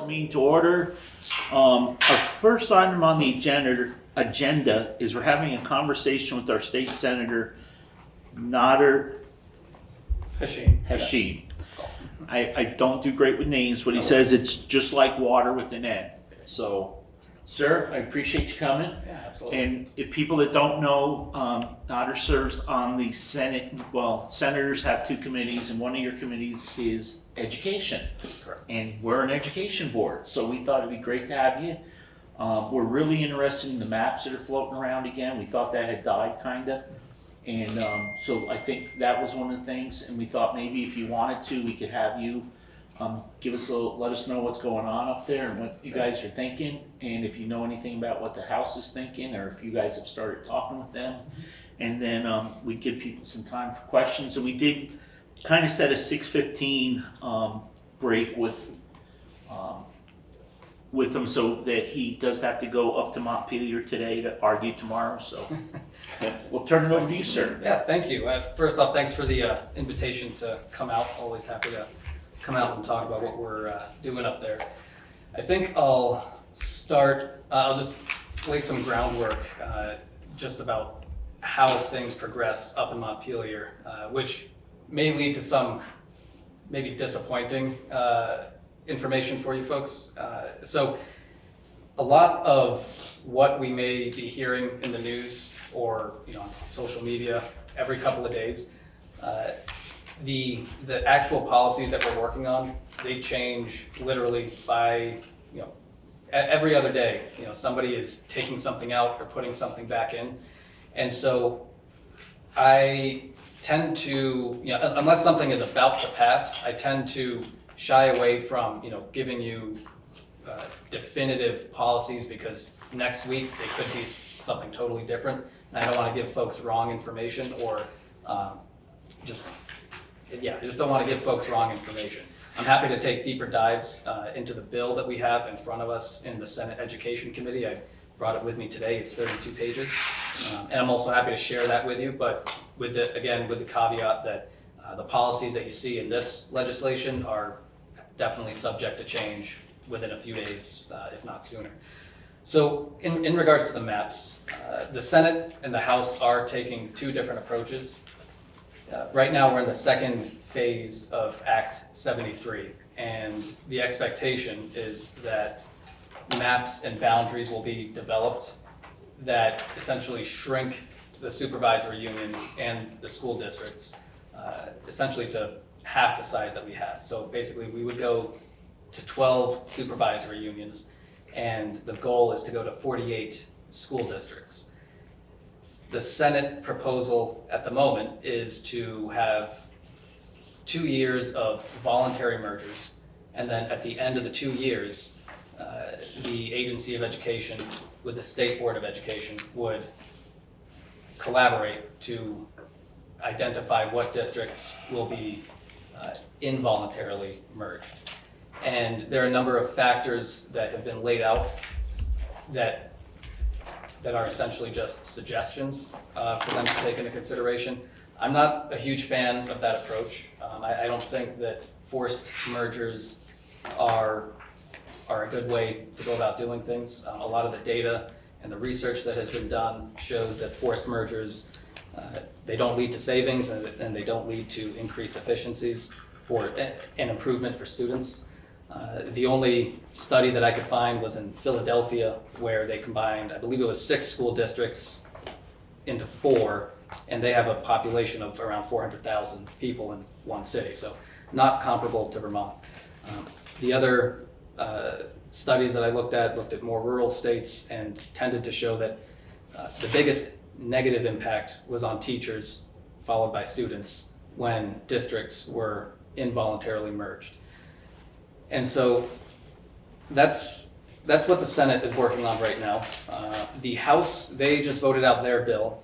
meeting to order. Our first item on the agenda is we're having a conversation with our state senator, Nader Hashim. I don't do great with names, but he says it's just like water with an N. So, sir, I appreciate you coming. Yeah, absolutely. And if people that don't know, Nader serves on the Senate. Well, senators have two committees, and one of your committees is education. Correct. And we're an education board, so we thought it'd be great to have you. We're really interested in the maps that are floating around again. We thought that had died, kinda. And so I think that was one of the things, and we thought maybe if you wanted to, we could have you let us know what's going on up there and what you guys are thinking, and if you know anything about what the House is thinking, or if you guys have started talking with them. And then we'd give people some time for questions, and we did kind of set a 6:15 break with him, so that he does have to go up to Montpelier today to argue tomorrow, so we'll turn it over to you, sir. Yeah, thank you. First off, thanks for the invitation to come out. Always happy to come out and talk about what we're doing up there. I think I'll start, I'll just lay some groundwork just about how things progress up in Montpelier, which may lead to some maybe disappointing information for you folks. So a lot of what we may be hearing in the news or on social media every couple of days, the actual policies that we're working on, they change literally by every other day. Somebody is taking something out or putting something back in, and so I tend to, unless something is about to pass, I tend to shy away from giving you definitive policies, because next week they could be something totally different, and I don't want to give folks wrong information, or I just don't want to give folks wrong information. I'm happy to take deeper dives into the bill that we have in front of us in the Senate Education Committee. I brought it with me today. It's 32 pages, and I'm also happy to share that with you, but with the caveat that the policies that you see in this legislation are definitely subject to change within a few days, if not sooner. So in regards to the maps, the Senate and the House are taking two different approaches. Right now we're in the second phase of Act 73, and the expectation is that maps and boundaries will be developed that essentially shrink the supervisory unions and the school districts essentially to half the size that we have. So basically we would go to 12 supervisory unions, and the goal is to go to 48 school districts. The Senate proposal at the moment is to have 2 years of voluntary mergers, and then at the end of the 2 years, the Agency of Education with the State Board of Education would collaborate to identify what districts will be involuntarily merged. And there are a number of factors that have been laid out that are essentially just suggestions for them to take into consideration. I'm not a huge fan of that approach. I don't think that forced mergers are a good way to go about doing things. A lot of the data and the research that has been done shows that forced mergers, they don't lead to savings, and they don't lead to increased efficiencies for an improvement for students. The only study that I could find was in Philadelphia, where they combined, I believe it was 6 school districts into 4, and they have a population of around 400,000 people in one city, so not comparable to Vermont. The other studies that I looked at more rural states, and tended to show that the biggest negative impact was on teachers, followed by students, when districts were involuntarily merged. And so that's what the Senate is working on right now. The House, they just voted out their bill.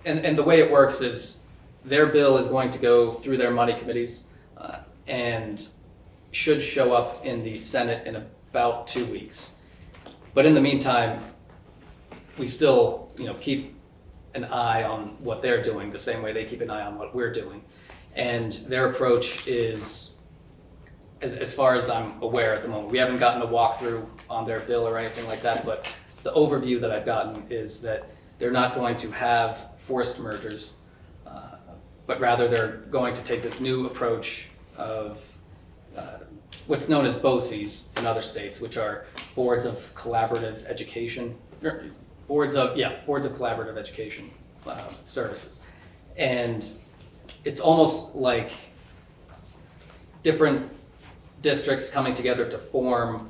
And the way it works is their bill is going to go through their money committees and should show up in the Senate in about 2 weeks. But in the meantime, we still keep an eye on what they're doing the same way they keep an eye on what we're doing. And their approach is as far as I'm aware at the moment. We haven't gotten a walkthrough on their bill or anything like that, but the overview that I've gotten is that they're not going to have forced mergers, but rather they're going to take this new approach of what's known as BOCES in other states, which are boards of collaborative education, boards of collaborative education services. And it's almost like different districts coming together to form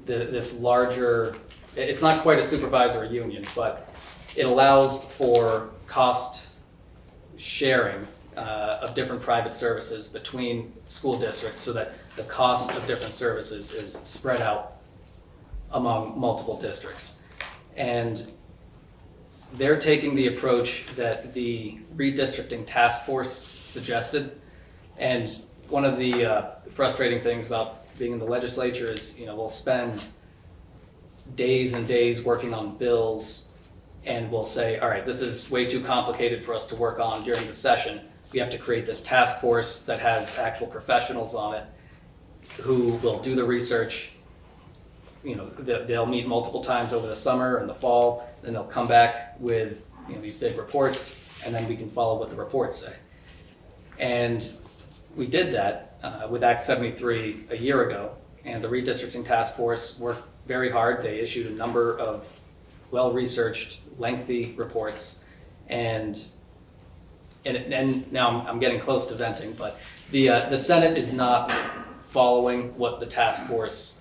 this larger, it's not quite a supervisory union, but it allows for cost sharing of different private services between school districts so that the cost of different services is spread out among multiple districts. And they're taking the approach that the redistricting task force suggested. And one of the frustrating things about being in the legislature is, we'll spend days and days working on bills and we'll say, all right, this is way too complicated for us to work on during the session. We have to create this task force that has actual professionals on it who will do the research. They'll meet multiple times over the summer and the fall, then they'll come back with these big reports, and then we can follow what the reports say. And we did that with Act 73 a year ago, and the redistricting task force worked very hard. They issued a number of well-researched, lengthy reports, and now I'm getting close to venting, but the Senate is not following what the task force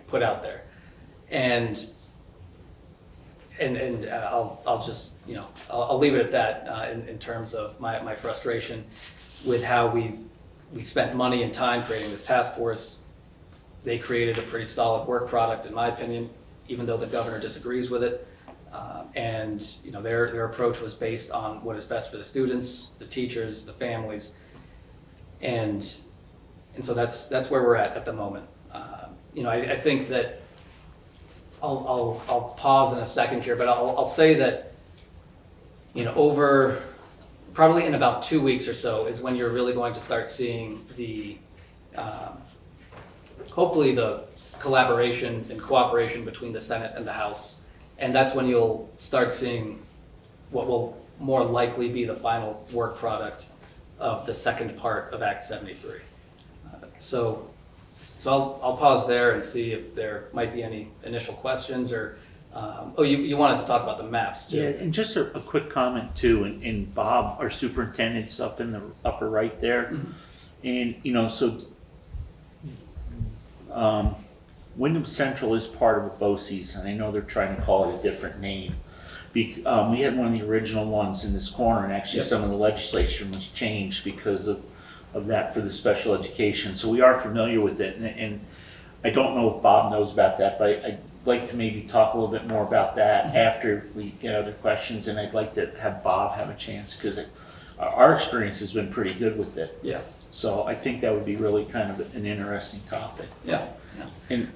put out there, and I'll just I'll leave it at that in terms of my frustration with how we spent money and time creating this task force. They created a pretty solid work product, in my opinion, even though the governor disagrees with it. And their approach was based on what is best for the students, the teachers, the families, and so that's where we're at the moment. I think that I'll pause in a second here, but I'll say that over probably in about 2 weeks or so is when you're really going to start seeing the hopefully the collaboration and cooperation between the Senate and the House. And that's when you'll start seeing what will more likely be the final work product of the second part of Act 73. So I'll pause there and see if there might be any initial questions or, you wanted to talk about the maps too. Yeah, and just a quick comment too, and Bob, our superintendent's up in the upper right there. Mm-hmm. And, Wyndham Central is part of BOCES, and I know they're trying to call it a different name. We had one of the original ones in this corner, and actually some of the legislation was changed because of that for the special education. So we are familiar with it, and I don't know if Bob knows about that, but I'd like to maybe talk a little bit more about that after we get other questions, and I'd like to have Bob have a chance because our experience has been pretty good with it. Yeah. So I think that would be really kind of an interesting topic. Yeah. And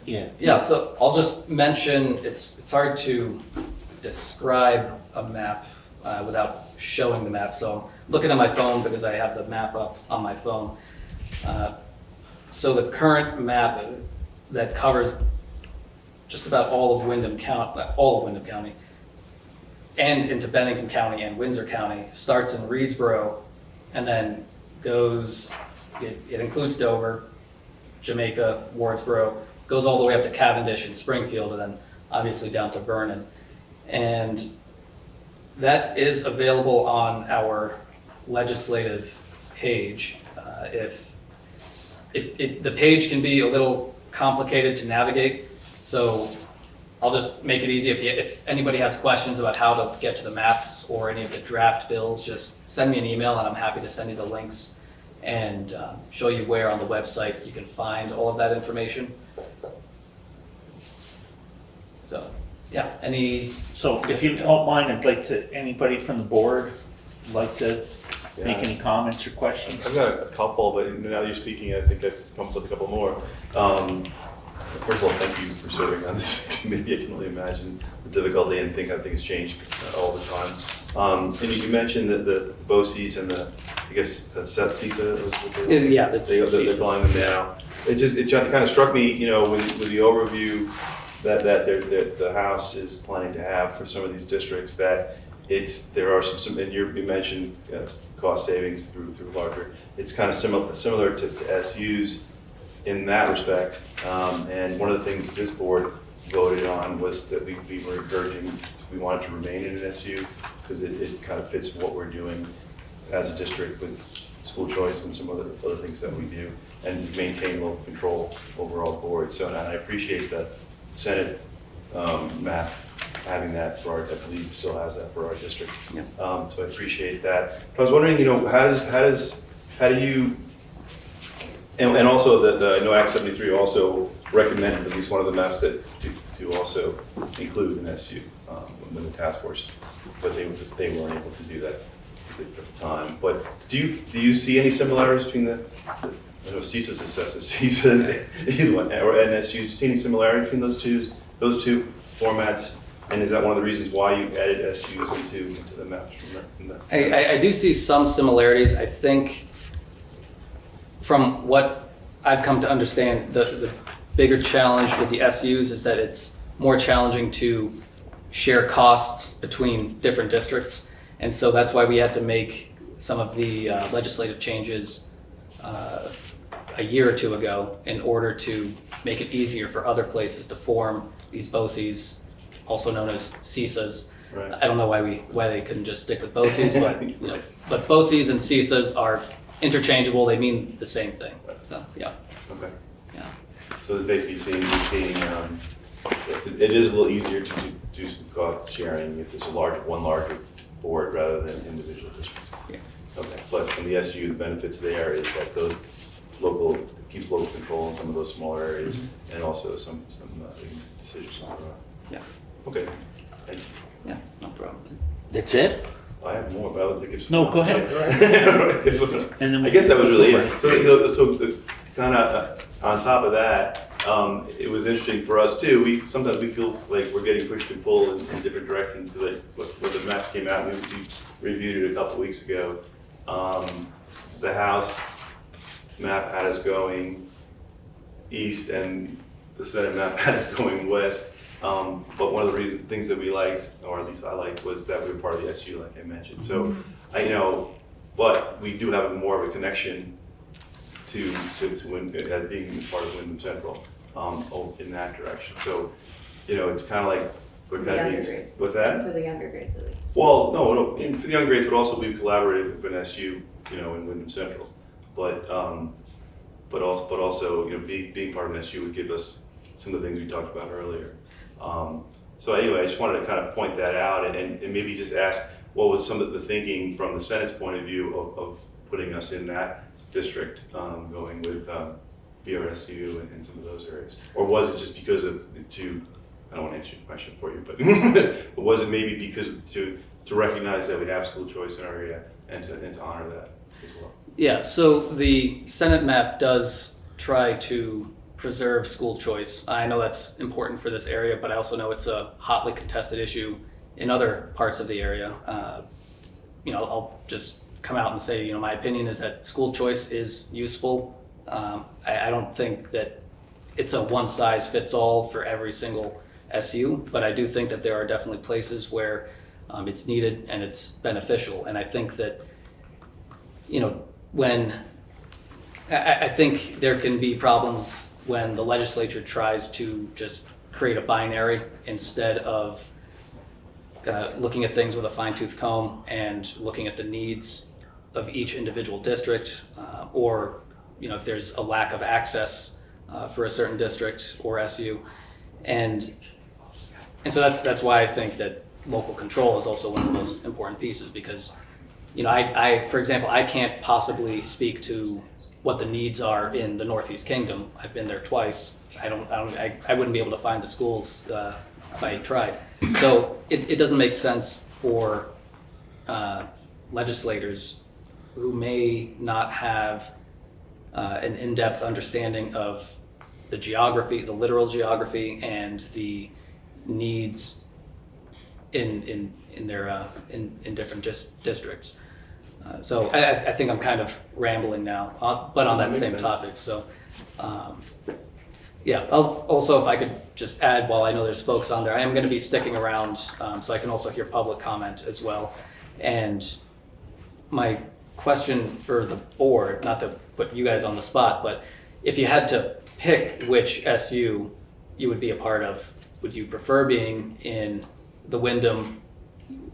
so I'll just mention it's hard to describe a map without showing the map. So I'm looking at my phone because I have the map up on my phone. So the current map that covers just about all of Wyndham County, and into Bennington County and Windsor County starts in Wardsboro, and then goes. It includes Dover, Jamaica, Wardsboro, goes all the way up to Cavendish and Springfield, and then obviously down to Vernon. And that is available on our legislative page. The page can be a little complicated to navigate, so I'll just make it easy. If anybody has questions about how to get to the maps or any of the draft bills, just send me an email and I'm happy to send you the links and show you where on the website you can find all of that information. So, yeah, So if you don't mind, I'd like to, anybody from the board like to make any comments or questions? I've got a couple, but now that you're speaking, I think I've come up with a couple more. First of all, thank you for serving on this committee. I can only imagine the difficulty and I think it's changed all the time. And you mentioned that the BOCES and the, I guess, CISA, yeah, they're applying them now. it kind of struck me, you know, with the overview that the House is planning to have for some of these districts, that there are some and you mentioned cost savings through larger. It's kind of similar to SUs in that respect. And one of the things this board voted on was that we were encouraging, we wanted to remain in an SU because it kind of fits what we're doing as a district with school choice and some other things that we do, and maintain local control overall board. So, and I appreciate the Senate map having that for our, I believe still has that for our district. Yeah. So I appreciate that. I was wondering, you know, how do you, and also I know Act 73 also recommended at least one of the maps that to also include an SU when the task force, but they weren't able to do that at the time. But do you see any similarities between I know CISA's assesses CISA's either one or NSU? Do you see any similarity between those two formats? And is that one of the reasons why you added SUs into the maps? I do see some similarities. I think from what I've come to understand, the bigger challenge with the SUs is that it's more challenging to share costs between different districts. And so that's why we had to make some of the legislative changes a year or two ago in order to make it easier for other places to form these BOCES, also known as CISAs. Right. I don't know why they couldn't just stick with BOCES, but you know, but BOCES and CISAs are interchangeable. They mean the same thing. So yeah. Okay. Yeah. So basically, seeing it is a little easier to do some cost sharing if it's one larger board rather than individual districts. Yeah. Okay. But from the SU, the benefits there is that it keeps local control in some of those smaller areas, and also some decisions on the road. Yeah. Okay. Thank you. Yeah. No problem. That's it? I have more, but I would think it's. No, go ahead. And then I guess that was really it. So kind of on top of that, it was interesting for us too. Sometimes we feel like we're getting pushed and pulled in different directions, because when the map came out, we reviewed it a couple weeks ago. The House map had us going east, and the Senate map had us going west. But one of the things that we liked, or at least I liked, was that we were part of the SU, like I mentioned. So but we do have more of a connection to being part of Wyndham Central in that direction. So, it's kind of like we're kind of being. What's that? For the younger grades, at least. Well, no, for the young grades, but also we've collaborated with an SU, in Wyndham Central. But also, being part of an SU would give us some of the things we talked about earlier. So anyway, I just wanted to kind of point that out and maybe just ask what was some of the thinking from the Senate's point of view of putting us in that district, going with BRSU and some of those areas, or was it just because of I don't want to answer your question for you, but but was it maybe because to recognize that we have school choice in our area and to honor that as well? Yeah. So the Senate map does try to preserve school choice. I know that's important for this area, but I also know it's a hotly contested issue in other parts of the area. I'll just come out and say, my opinion is that school choice is useful. I don't think that it's a one size fits all for every single SU, but I do think that there are definitely places where it's needed and it's beneficial. And I think that, when I think there can be problems when the legislature tries to just create a binary instead of looking at things with a fine-tooth comb and looking at the needs of each individual district, or if there's a lack of access for a certain district or SU, and so that's why I think that local control is also one of the most important pieces, because I for example, I can't possibly speak to what the needs are in the Northeast Kingdom. I've been there twice. I wouldn't be able to find the schools if I tried. So it doesn't make sense for legislators who may not have an in-depth understanding of the geography, the literal geography, and the needs in different districts. So I think I'm kind of rambling now, but on that Makes same sense. topic. So, yeah. Also, if I could just add, while I know there's folks on there, I am going to be sticking around, so I can also hear public comment as well. And my question for the board, not to put you guys on the spot, but if you had to pick which SU you would be a part of, would you prefer being in the Wyndham?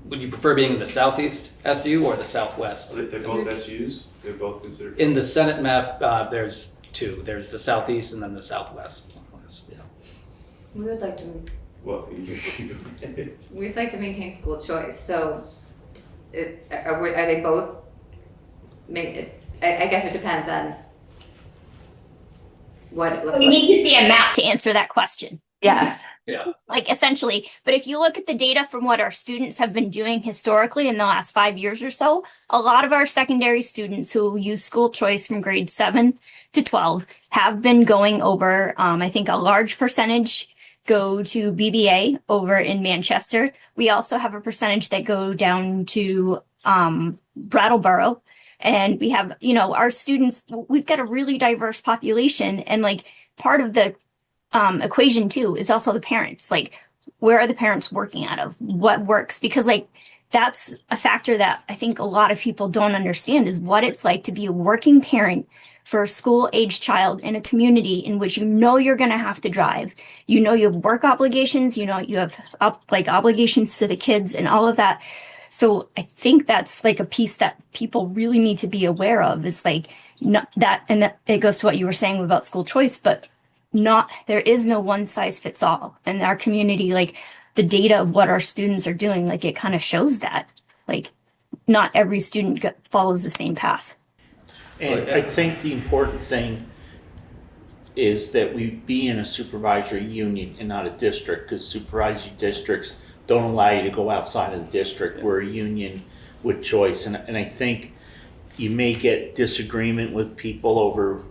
Would you prefer being in the Southeast SU or the Southwest? They're both SUs? They're both considered? In the Senate map, there's two. There's the Southeast and then the Southwest. Yeah. We would like to, Well, we'd like to maintain school choice, so are they both? I guess it depends on what it looks We like. need to see a map to answer that question. Yes. Yeah. Like essentially, but if you look at the data from what our students have been doing historically in the last 5 years or so, a lot of our secondary students who use school choice from grade 7 to 12 have been going over, I think a large percentage go to BBA over in Manchester. We also have a percentage that go down to Brattleboro. And we have, our students, we've got a really diverse population. And like part of the equation too is also the parents. Like, where are the parents working out of? What works? Because like, that's a factor that I think a lot of people don't understand is what it's like to be a working parent for a school age child in a community in which you're going to have to drive. You have work obligations, you have obligations to the kids and all of that. So I think that's like a piece that people really need to be aware of is like not that, and that it goes to what you were saying about school choice, but there is no one size fits all. And our community, like the data of what our students are doing, like it kind of shows that like not every student follows the same path. And I think the important thing is that we be in a supervisory union and not a district, because supervisory districts don't allow you to go outside of the district. We're a union with choice. And I think you may get disagreement with people over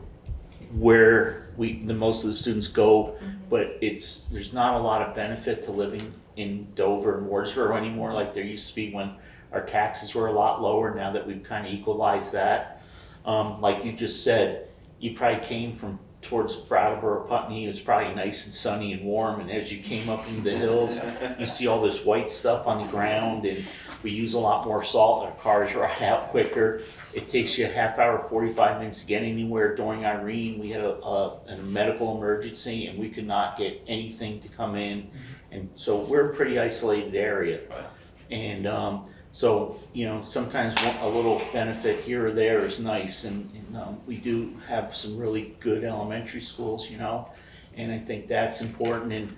where the most of the students go, but there's not a lot of benefit to living in Dover and Wardsboro anymore like there used to be when our taxes were a lot lower. Now that we've kind of equalized that, like you just said, you probably came from towards Brattleboro, Putney. It was probably nice and sunny and warm, and as you came up into the hills, you see all this white stuff on the ground, and we use a lot more salt. Our cars ride out quicker. It takes you a half hour, 45 minutes to get anywhere. During Irene, we had a medical emergency, and we could not get anything to come in, and so we're a pretty isolated area. And so, sometimes a little benefit here or there is nice, and we do have some really good elementary schools, and I think that's important. And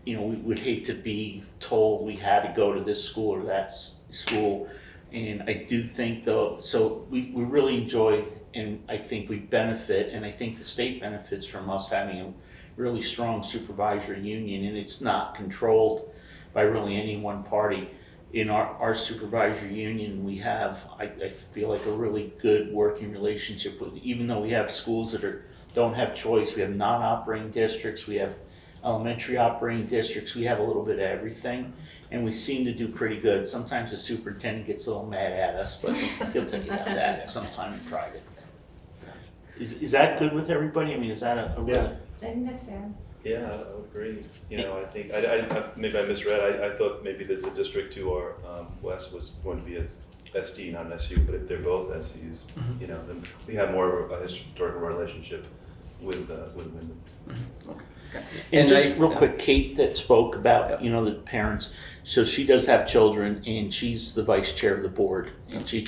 we would hate to be told we had to go to this school or that school. And I do think though, so we really enjoy, and I think we benefit, and I think the state benefits from us having a really strong supervisory union, and it's not controlled by really any one party. In our supervisory union, we have, I feel like, a really good working relationship with, even though we have schools that don't have choice. We have non-operating districts, we have elementary operating districts, we have a little bit of everything, and we seem to do pretty good. Sometimes the superintendent gets a little mad at us, but he'll tell you about that sometime in private. Is that good with everybody? I mean, is that a Yeah. I think that's fair. Yeah, I would agree. I think, maybe I misread. I thought maybe that the district to our west was going to be as SD, not an SU, but if they're both SUs, then we have more of a historical relationship with Wyndham. And just real quick, Kate that spoke about, the parents, so she does have children, and she's the vice chair of the board, and she's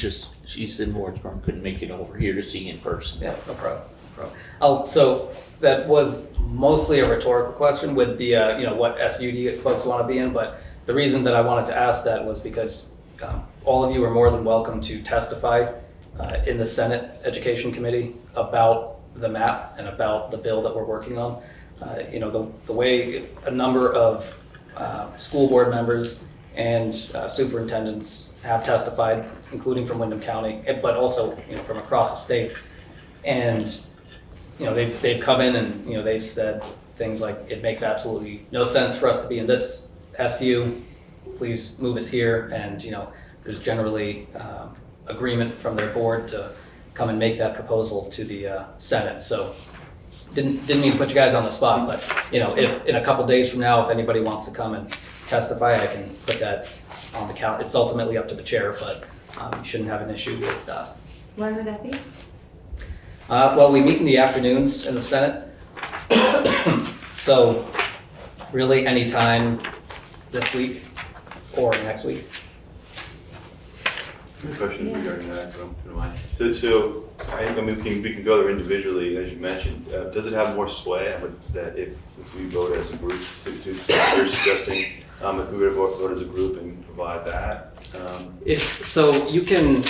in Wardsboro and couldn't make it over here to see in person. Yeah, no problem. So that was mostly a rhetorical question with the, what SU do you folks want to be in? But the reason that I wanted to ask that was because all of you are more than welcome to testify in the Senate Education Committee about the map and about the bill that we're working on. The way a number of school board members and superintendents have testified, including from Windham County, but also from across the state. And they've come in and they've said things like, it makes absolutely no sense for us to be in this SU. Please move us here. And there's generally agreement from their board to come and make that proposal to the Senate. So didn't mean to put you guys on the spot, but if in a couple days from now, if anybody wants to come and testify, I can put that on the count. It's ultimately up to the chair, but you shouldn't have an issue with that. When would that be? Well, we meet in the afternoons in the Senate. So really anytime this week or next week. Any questions Yeah. regarding that? If you don't mind. So I mean, we can go there individually, as you mentioned. Does it have more sway that if we vote as a group, you're suggesting if we were to vote as a group and provide that? So you can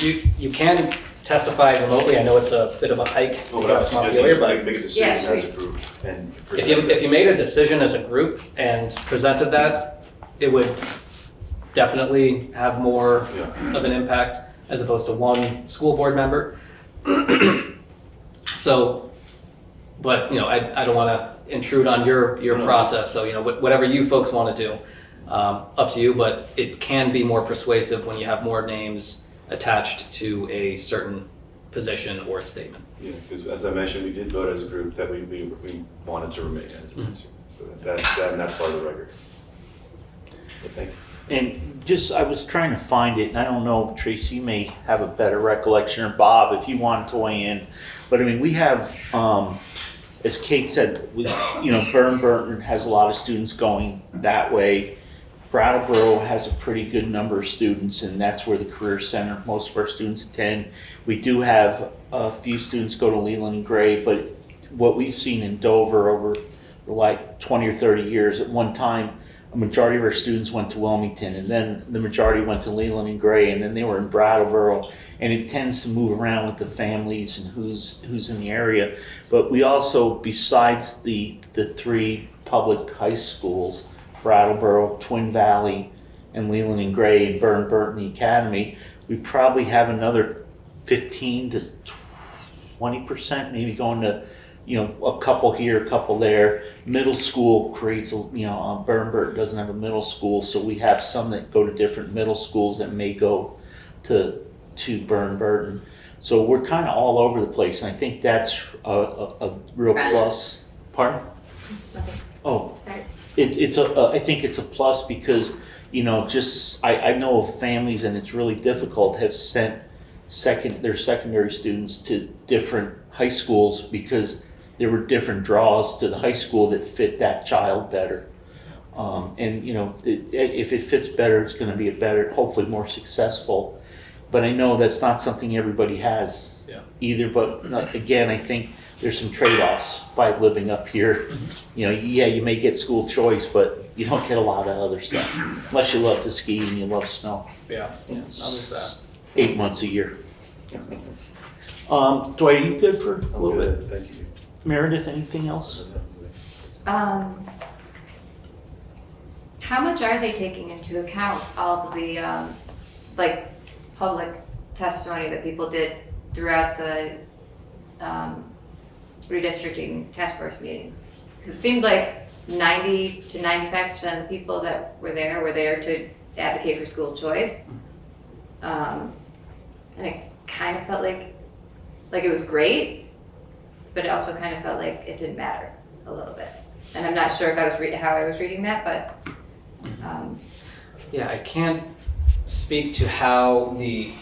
testify remotely. I know it's a bit of a hike. Well, but I was Come up suggesting here, but is make a decision Yeah, as sweet. a group and if present you made a decision as a group and presented that, it would definitely have more Yeah. of an impact as opposed to one school board member. So, but I don't want to intrude on your No. process. So whatever you folks want to do, up to you. But it can be more persuasive when you have more names attached to a certain position or statement. Yeah, because as I mentioned, we did vote as a group that we wanted to remain as. So that's part of the record. But thank you. And just, I was trying to find it, and I don't know, Tracy, you may have a better recollection, or Bob, if you wanted to weigh in. But I mean, we have, as Kate said, Burton has a lot of students going that way. Brattleboro has a pretty good number of students, and that's where the Career Center, most of our students attend. We do have a few students go to Leland and Gray, but what we've seen in Dover over like 20 or 30 years, at one time, a majority of our students went to Wilmington, and then the majority went to Leland and Gray, and then they were in Brattleboro, and it tends to move around with the families and who's in the area. But we also, besides the three public high schools, Brattleboro, Twin Valley, and Leland and Gray, and Burton the Academy, we probably have another 15 to 20% maybe going to a couple here, a couple there. Middle school creates, Burton doesn't have a middle school, so we have some that go to different middle schools that may go to Burton. So we're kind of all over the place, and I think that's a real plus. Pardon? Nothing. Oh, Sorry. I think it's a plus because, I know of families, and it's really difficult, have sent their secondary students to different high schools because there were different draws to the high school that fit that child better. If it fits better, it's going to be hopefully more successful. But I know that's not something everybody has either. But again, I think there's some trade-offs by living up here. You may get school choice, but you don't get a lot of other stuff unless you love to ski and you love snow. Yeah, there's that. 8 months a year. Dwight, are you good for a little bit? Thank you. Meredith, anything else? How much are they taking into account all of the, public testimony that people did throughout the, redistricting task force meetings? Because it seemed like 90 to 95% of the people that were there to advocate for school choice. And it kind of felt like it was great, but it also kind of felt like it didn't matter a little bit. And I'm not sure if I was how I was reading that, but Yeah, I can't speak to how the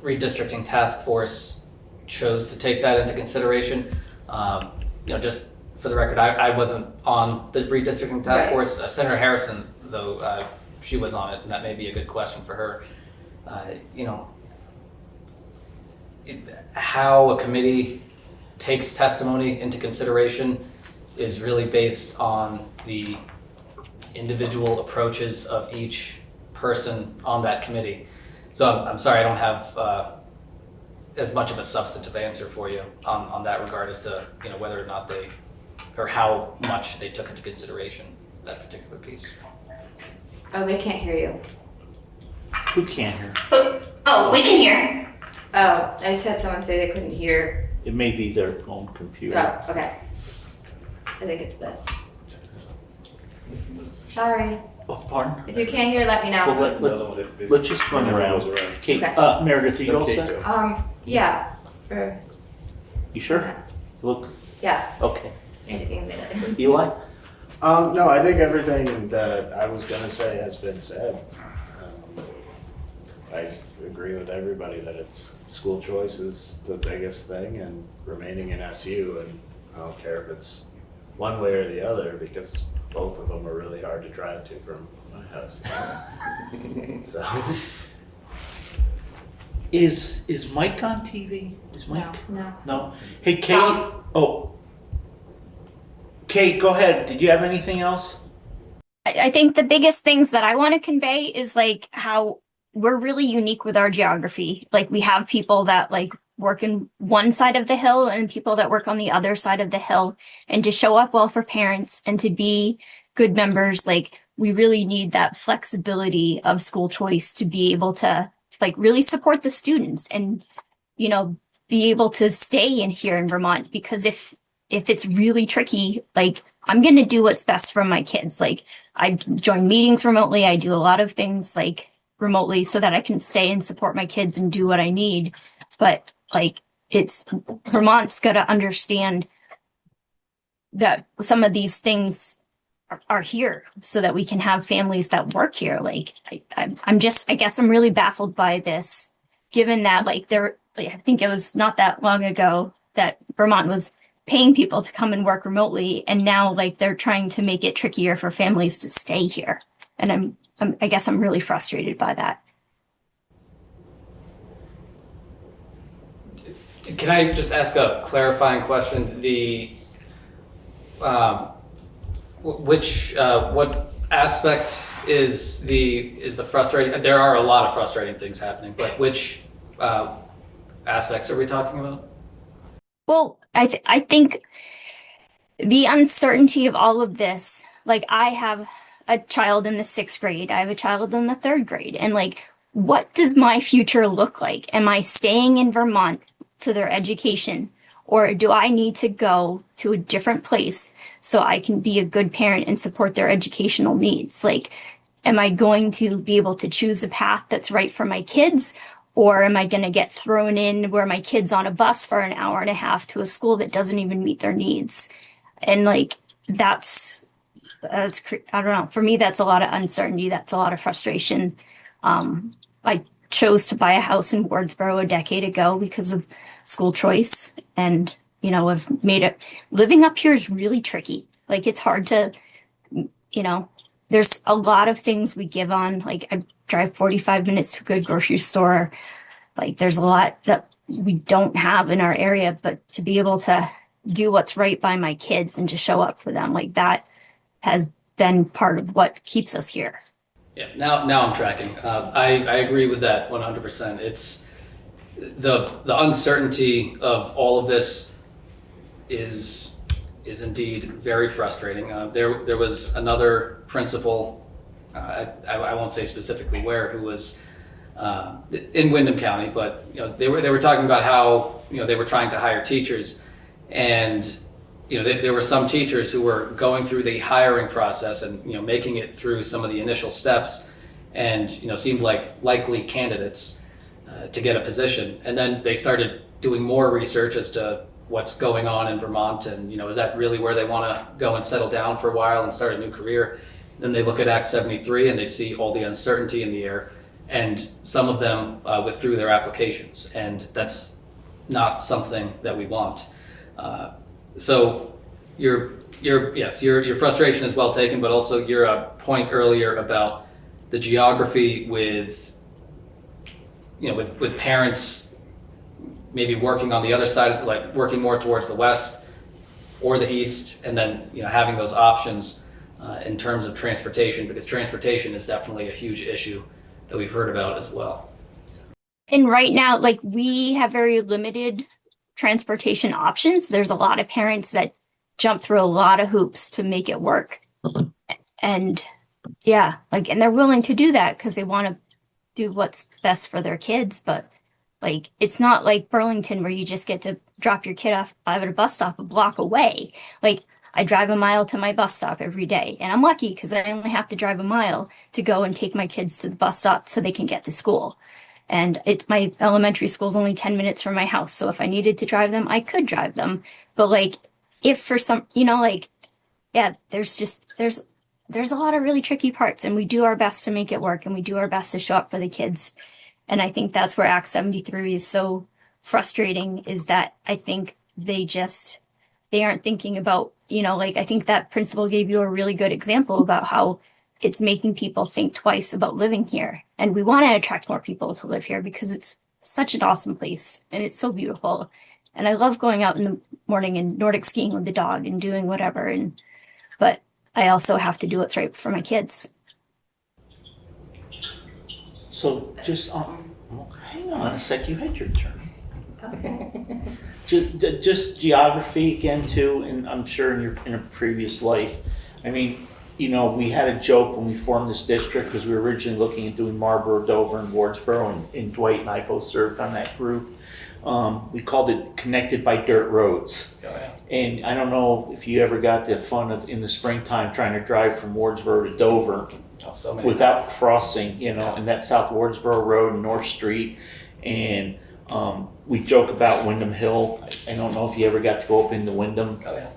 redistricting task force chose to take that into consideration. Just for the record, I wasn't on the redistricting task Right. force. Senator Harrison, though, she was on it, and that may be a good question for her. How a committee takes testimony into consideration is really based on the individual approaches of each person on that committee. So I'm sorry, I don't have as much of a substantive answer for you on that regard as to whether or not or how much they took into consideration that particular piece. oh, they can't hear you. Who can't hear? Oh, we can hear. Oh, I just had someone say they couldn't hear. It may be their own computer. Oh, okay. I think it's this. Sorry. Oh, pardon? If you can't hear, let me know. Well, Another one if- let's just run if it around. goes around. Kate, Okay. Meredith, are you all Kate, set? go. Yeah, for, You sure? Look, yeah, okay. anything a minute. Eli? No, I think everything that I was gonna say has been said. I agree with everybody that it's school choice is the biggest thing and remaining in SU, and I don't care if it's one way or the other because both of them are really hard to drive to from my house. So, Is Mike on TV? Is Mike? No. No? Hey, Kate, oh. Kate, go ahead. Did you have anything else? I think the biggest things that I want to convey is like how we're really unique with our geography. Like we have people that like work in one side of the hill and people that work on the other side of the hill. And to show up well for parents and to be good members, like we really need that flexibility of school choice to be able to like really support the students and, you know, be able to stay in here in Vermont. Because if it's really tricky, like I'm going to do what's best for my kids. Like I join meetings remotely. I do a lot of things like remotely so that I can stay and support my kids and do what I need. But like it's Vermont's got to understand that some of these things are here so that we can have families that work here. Like I guess I'm really baffled by this, given that like I think it was not that long ago that Vermont was paying people to come and work remotely, and now like they're trying to make it trickier for families to stay here. And I guess I'm really frustrated by that. Can I just ask a clarifying question? What aspect is the frustrating? There are a lot of frustrating things happening, but which aspects are we talking about? Well, I think the uncertainty of all of this, like I have a child in the 6th grade, I have a child in the 3rd grade, and like, what does my future look like? Am I staying in Vermont for their education, or do I need to go to a different place so I can be a good parent and support their educational needs? Like, am I going to be able to choose a path that's right for my kids? Or am I going to get thrown in where my kid's on a bus for an hour and a half to a school that doesn't even meet their needs? And like, that's I don't know. For me, that's a lot of uncertainty. That's a lot of frustration. I chose to buy a house in Wardsboro a decade ago because of school choice. And, you know, I've made it, living up here is really tricky. Like, it's hard to, you know, there's a lot of things we give on. Like, I drive 45 minutes to a good grocery store. Like, there's a lot that we don't have in our area, but to be able to do what's right by my kids and to show up for them, like that has been part of what keeps us here. Yeah, now I'm tracking. I agree with that 100%. It's the uncertainty of all of this is indeed very frustrating. There was another principal, I won't say specifically where, who was in Windham County, but you know they were talking about how they were trying to hire teachers, and there were some teachers who were going through the hiring process and making it through some of the initial steps, and seemed like likely candidates to get a position, and then they started doing more research as to what's going on in Vermont, and is that really where they want to go and settle down for a while and start a new career? Then they look at Act 73 and they see all the uncertainty in the air, and some of them withdrew their applications, and that's not something that we want. So your frustration is well taken, but also your point earlier about the geography with parents maybe working on the other side, like working more towards the west or the east, and then having those options in terms of transportation, because transportation is definitely a huge issue that we've heard about as well. And right now, like, we have very limited transportation options. There's a lot of parents that jump through a lot of hoops to make it work. And yeah, like, and they're willing to do that because they want to do what's best for their kids. But like, it's not like Burlington where you just get to drop your kid off at a bus stop a block away. Like, I drive a mile to my bus stop every day. And I'm lucky because I only have to drive a mile to go and take my kids to the bus stop so they can get to school. And my elementary school's only 10 minutes from my house. So if I needed to drive them, I could drive them. But like, if for some, yeah, there's a lot of really tricky parts, and we do our best to make it work, and we do our best to show up for the kids. And I think that's where Act 73 is so frustrating, is that I think they aren't thinking about, I think that principal gave you a really good example about how it's making people think twice about living here. And we want to attract more people to live here because it's such an awesome place and it's so beautiful. And I love going out in the morning and Nordic skiing with the dog and doing whatever. But I also have to do what's right for my kids. So just, hang on a sec, you had your turn. Okay. Just geography again too, and I'm sure in a previous life. I mean, we had a joke when we formed this district because we were originally looking at doing Marlboro, Dover, and Wardsboro, and Dwight and I both served on that group. We called it Connected by Dirt Roads. Oh, yeah. And I don't know if you ever got the fun of in the springtime trying to drive from Wardsboro to Dover So many without times. crossing, and that South Wardsboro Road and North Street. And we joke about Wyndham Hill. I don't know if you ever got to go up into Wyndham. Oh, yeah.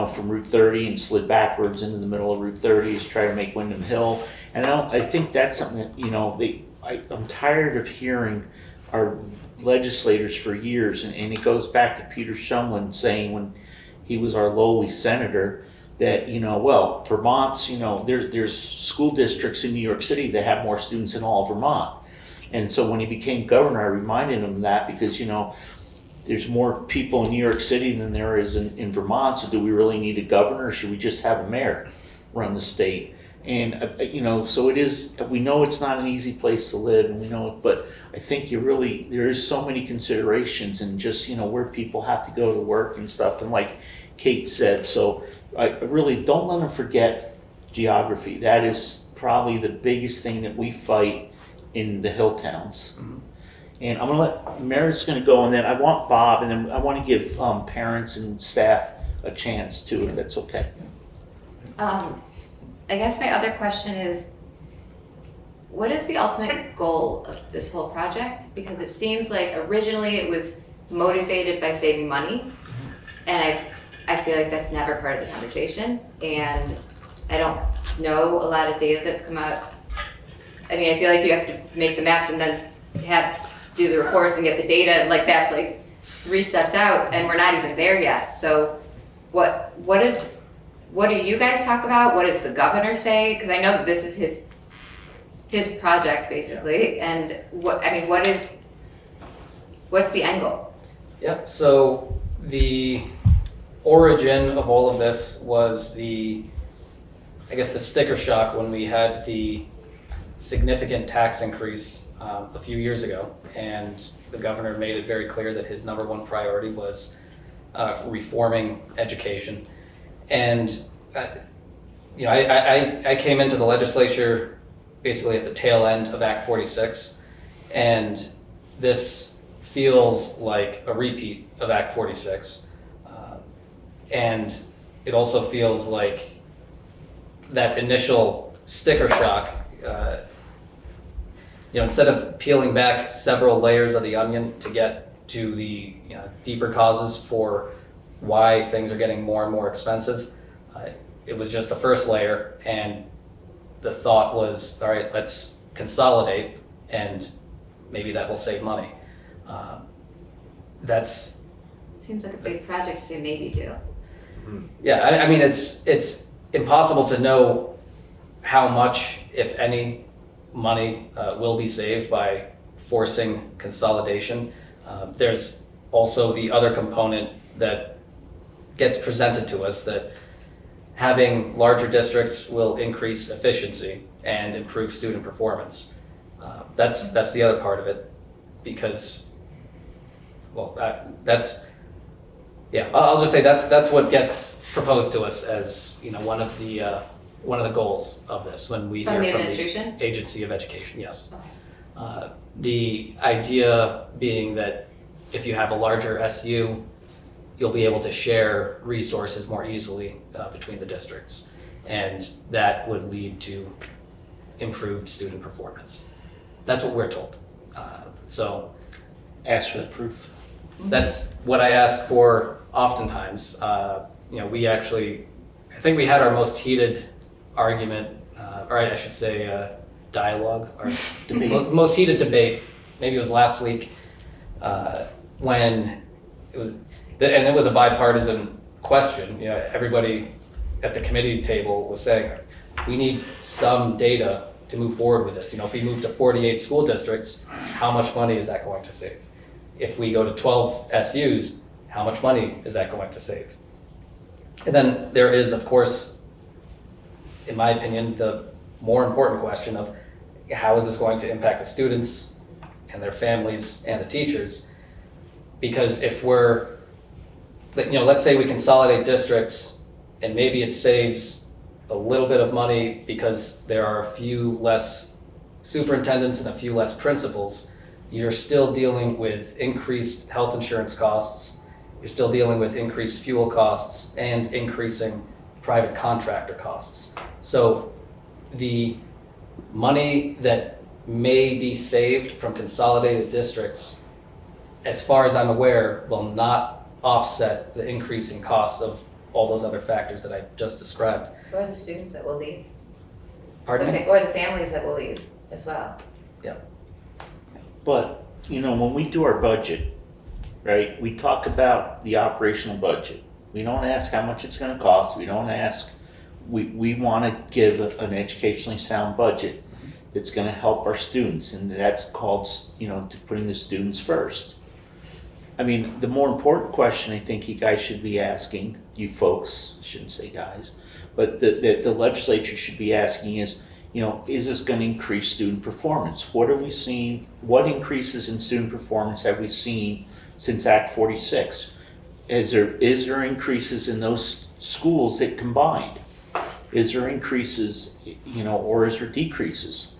From Route 30 and slid backwards into the middle of Route 30 to try to make Wyndham Hill. And I think that's something that, I'm tired of hearing our legislators for years, and it goes back to Peter Shumlin saying when he was our lowly senator that, Vermont's, there's school districts in New York City that have more students than all of Vermont. And so when he became governor, I reminded him of that because, there's more people in New York City than there is in Vermont. So do we really need a governor, or should we just have a mayor run the state? And, so it is, we know it's not an easy place to live, and we know it, but I think there is so many considerations and just, where people have to go to work and stuff. And like Kate said, so I really don't let them forget geography. That is probably the biggest thing that we fight in the hill towns. Mm-hmm. And I'm gonna let Meredith's gonna go, and then I want Bob, and then I want to give parents and staff a chance too, if that's okay. I guess my other question is, what is the ultimate goal of this whole project? Because it seems like originally it was motivated by saving money, and I feel like that's never part of the conversation, and I don't know a lot of data that's come out. I mean, I feel like you have to make the maps and then do the reports and get the data, and that's like 3 steps out, and we're not even there yet. So what do you guys talk about? What does the governor say? Because I know that this is his project basically, and what's the end goal? Yeah, so the origin of all of this was the sticker shock when we had the significant tax increase a few years ago, and the governor made it very clear that his number one priority was reforming education. And I came into the legislature basically at the tail end of Act 46, and this feels like a repeat of Act 46, and it also feels like that initial sticker shock. Instead of peeling back several layers of the onion to get to the deeper causes for why things are getting more and more expensive, it was just the first layer, and the thought was, all right, let's consolidate, and maybe that will save money. That's Seems like a big project to maybe do. Yeah, I mean, it's impossible to know how much, if any, money will be saved by forcing consolidation. There's also the other component that gets presented to us, that having larger districts will increase efficiency and improve student performance. That's the other part of it, because, well, I'll just say that's what gets proposed to us as one of the goals of this when we From hear the from administration? the Agency of Education. Yes, Okay. the idea being that if you have a larger SU, you'll be able to share resources more easily between the districts. And that would lead to improved student performance. That's what we're told. So Ask for the proof. that's what I ask for oftentimes. We actually, I think we had our most heated argument, or I should say dialogue, or Debate. most heated debate, maybe it was last week, when it was, and it was a bipartisan question. Everybody at the committee table was saying, we need some data to move forward with this. If we move to 48 school districts, how much money is that going to save? If we go to 12 SUs, how much money is that going to save? And then there is, of course, in my opinion, the more important question of how is this going to impact the students and their families and the teachers? Because if let's say we consolidate districts and maybe it saves a little bit of money because there are a few less superintendents and a few less principals, you're still dealing with increased health insurance costs, you're still dealing with increased fuel costs and increasing private contractor costs. So the money that may be saved from consolidated districts, as far as I'm aware, will not offset the increasing costs of all those other factors that I just described. Or the students that will leave. Pardon me? Or the families that will leave as well. But, when we do our budget, right, we talk about the operational budget. We don't ask how much it's gonna cost, we don't ask, we wanna give an educationally sound budget that's gonna help our students, and that's called, to putting the students first. I mean, the more important question I think you guys should be asking, you folks, I shouldn't say guys, but the legislature should be asking is this going to increase student performance? What have we seen? What increases in student performance have we seen since Act 46? Is there increases in those schools that combined? Is there increases, or is there decreases?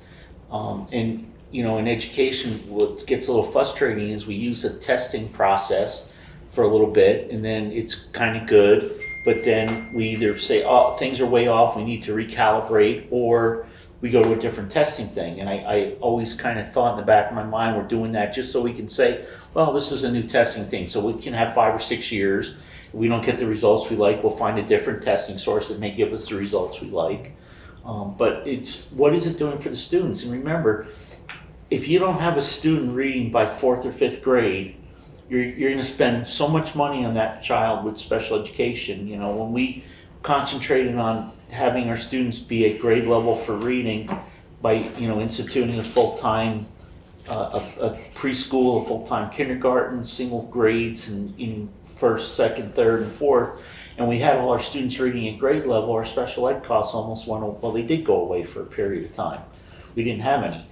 In education, what gets a little frustrating is we use a testing process for a little bit, and then it's kind of good, but then we either say, oh, things are way off, we need to recalibrate, or we go to a different testing thing. And I always kind of thought in the back of my mind, we're doing that just so we can say, well, this is a new testing thing, so we can have 5 or 6 years. If we don't get the results we like, we'll find a different testing source that may give us the results we like. But what is it doing for the students? And remember, if you don't have a student reading by 4th or 5th grade, you're going to spend so much money on that child with special education. When we concentrated on having our students be at grade level for reading by instituting a full-time a preschool, a full-time kindergarten, single grades in 1st, 2nd, 3rd, and 4th, and we had all our students reading at grade level, our special ed costs almost they did go away for a period of time. We didn't have any.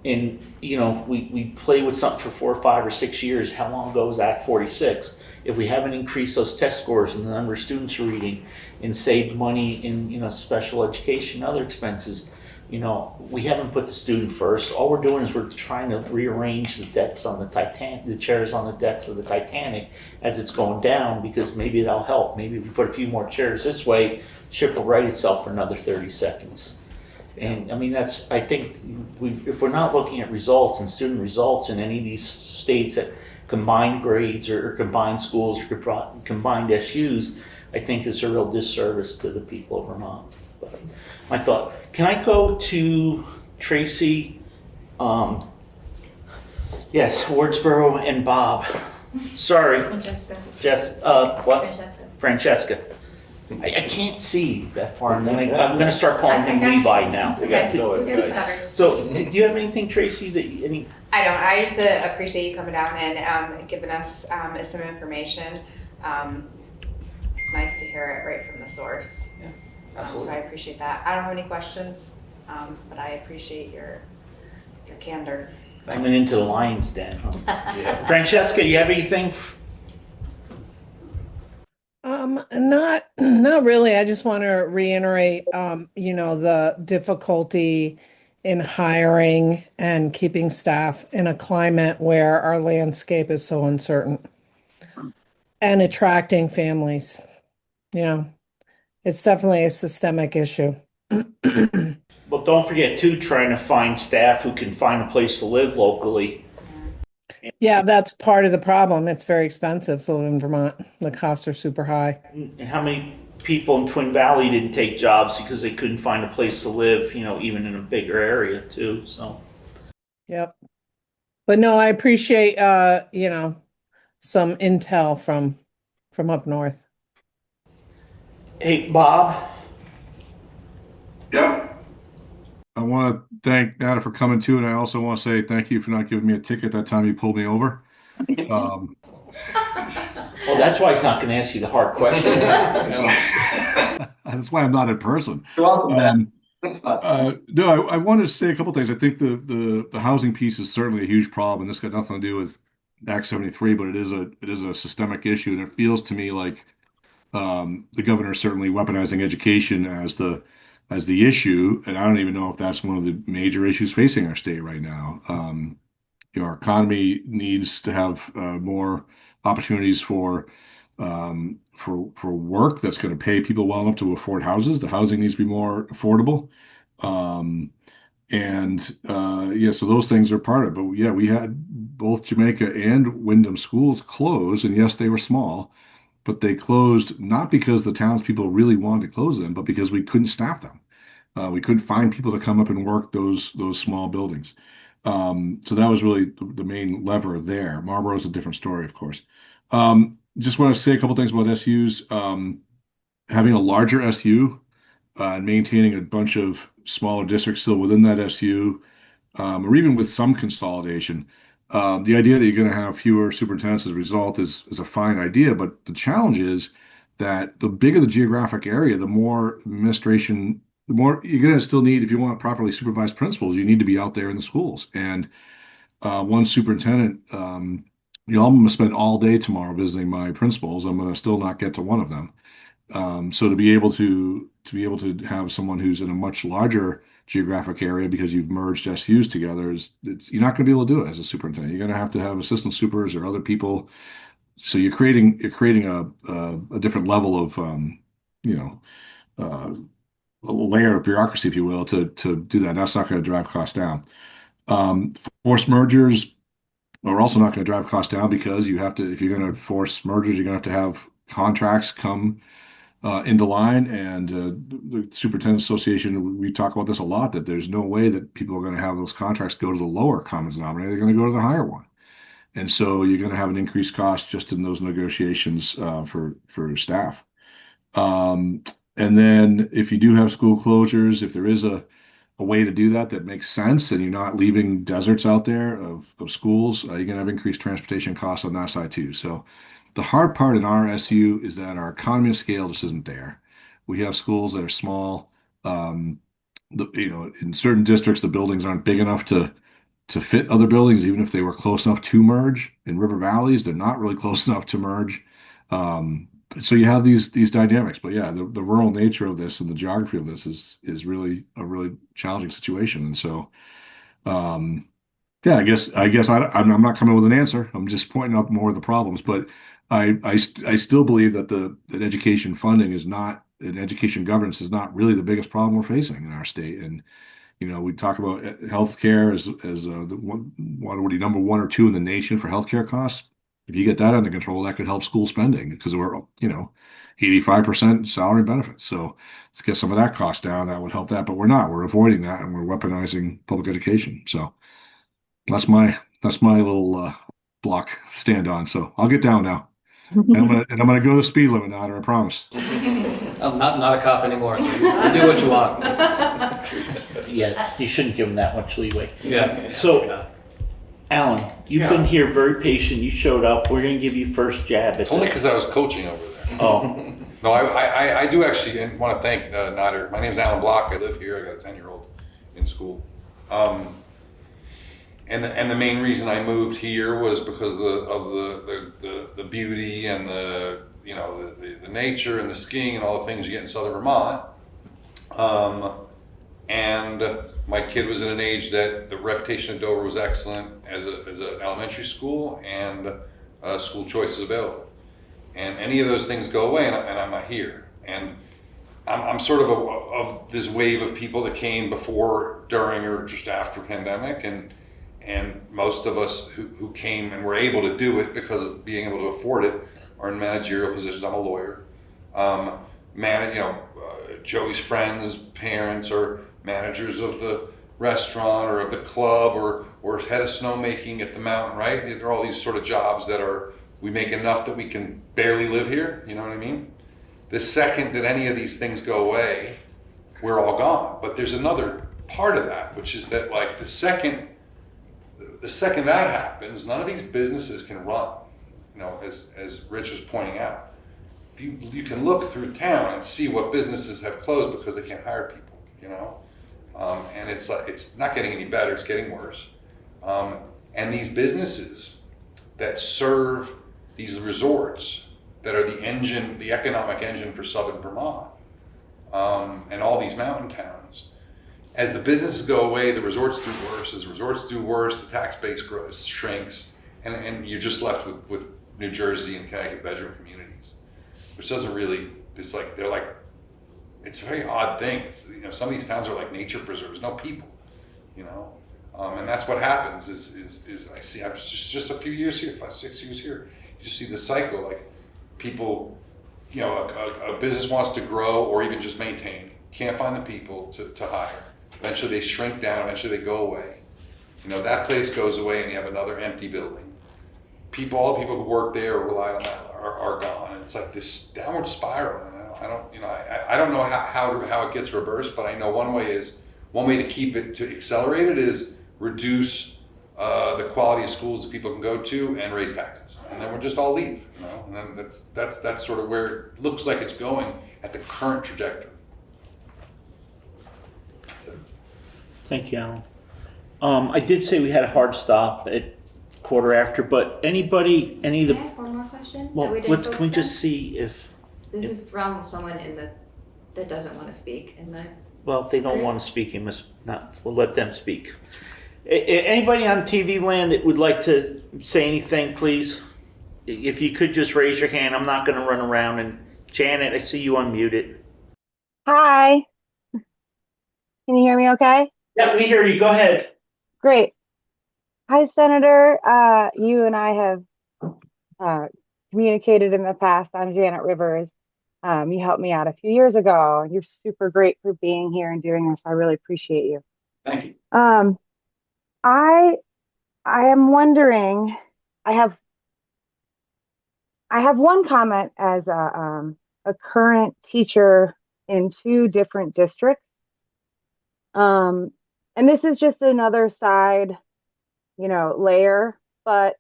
We play with something for 4 or 5 or 6 years. How long ago was Act 46? If we haven't increased those test scores and the number of students reading and saved money in special education and other expenses, we haven't put the student first. All we're doing is we're trying to rearrange the decks on the chairs on the decks of the Titanic as it's going down, because maybe that'll help. Maybe if we put a few more chairs this way, ship will right itself for another 30 seconds. And I mean, I think if we're not looking at results and student results in any of these states that combined grades or combined schools or combined SUs, I think it's a real disservice to the people of Vermont. But my thought, can I go to Tracy? Yes, Wardsboro and Bob. Sorry, Francesca. what? Francesca. Francesca. I can't see that far, and then I'm going to start calling him Levi now. It's okay. Go ahead, You guys guys. covered. So, do you have anything, Tracy? I don't. I just appreciate you coming down and giving us some information. It's nice to hear it right from the source. So I appreciate that. I don't have any questions, but I appreciate your candor. Coming into the lion's den. Huh? Yeah. Francesca, you have anything? Not really. I just want to reiterate, the difficulty in hiring and keeping staff in a climate where our landscape is so uncertain. and attracting families. You know, it's definitely a systemic issue. But don't forget too, trying to find staff who can find a place to live locally. Yeah, that's part of the problem. It's very expensive to live in Vermont. The costs are super high. How many people in Twin Valley didn't take jobs because they couldn't find a place to live, even in a bigger area too, so. Yep. But no, I appreciate some intel from up north. Hey, Bob, Yep. I want to thank Nader for coming too, and I also want to say thank you for not giving me a ticket that time you pulled me over. well, that's why he's not gonna ask you the hard question. That's why I'm not in person. You're welcome, man. No, I wanted to say a couple things. I think the housing piece is certainly a huge problem, and this got nothing to do with Act 73, but it is a systemic issue, and it feels to me like the governor is certainly weaponizing education as the issue, and I don't even know if that's one of the major issues facing our state right now. Our economy needs to have more opportunities for work that's going to pay people well enough to afford houses. The housing needs to be more affordable. So those things are part of it. But yeah, we had both Jamaica and Wyndham schools close, and yes, they were small, but they closed not because the townspeople really wanted to close them, but because we couldn't staff them. We couldn't find people to come up and work those small buildings. So that was really the main lever there. Marlboro is a different story, of course. Just want to say a couple things about SUs. Having a larger SU and maintaining a bunch of smaller districts still within that SU, or even with some consolidation. The idea that you're going to have fewer superintendents as a result is a fine idea, but the challenge is that the bigger the geographic area, the more administration, the more you're going to still need, if you want properly supervised principals, you need to be out there in the schools. And one superintendent, I'm going to spend all day tomorrow visiting my principals. I'm going to still not get to one of them. So to be able to have someone who's in a much larger geographic area because you've merged SUs together you're not going to be able to do it as a superintendent. You're going to have assistant supers or other people. So you're creating a different level of a layer of bureaucracy, if you will, to do that. And that's not going to drive costs down. Forced mergers are also not going to drive costs down because you have to, if you're going to force mergers, you're going to have contracts come into line, and the Superintendent Association, we talk about this a lot, that there's no way that people are going to have those contracts go to the lower common denominator. They're going to go to the higher one. And so you're going to have an increased cost just in those negotiations for staff. And then if you do have school closures, if there is a way to do that makes sense, and you're not leaving deserts out there of schools, you're going to have increased transportation costs on that side too. So the hard part in our SU is that our economy of scale just isn't there. We have schools that are small. In certain districts, the buildings aren't big enough to fit other buildings, even if they were close enough to merge. In river valleys, they're not really close enough to merge. So you have these dynamics. But yeah, the rural nature of this and the geography of this is really a really challenging situation. And so, yeah, I guess I'm not coming with an answer. I'm just pointing out more of the problems. But I still believe that education funding is not, and education governance is not really the biggest problem we're facing in our state. And we talk about healthcare as number one or two in the nation for healthcare costs. If you get that under control, that could help school spending because we're 85% salary benefits. So let's get some of that cost down. That would help that, but we're not. We're avoiding that, and we're weaponizing public education. So that's my little block to stand on. So I'll get down now. And I'm gonna go to the speed limit now, I promise. I'm not a cop anymore, so you do what you want. Yeah, you shouldn't give them that much leeway. Yeah. So, Alan, you've been here very patient. You showed up. We're gonna give you first jab at Only because I was coaching over there. Oh. No, I do actually want to thank Nader. My name is Alan Block. I live here. I got a 10-year-old in school. And the main reason I moved here was because of the beauty and the nature and the skiing and all the things you get in Southern Vermont. And my kid was in an age that the reputation of Dover was excellent as an elementary school, and school choice is available. and any of those things go away, and I'm not here. And I'm sort of this wave of people that came before, during, or just after pandemic, and most of us who came and were able to do it because of being able to afford it are in managerial positions. I'm a lawyer. Joey's friends, parents, are managers of the restaurant or of the club or head of snowmaking at the mountain, right? There are all these sort of jobs that we make enough that we can barely live here, you know what I mean? The second that any of these things go away, we're all gone. But there's another part of that, which is that like the second that happens, none of these businesses can run, you know, as Rich was pointing out. You can look through town and see what businesses have closed because they can't hire people, you know? And it's not getting any better, it's getting worse. And these businesses that serve these resorts that are the economic engine for southern Vermont, and all these mountain towns, as the businesses go away, the resorts do worse. As the resorts do worse, the tax base shrinks, and you're just left with New Jersey and Connecticut bedroom communities, which doesn't really, it's a very odd thing. It's, you know, some of these towns are like nature preserves, no people, you know, and that's what happens. Is I see, I was just a few years here, 5-6 years here. You just see the cycle, like people, you know, a business wants to grow or even just maintain, can't find the people to hire. Eventually they shrink down. Eventually they go away. You know, that place goes away, and you have another empty building. All the people who work there or relied on that are gone. And it's like this downward spiral. And I don't know how it gets reversed, but I know one way to keep it, to accelerate it, is reduce the quality of schools that people can go to and raise taxes, and then we'll just all leave. You know, and then that's sort of where it looks like it's going at the current trajectory. Thank you, Alan. I did say we had a hard stop at quarter after, but any of Can I the, ask one more question? well, that we didn't can we focus just on? see if, This is from someone that doesn't want to speak in the. well, if they don't want to speak, we'll let them speak. Anybody on TV land that would like to say anything, please? If you could just raise your hand, I'm not going to run around. And Janet, I see you unmuted. Hi. Can you hear me okay? Yeah, we hear you. Go ahead. Great. Hi, Senator. You and I have communicated in the past. I'm Janet Rivers. You helped me out a few years ago. You're super great for being here and doing this. I really appreciate you. Thank you. I am wondering, I have one comment as a current teacher in 2 different districts. And this is just another side, you know, layer, but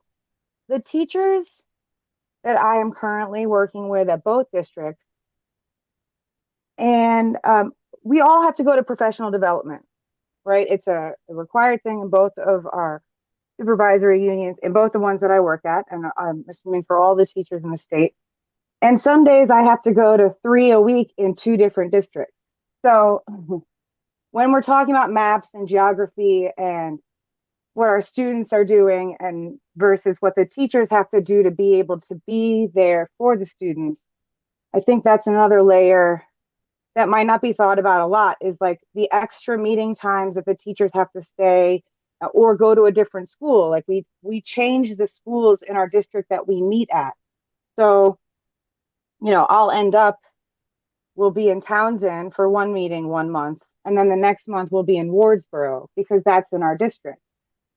the teachers that I am currently working with at both districts, and we all have to go to professional development, right? It's a required thing in both of our supervisory unions, in both the ones that I work at, and I'm assuming for all the teachers in the state. And some days I have to go to 3 a week in 2 different districts. So when we're talking about maps and geography and what our students are doing and versus what the teachers have to do to be able to be there for the students, I think that's another layer that might not be thought about a lot, is like the extra meeting times that the teachers have to stay or go to a different school. Like we change the schools in our district that we meet at. So, you know, we'll be in Townsend for one meeting 1 month, and then the next month we'll be in Wardsboro because that's in our district.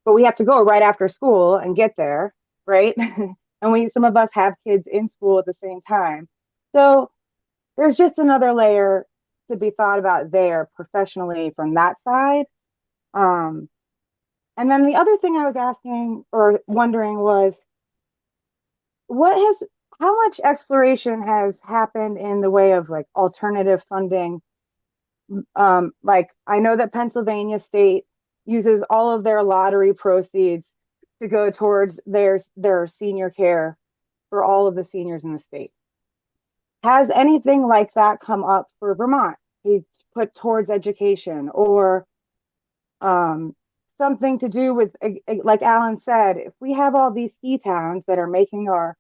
But we have to go right after school and get there, right? And some of us have kids in school at the same time. So there's just another layer to be thought about there professionally from that side. And then the other thing I was asking or wondering was, how much exploration has happened in the way of like alternative funding? Like I know that Pennsylvania State uses all of their lottery proceeds to go towards their senior care for all of the seniors in the state. Has anything like that come up for Vermont to put towards education or something to do with, like Alan said, if we have all these ski towns that are making our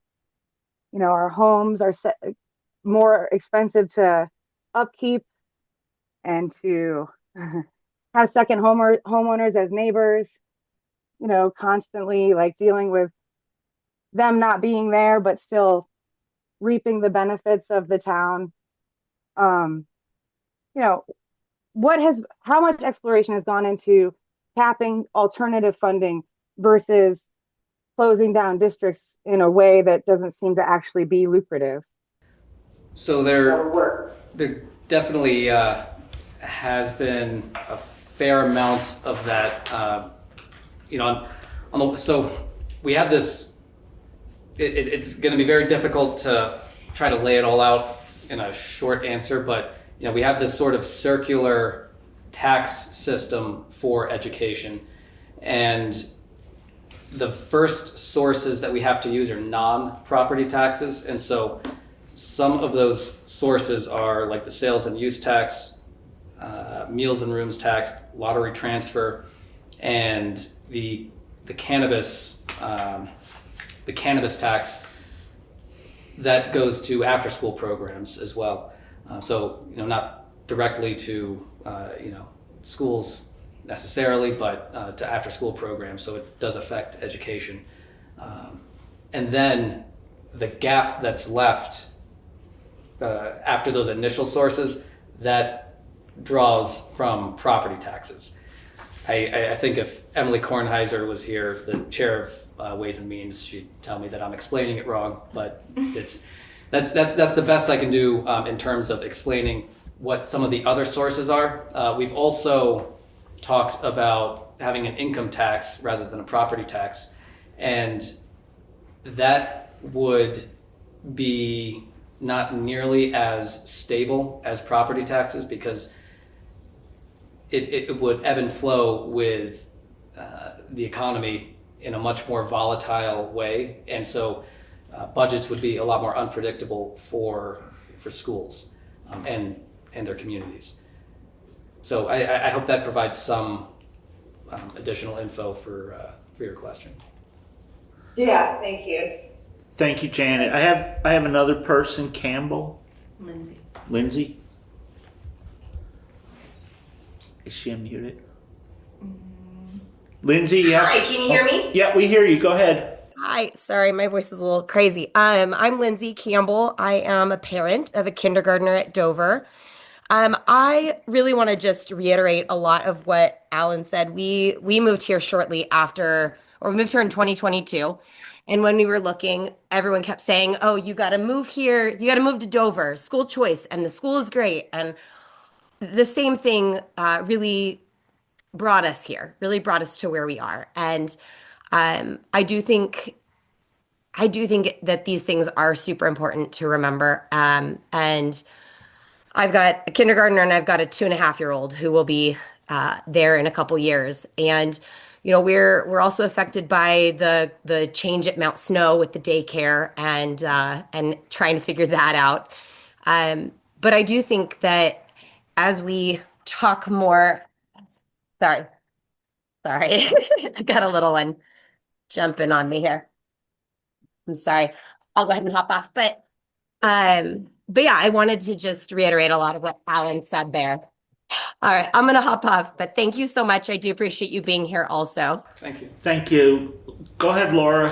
Our homes are more expensive to upkeep and to have second homeowners as neighbors, constantly like dealing with them not being there, but still reaping the benefits of the town. Um, you know, how much exploration has gone into tapping alternative funding versus closing down districts in a way that doesn't seem to actually be lucrative? So there definitely has been a fair amount of that. So we have this. It's going to be very difficult to try to lay it all out in a short answer, but we have this sort of circular tax system for education, and the first sources that we have to use are non-property taxes, and so some of those sources are like the sales and use tax, meals and rooms tax, lottery transfer, and the cannabis tax that goes to after-school programs as well. So not directly to schools necessarily, but to after-school programs. So it does affect education. And then the gap that's left after those initial sources, that draws from property taxes. I think if Emily Kornheiser was here, the chair of Ways and Means, she'd tell me that I'm explaining it wrong, but that's the best I can do in terms of explaining what some of the other sources are. We've also talked about having an income tax rather than a property tax, and that would be not nearly as stable as property taxes because it would ebb and flow with the economy in a much more volatile way, and so budgets would be a lot more unpredictable for schools and their communities. So I hope that provides some additional info for your question. Yeah, thank you. Thank you, Janet. I have another person, Campbell. Lindsay. Is she unmuted? Lindsay, yeah. Hi, can you hear me? Yeah, we hear you. Go ahead. Hi, sorry, my voice is a little crazy. I'm Lindsay Campbell. I am a parent of a kindergartner at Dover. I really want to just reiterate a lot of what Alan said. We moved here shortly after, or we moved here in 2022. And when we were looking, everyone kept saying, oh, you got to move here. You got to move to Dover, school choice, and the school is great. And the same thing really brought us here, really brought us to where we are. And I do think that these things are super important to remember. And I've got a kindergartner and I've got a 2.5-year-old who will be there in a couple years. And we're also affected by the change at Mount Snow with the daycare and trying to figure that out. But I do think that as we talk more, sorry, I got a little one jumping on me here. I'm sorry. I'll go ahead and hop off. But yeah, I wanted to just reiterate a lot of what Alan said there. All right, I'm going to hop off, but thank you so much. I do appreciate you being here also. Thank you. Thank you. Go ahead, Laura.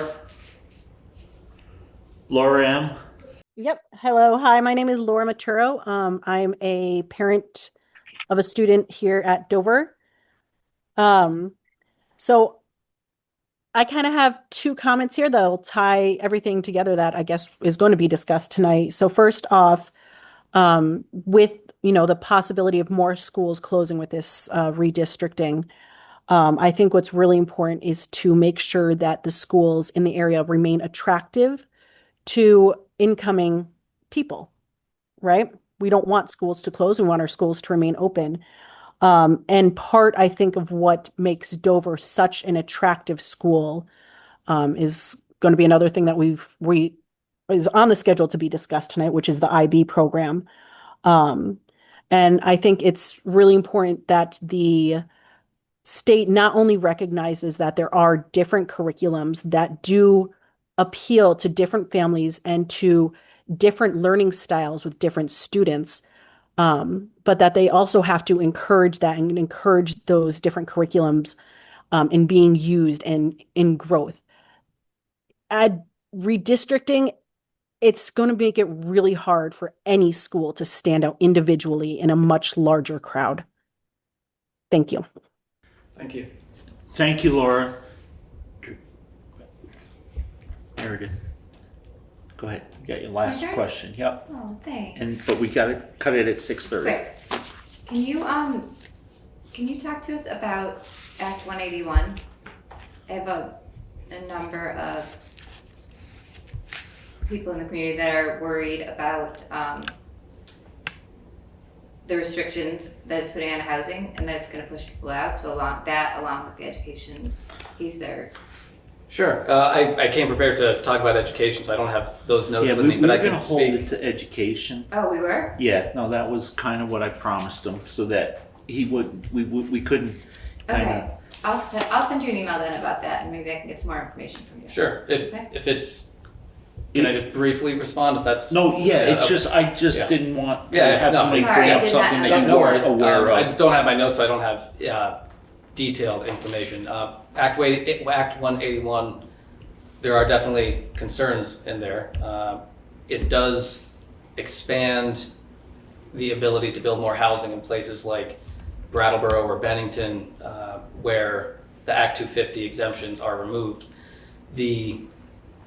Laura M. Yep. Hello. Hi, my name is Laura Maturo. I'm a parent of a student here at Dover. So I kind of have two comments here that'll tie everything together that I guess is going to be discussed tonight. So first off, with the possibility of more schools closing with this redistricting, I think what's really important is to make sure that the schools in the area remain attractive to incoming people, right? We don't want schools to close. We want our schools to remain open. And part, I think, of what makes Dover such an attractive school is going to be another thing that is on the schedule to be discussed tonight, which is the IB program. And I think it's really important that the state not only recognizes that there are different curriculums that do appeal to different families and to different learning styles with different students, but that they also have to encourage that and encourage those different curriculums in being used and in growth. Redistricting, it's going to make it really hard for any school to stand out individually in a much larger crowd. Thank you. Thank you. Thank you, Laura. Meredith, go ahead. You got your last turn? question. Yep. Oh, thanks. But we got to cut it at 6:30. Quick, can you talk to us about Act 181? I have a number of people in the community that are worried about the restrictions that it's putting on housing and that it's going to push people out. So along with the education piece there. Sure. I came prepared to talk about education, so I don't have those notes with me, but I can hold speak. it to education. Oh, we were? Yeah, no, that was kind of what I promised him, so that we couldn't kind Okay. of. I'll send you an email then about that, and maybe I can get some more information from you. Sure. Okay. If it's, can I just briefly respond if that's? No, yeah, it's okay. just, I just Yeah. didn't want to Yeah, have no, somebody sorry, bring I up did not something know that you that. weren't No worries. aware I of. just don't have my notes, so I don't have detailed information. Act 181, there are definitely concerns in there. It does expand the ability to build more housing in places like Brattleboro or Bennington, where the Act 250 exemptions are removed. The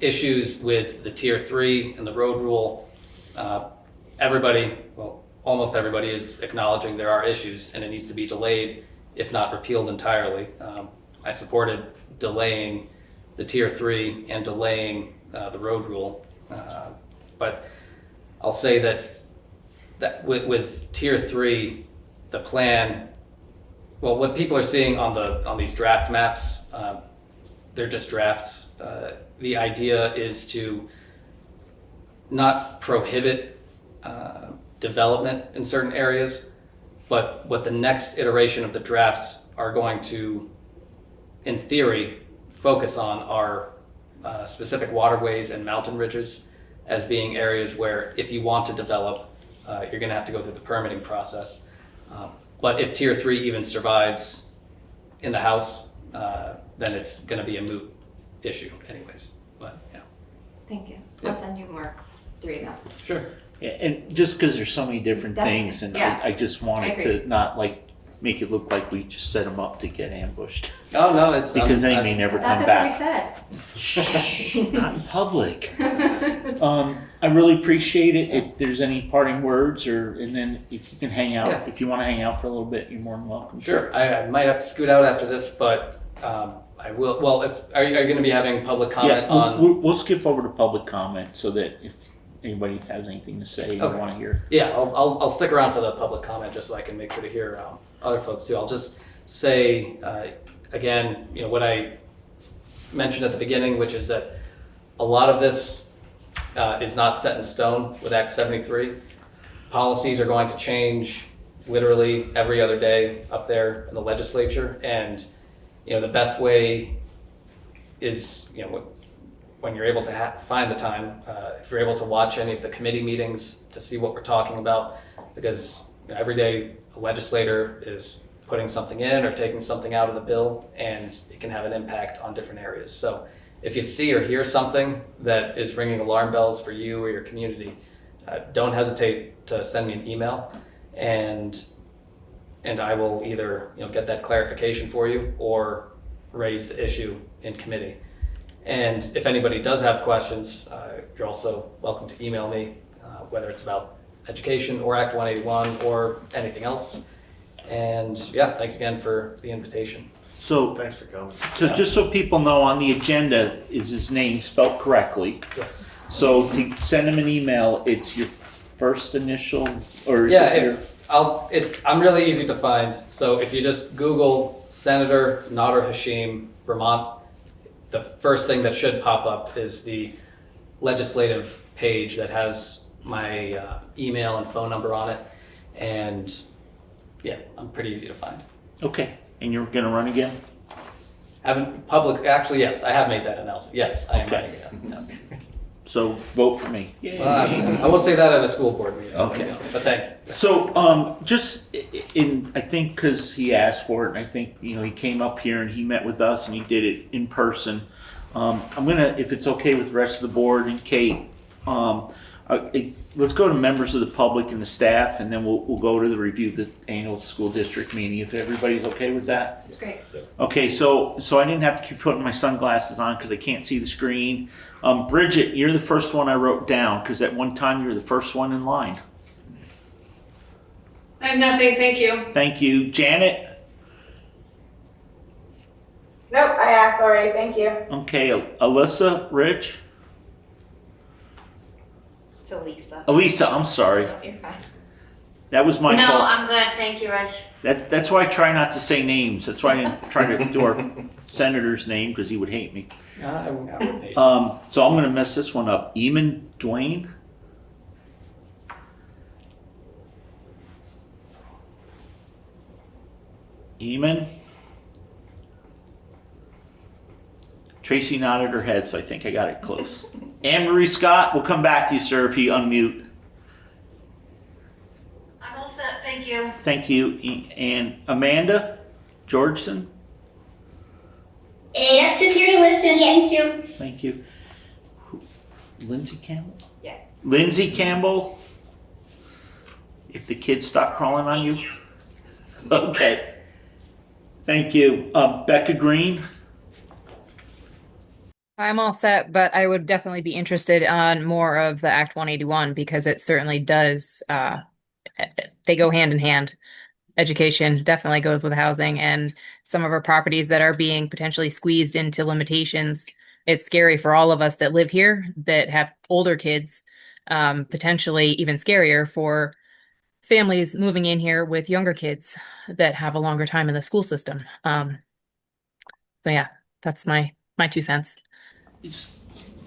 issues with the Tier 3 and the road rule, almost everybody is acknowledging there are issues and it needs to be delayed, if not repealed entirely. I supported delaying the Tier 3 and delaying the road rule. But I'll say that with Tier 3, the plan, well, what people are seeing on these draft maps, they're just drafts. The idea is to not prohibit development in certain areas, but what the next iteration of the drafts are going to, in theory, focus on are specific waterways and mountain ridges as being areas where if you want to develop, you're going to have to go through the permitting process. But if Tier 3 even survives in the House, then it's going to be a moot issue anyways. But yeah. Thank you. Yeah. I'll send you more through email. Sure. Yeah, and just because there's so many different Definitely, things, and yeah. I just wanted agree. to not like make it look like we just set them up to get ambushed. Oh no, it's Because they may never come That's back. what we said. Not in public. I really appreciate it. If there's any parting words, and then if you can hang out, Yeah. if you want to hang out for a little bit, you're more than welcome. Sure. I might have to scoot out after this, but I will. Well, are you going to be having public comment Yeah, on? we'll skip over to public comment so that if anybody has anything to say you Okay. want to hear. Yeah, I'll stick around for the public comment just so I can make sure to hear other folks too. I'll just say again, what I mentioned at the beginning, which is that a lot of this is not set in stone with Act 73. Policies are going to change literally every other day up there in the legislature, and the best way is when you're able to find the time, if you're able to watch any of the committee meetings to see what we're talking about, because every day a legislator is putting something in or taking something out of the bill, and it can have an impact on different areas. So if you see or hear something that is ringing alarm bells for you or your community, don't hesitate to send me an email, and I will either get that clarification for you or raise the issue in committee. And if anybody does have questions, you're also welcome to email me, whether it's about education or Act 181 or anything else. And yeah, thanks again for the invitation. So, Thanks for coming. so just so people know, on the agenda is his name spelled correctly. Yes. So to send him an email, it's your first initial, or is Yeah, it your? I'm really easy to find. So if you just Google Senator Nader Hashim, Vermont, the first thing that should pop up is the legislative page that has my email and phone number on it. And yeah, I'm pretty easy to find. Okay, and you're gonna run again? Haven't public, actually, yes, I have made that announcement. Yes, I am Okay. writing it up. Yeah. So vote for me. Yay. Well, I won't say that at a school board meeting. Okay. But thank you. So, just I think because he asked for it, and I think, he came up here and he met with us and he did it in person. I'm gonna, if it's okay with the rest of the board and Kate, let's go to members of the public and the staff, and then we'll go to the review of the annual school district meeting, if everybody's okay with that. It's great. Okay, so I didn't have to keep putting my sunglasses on because I can't see the screen. Bridget, you're the first one I wrote down because at one time you were the first one in line. I have nothing, thank you. Thank you. Janet? Nope, I asked already, thank you. Okay, Alyssa, Rich? It's Elisa. Elisa, I'm sorry. No, you're fine. That was my No, fault. I'm good. Thank you, Rich. That's why I try not to say names. That's why I didn't try to do our senator's name because he would hate me. I would hate. So I'm going to mess this one up. Eamon Dwayne? Eamon? Tracy nodded her head, so I think I got it close. Anne Marie Scott, we'll come back to you, sir, if you unmute. I'm all set, thank you. Thank you. And Amanda Georgeson? Yep, just here to listen. Thank you. Thank you. Lindsay Campbell? Yes. Lindsay Campbell? If the kids stop crawling on you? Okay. Thank you. Becca Green? I'm all set, but I would definitely be interested on more of the Act 181 because it certainly does, they go hand in hand. Education definitely goes with housing, and some of our properties that are being potentially squeezed into limitations. It's scary for all of us that live here that have older kids, potentially even scarier for families moving in here with younger kids that have a longer time in the school system. So yeah, that's my 2 cents.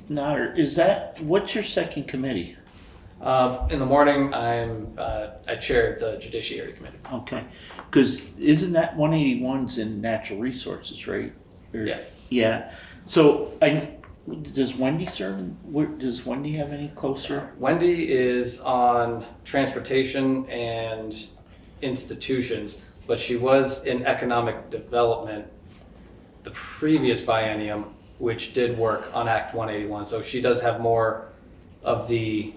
Nader, what's your second committee? In the morning, I chaired the Judiciary Committee. Okay, because isn't that 181's in natural resources, right? Yes. Yeah. So does Wendy serve? Does Wendy have any closer? Wendy is on transportation and institutions, but she was in economic development the previous biennium, which did work on Act 181. So she does have more of the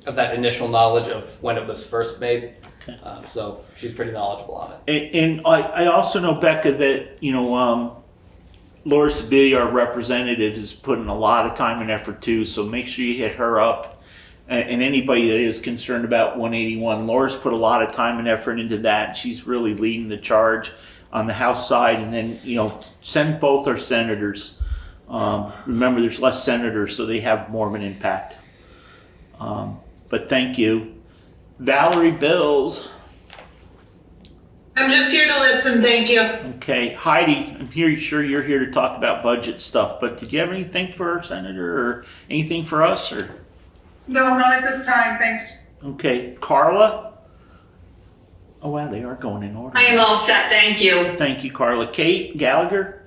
of that initial knowledge of when it was first made. Okay. So she's pretty knowledgeable on it. And I also know, Becca, that Laura Sibilia, our representative, is putting a lot of time and effort too. So make sure you hit her up. And anybody that is concerned about 181, Laura's put a lot of time and effort into that. She's really leading the charge on the House side. And then send both our senators. Remember, there's less senators, so they have more of an impact. But thank you. Valerie Bills. I'm just here to listen, thank you. Okay, Heidi, I'm sure you're here to talk about budget stuff, but did you have anything for our senator or anything for us? Or No, not at this time, thanks. okay, Carla? Oh wow, they are going in order. I am all set, thank you. Thank you, Carla. Kate Gallagher?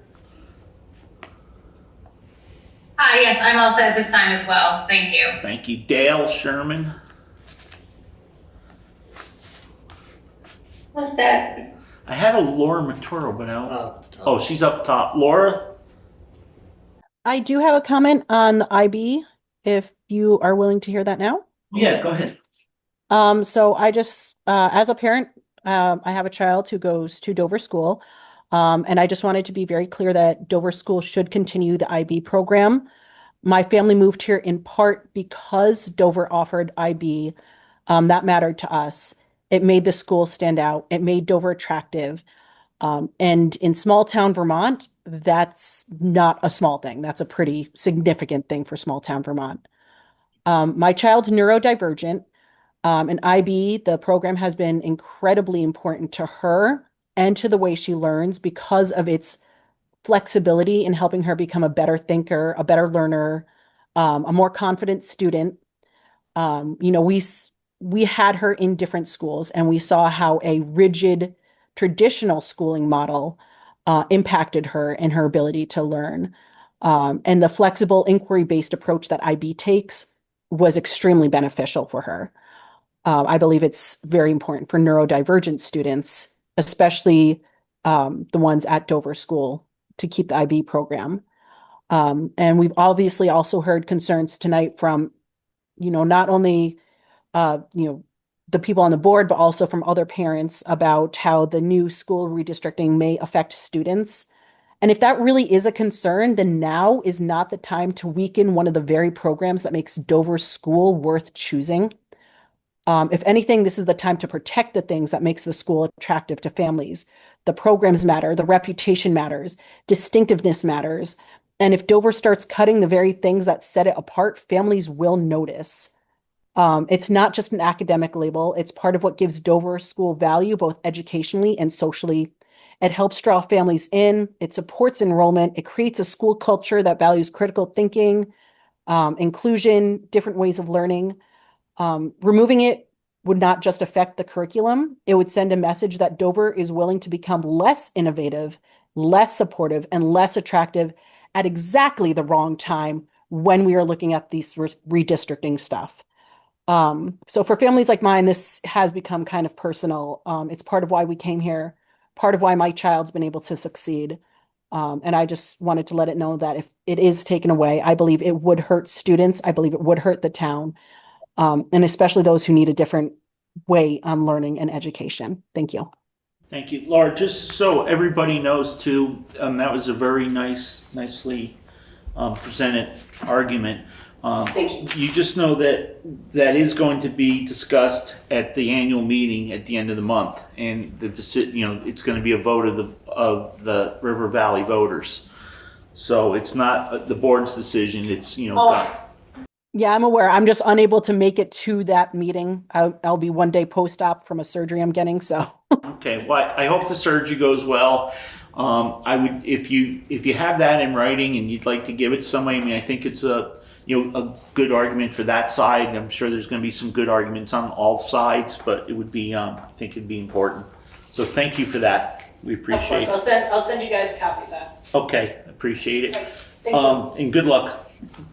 Hi, yes, I'm all set at this time as well. Thank you. Thank you. Dale Sherman? All set. I had a Laura Maturo, but I don't. Oh, she's up top. Laura? I do have a comment on the IB, if you are willing to hear that now. Yeah, go ahead. So I just, as a parent, I have a child who goes to Dover School. And I just wanted to be very clear that Dover School should continue the IB program. My family moved here in part because Dover offered IB. That mattered to us. It made the school stand out. It made Dover attractive. And in small town Vermont, that's not a small thing. That's a pretty significant thing for small town Vermont. My child's neurodivergent. And IB, the program has been incredibly important to her and to the way she learns because of its flexibility in helping her become a better thinker, a better learner, a more confident student. We had her in different schools and we saw how a rigid traditional schooling model impacted her and her ability to learn. And the flexible inquiry-based approach that IB takes was extremely beneficial for her. I believe it's very important for neurodivergent students, especially the ones at Dover School, to keep the IB program. And we've obviously also heard concerns tonight from, not only, the people on the board, but also from other parents about how the new school redistricting may affect students. And if that really is a concern, then now is not the time to weaken one of the very programs that makes Dover School worth choosing. If anything, this is the time to protect the things that makes the school attractive to families. The programs matter, the reputation matters, distinctiveness matters. And if Dover starts cutting the very things that set it apart, families will notice. It's not just an academic label. It's part of what gives Dover School value, both educationally and socially. It helps draw families in. It supports enrollment. It creates a school culture that values critical thinking, inclusion, different ways of learning. Removing it would not just affect the curriculum. It would send a message that Dover is willing to become less innovative, less supportive, and less attractive at exactly the wrong time when we are looking at these redistricting stuff. So for families like mine, this has become kind of personal. It's part of why we came here, part of why my child's been able to succeed. And I just wanted to let it know that if it is taken away, I believe it would hurt students. I believe it would hurt the town, and especially those who need a different way on learning and education. Thank you. Thank you. Laura, just so everybody knows too, that was a very nicely presented argument. Thank you just know that is going to be discussed at the annual meeting at the end of the month, and it's going to be a vote of the River Valley voters. So it's not the board's decision. It's Yeah, I'm aware. I'm just unable to make it to that meeting. I'll be one day post-op from a surgery I'm getting. So. Okay. Well, I hope the surgery goes well. I would, if you have that in writing and you'd like to give it to somebody. I mean, I think it's a good argument for that side. I'm sure there's going to be some good arguments on all sides, but it would be, I think it'd be important. So thank you for that. We appreciate it. Of course, I'll send you guys a copy of that. Okay, appreciate it. Thank you. And good luck.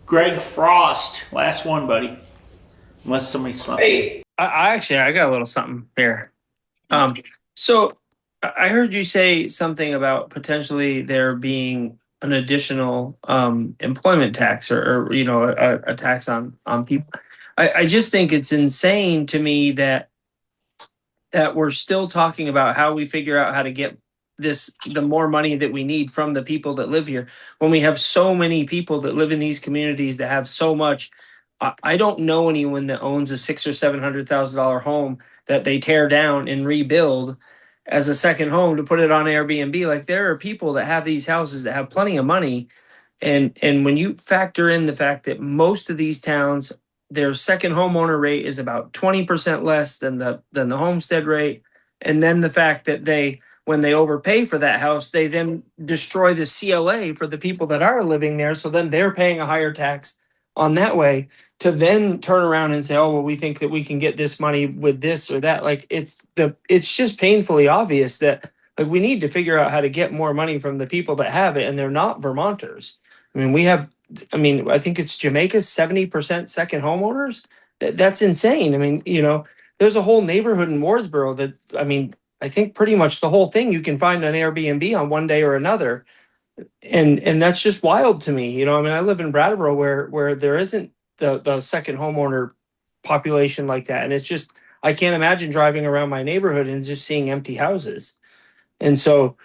Greg Frost, last one, buddy. Unless somebody slapped you. I got a little something here. So I heard you say something about potentially there being an additional employment tax or a tax on people. I just think it's insane to me that we're still talking about how we figure out how to get the more money that we need from the people that live here when we have so many people that live in these communities that have so much. I don't know anyone that owns a $600,000 or $700,000 home that they tear down and rebuild as a second home to put it on Airbnb. Like, there are people that have these houses that have plenty of money. And when you factor in the fact that most of these towns, their second homeowner rate is about 20% less than the homestead rate. And then the fact that when they overpay for that house, they then destroy the CLA for the people that are living there. So then they're paying a higher tax on that way, to then turn around and say, oh, well, we think that we can get this money with this or that. Like, it's just painfully obvious that, like, we need to figure out how to get more money from the people that have it, and they're not Vermonters. I mean, I think it's Jamaica's 70% second homeowners. That's insane. I mean, there's a whole neighborhood in Wardsboro that, I think pretty much the whole thing you can find on Airbnb on one day or another. And that's just wild to me. I live in Brattleboro where there isn't the second homeowner population like that. And it's just, I can't imagine driving around my neighborhood and just seeing empty houses. And so,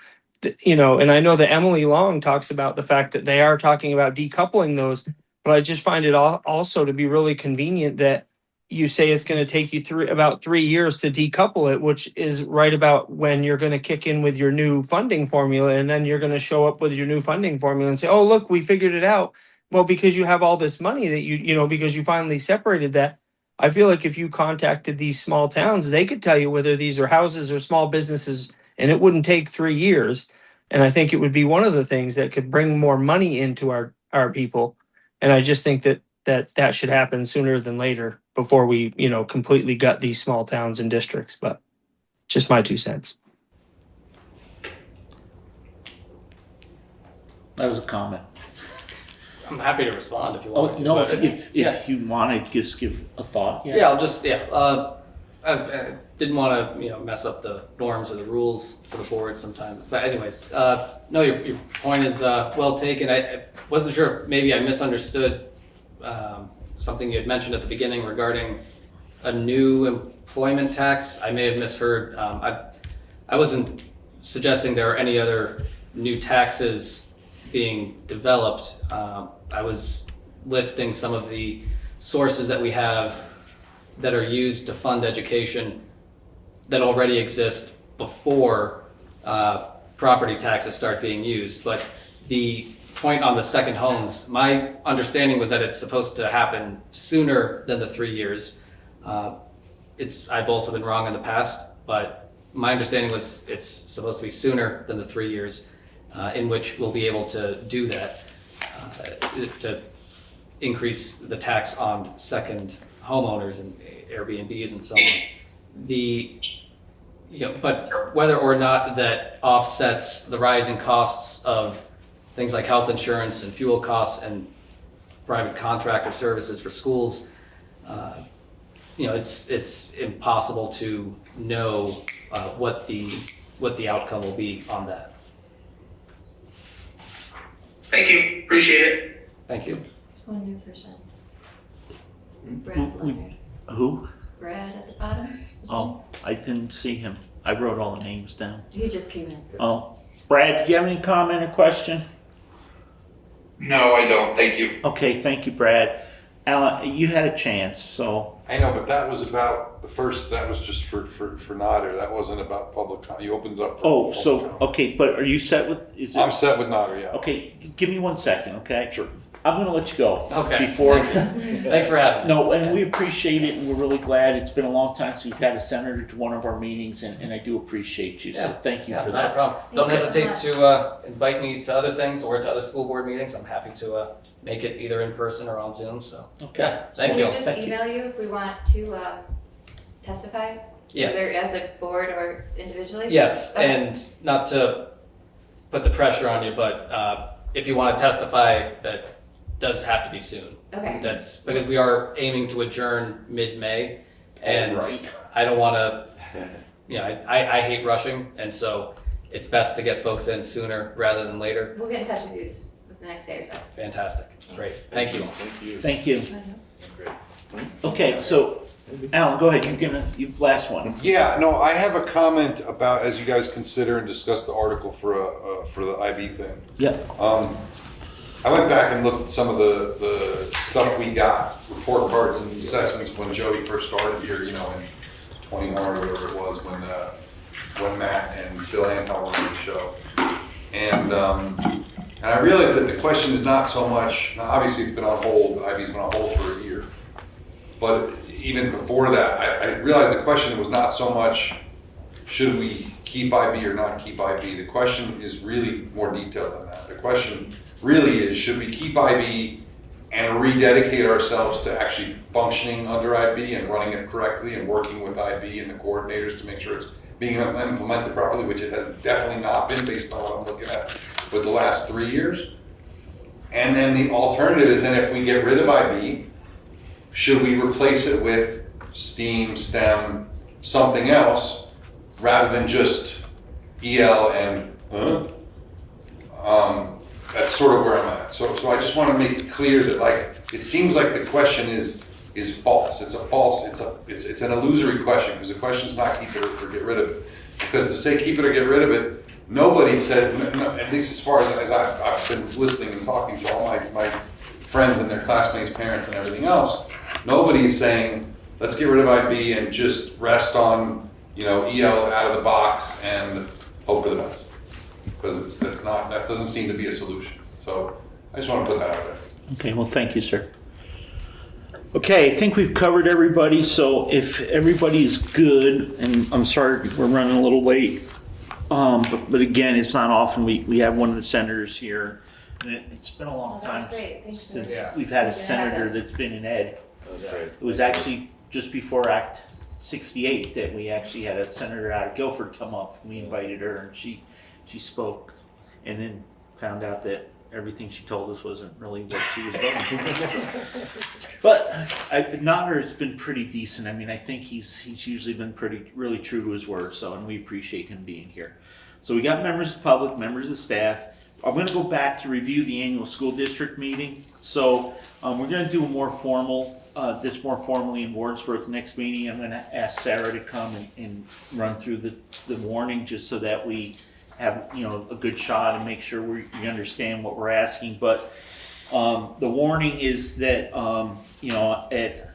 and I know that Emily Long talks about the fact that they are talking about decoupling those, but I just find it also to be really convenient that you say it's going to take you about 3 years to decouple it, which is right about when you're going to kick in with your new funding formula. And then you're going to show up with your new funding formula and say, oh, look, we figured it out. Well, because you have all this money that because you finally separated that. I feel like if you contacted these small towns, they could tell you whether these are houses or small businesses, and it wouldn't take 3 years. And I think it would be one of the things that could bring more money into our people. And I just think that should happen sooner than later, before we, completely gut these small towns and districts. But just my 2 cents. That was a comment. I'm happy to respond if you Oh, want me to. no, but if yeah. you want to just give a thought. Yeah, I'll just, I didn't want to, mess up the norms or the rules for the board sometimes. But anyways, no, your point is well taken. I wasn't sure if maybe I misunderstood something you had mentioned at the beginning regarding a new employment tax. I may have misheard. I wasn't suggesting there are any other new taxes being developed. I was listing some of the sources that we have that are used to fund education that already exist before property taxes start being used. But the point on the second homes, my understanding was that it's supposed to happen sooner than the 3 years. I've also been wrong in the past, but my understanding was it's supposed to be sooner than the 3 years in which we'll be able to do that, to increase the tax on second homeowners and Airbnbs and so on. But whether or not that offsets the rising costs of things like health insurance and fuel costs and private contractor services for schools, it's impossible to know what the outcome will be on that. Thank you. Appreciate it. Thank you. One new person. Brad Leonard. Who? Brad at the bottom. Oh, I didn't see him. I wrote all the names down. He just came in. Oh, Brad, did you have any comment or question? No, I don't. Thank you. Okay, thank you, Brad. Alan, you had a chance, so. I know, but that was about the first, that was just for Nader. That wasn't about public comment. You opened it up for public comment. Okay, but are you set with, is it? I'm set with Nader, yeah. Okay, give me 1 second, okay? Sure. I'm gonna let you go. Okay. Before. Thanks for having me. No, and we appreciate it, and we're really glad. It's been a long time since we've had a senator to one of our meetings, and I do appreciate you, so thank you for Not a that. problem. Don't Thank you. hesitate to invite me to other things or to other school board meetings. I'm happy to make it either in person or on Zoom, so. Okay. Yeah, thank Can you. we just email you if we want to testify? Yes. Either as a board or individually? Yes, Okay. and not to put the pressure on you, but if you want to testify, that does have to be soon. Okay. That's because we are aiming to adjourn mid-May, and Alright. I don't want to, I hate rushing, and so it's best to get folks in sooner rather than later. We'll get in touch with you with the next day or so. Fantastic. Great. Thank you. Thank you. Okay, so, Alan, go ahead, you last one. Yeah, no, I have a comment about, as you guys consider and discuss the article for the IB thing. Yeah. I went back and looked at some of the stuff we got, report cards and assessments when Joey first started here, in 21 or whatever it was, when Matt and Bill Anton were on the show. And I realized that the question is not so much, now obviously it's been on hold, IB's been on hold for a year. But even before that, I realized the question was not so much, should we keep IB or not keep IB? The question is really more detailed than that. The question really is, should we keep IB and rededicate ourselves to actually functioning under IB and running it correctly and working with IB and the coordinators to make sure it's being implemented properly, which it has definitely not been based on what I'm looking at with the last 3 years. And then the alternative is, and if we get rid of IB, should we replace it with STEAM, STEM, something else, rather than just EL and that's sort of where I'm at. So I just want to make it clear that it seems like the question is false. It's an illusory question, because the question is not keep it or get rid of it. Because to say keep it or get rid of it, nobody said, at least as far as I've been listening and talking to all my friends and their classmates, parents and everything else, nobody is saying, let's get rid of IB and just rest on, EL out of the box and hope for the best. Because that doesn't seem to be a solution. So I just want to put that out there. Okay, well, thank you, sir. Okay, I think we've covered everybody, so if everybody's good, and I'm sorry we're running a little late, but again, it's not often we have one of the senators here, and it's been a long time since we've had a senator that's been in ed. It was actually just before Act 68 that we actually had a senator out of Guilford come up. We invited her, and she spoke, and then found out that everything she told us wasn't really what she was voting for. But Nader has been pretty decent. I mean, I think he's usually been really true to his word. So, and we appreciate him being here. So we got members of the public, members of the staff. I'm going to go back to review the annual school district meeting. So we're going to do a more formal, this more formally in Wardsboro at the next meeting. I'm going to ask Sarah to come and run through the warning just so that we have, a good shot and make sure we understand what we're asking. But the warning is that, on April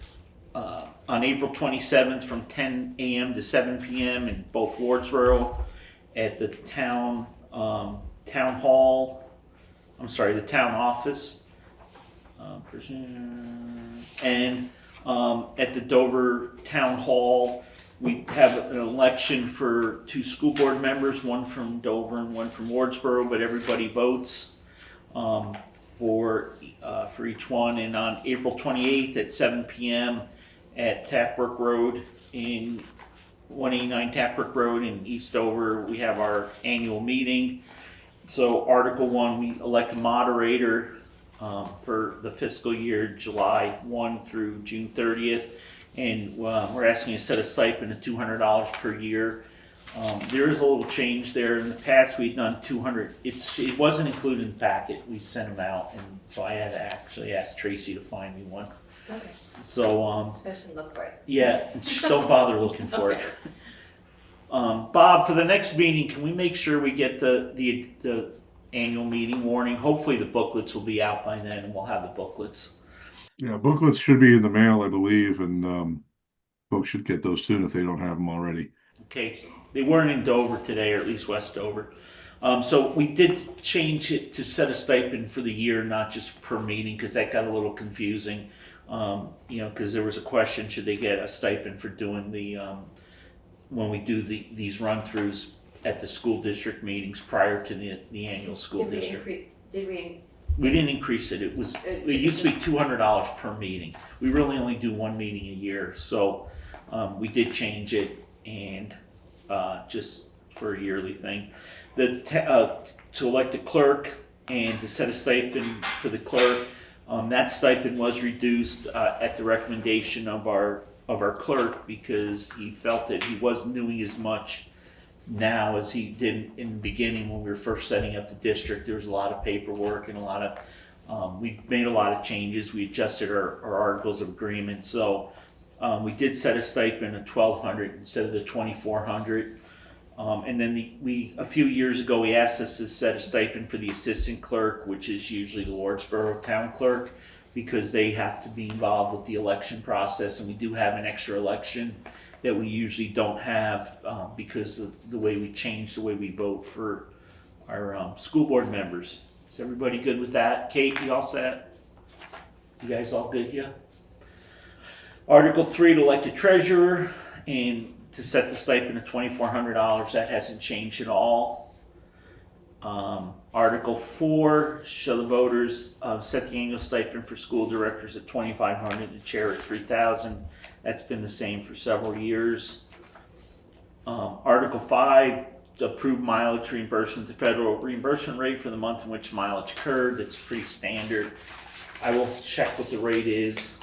27th from 10 a.m. to 7 p.m. in both Wardsboro at the town office, and at the Dover Town Hall, we have an election for 2 school board members, one from Dover and one from Wardsboro, but everybody votes for each one. And on April 28th at 7 p.m. at Taftbrook Road in 189 Taftbrook Road in East Dover, we have our annual meeting. So Article 1, we elect a moderator for the fiscal year July 1 through June 30th. And we're asking to set a stipend of $200 per year. There is a little change there. In the past, we'd done $200. It wasn't included in the packet. We sent them out, and so I had to actually ask Tracy to find me one. Okay. So I shouldn't look for it. yeah, just don't bother looking for it. Bob, for the next meeting, can we make sure we get the annual meeting warning? Hopefully the booklets will be out by then, and we'll have the booklets. Yeah, booklets should be in the mail, I believe, and folks should get those soon if they don't have them already. Okay, they weren't in Dover today, or at least West Dover. So we did change it to set a stipend for the year, not just per meeting, because that got a little confusing. Because there was a question, should they get a stipend for doing when we do these run-throughs at the school district meetings prior to the annual school district. We didn't increase it. It used to be $200 per meeting. We really only do one meeting a year, so we did change it, and just for a yearly thing. To elect a clerk and to set a stipend for the clerk, that stipend was reduced at the recommendation of our clerk, because he felt that he wasn't doing as much now as he did in the beginning when we were first setting up the district. There was a lot of paperwork and a lot of we made a lot of changes. We adjusted our articles of agreement, so we did set a stipend of $1,200 instead of the $2,400. And then a few years ago we asked us to set a stipend for the assistant clerk, which is usually the Wardsboro town clerk, because they have to be involved with the election process, and we do have an extra election that we usually don't have because of the way we changed the way we vote for our school board members. Is everybody good with that? Kate, you all set? You guys all good here? Article 3, to elect a treasurer and to set the stipend of $2,400. That hasn't changed at all. Article 4, shall the voters set the annual stipend for school directors at $2,500, the chair at $3,000. That's been the same for several years. Article 5, to approve mileage reimbursement, the federal reimbursement rate for the month in which mileage occurred. That's pretty standard. I will check what the rate is.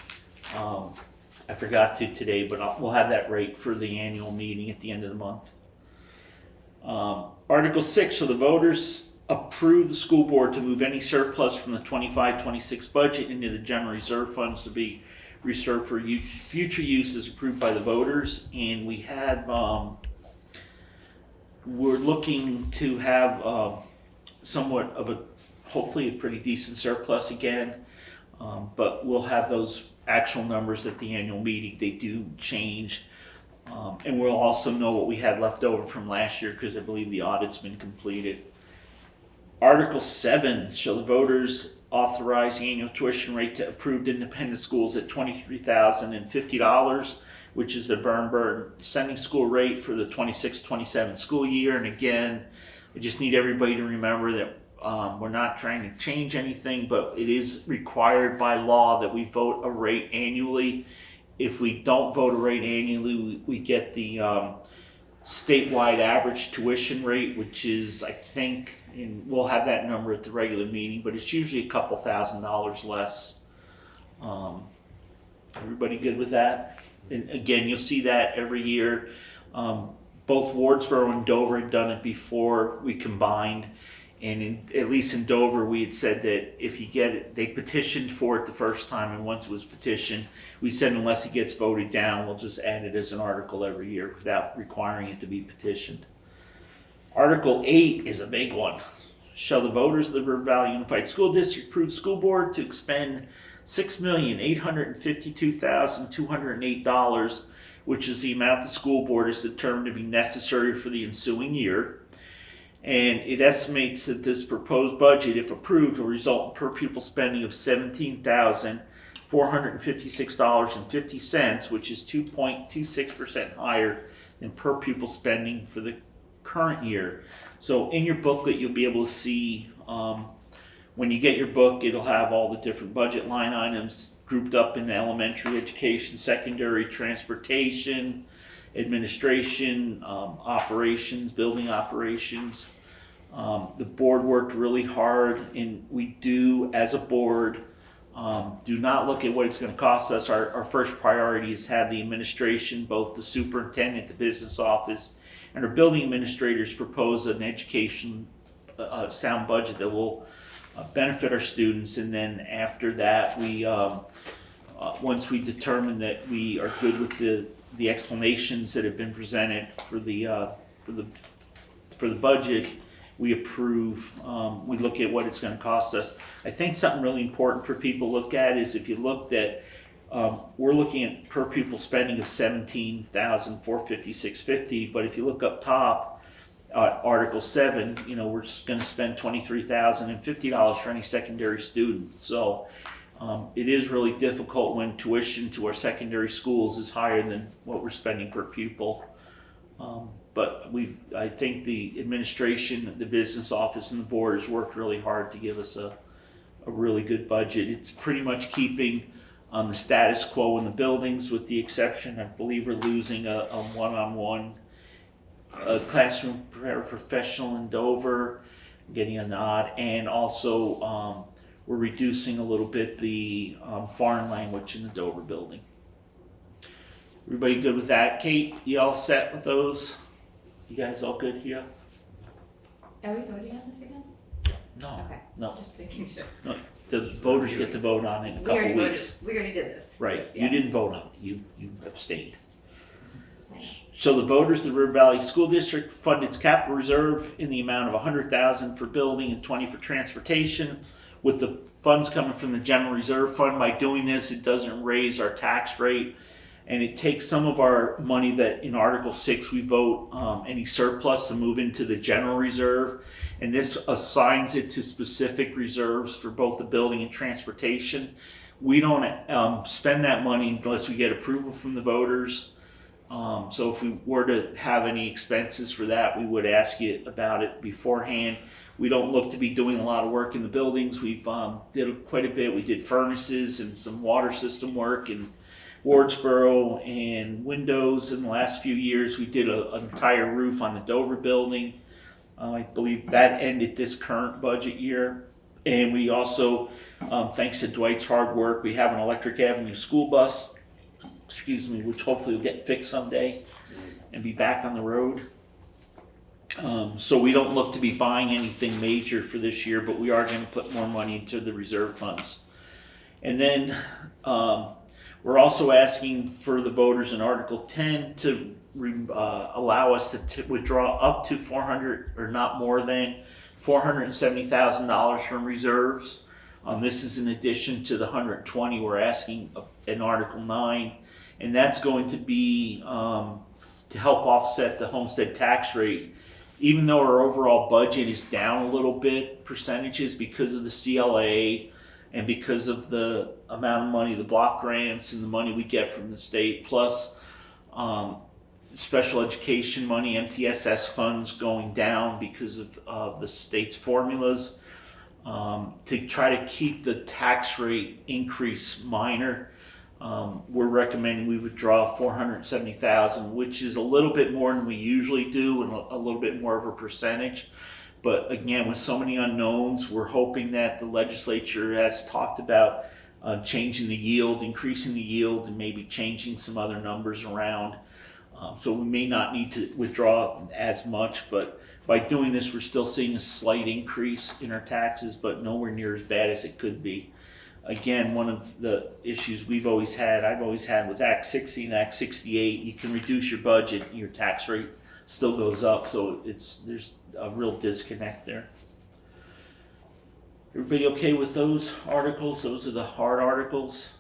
I forgot to today, but we'll have that rate for the annual meeting at the end of the month. Article 6, so the voters approve the school board to move any surplus from the 25-26 budget into the general reserve funds to be reserved for future uses approved by the voters. And we have, we're looking to have somewhat of hopefully a pretty decent surplus again. But we'll have those actual numbers at the annual meeting. They do change. And we'll also know what we had left over from last year, because I believe the audit's been completed. Article 7, shall the voters authorize the annual tuition rate to approved independent schools at $23,050, which is the Burnburn sending school rate for the 26-27 school year. And again, I just need everybody to remember that we're not trying to change anything, but it is required by law that we vote a rate annually. If we don't vote a rate annually, we get the statewide average tuition rate, which is, I think, and we'll have that number at the regular meeting, but it's usually a couple $1,000s less. Everybody good with that? And again, you'll see that every year. Both Wardsboro and Dover had done it before we combined. And at least in Dover, we had said that if you get it, they petitioned for it the first time, and once it was petitioned, we said unless it gets voted down, we'll just add it as an article every year without requiring it to be petitioned. Article 8 is a big one. Shall the voters of the River Valley Unified School District approve the school board to expend $6,852,208, which is the amount the school board is determined to be necessary for the ensuing year. And it estimates that this proposed budget, if approved, will result in per pupil spending of $17,456.50, which is 2.26% higher than per pupil spending for the current year. So in your booklet, you'll be able to see, when you get your book, it'll have all the different budget line items grouped up in elementary education, secondary, transportation, administration, operations, building operations. The board worked really hard, and we do, as a board, do not look at what it's going to cost us. Our first priority is have the administration, both the superintendent, the business office, and our building administrators propose an education sound budget that will benefit our students. And then after that, we once we determine that we are good with the explanations that have been presented for the budget, we approve. We look at what it's going to cost us. I think something really important for people to look at is if you looked at, we're looking at per pupil spending of $17,456.50, but if you look up top, Article 7, we're going to spend $23,050 for any secondary student. So it is really difficult when tuition to our secondary schools is higher than what we're spending per pupil. But I think the administration, the business office, and the board has worked really hard to give us a really good budget. It's pretty much keeping the status quo in the buildings, with the exception, I believe, we're losing a one-on-one classroom professional in Dover, getting a nod, and also we're reducing a little bit the foreign language in the Dover building. Everybody good with that? Kate, you all set with those? You guys all good here? Are we voting on this again? No. Okay. No. Just making sure. No. The voters get to vote on it in a couple weeks. We already did this. Right. Yeah. You didn't vote on it. You abstained. So the voters of the River Valley School District fund its capital reserve in the amount of $100,000 for building and $20,000 for transportation, with the funds coming from the general reserve fund. By doing this, it doesn't raise our tax rate, and it takes some of our money that in Article 6 we vote any surplus to move into the general reserve, and this assigns it to specific reserves for both the building and transportation. We don't spend that money unless we get approval from the voters. So if we were to have any expenses for that, we would ask you about it beforehand. We don't look to be doing a lot of work in the buildings. We've did quite a bit. We did furnaces and some water system work in Wardsboro and windows in the last few years. We did an entire roof on the Dover building. I believe that ended this current budget year. And we also, thanks to Dwight's hard work, we have an Electric Avenue school bus, which hopefully will get fixed someday and be back on the road. So we don't look to be buying anything major for this year, but we are going to put more money into the reserve funds. And then we're also asking for the voters in Article 10 to allow us to withdraw up to $400 or not more than $470,000 from reserves. This is in addition to the $120 we're asking in Article 9, and that's going to be to help offset the homestead tax rate. Even though our overall budget is down a little bit percentages because of the CLA and because of the amount of money, the block grants and the money we get from the state, plus special education money, MTSS funds going down because of the state's formulas, to try to keep the tax rate increase minor. We're recommending we withdraw $470,000, which is a little bit more than we usually do and a little bit more of a percentage. But again, with so many unknowns, we're hoping that the legislature has talked about changing the yield, increasing the yield, and maybe changing some other numbers around. So we may not need to withdraw as much, but by doing this, we're still seeing a slight increase in our taxes, but nowhere near as bad as it could be. Again, one of the issues I've always had with Act 60 and Act 68, you can reduce your budget, your tax rate still goes up, so there's a real disconnect there. Everybody okay with those articles? Those are the hard articles.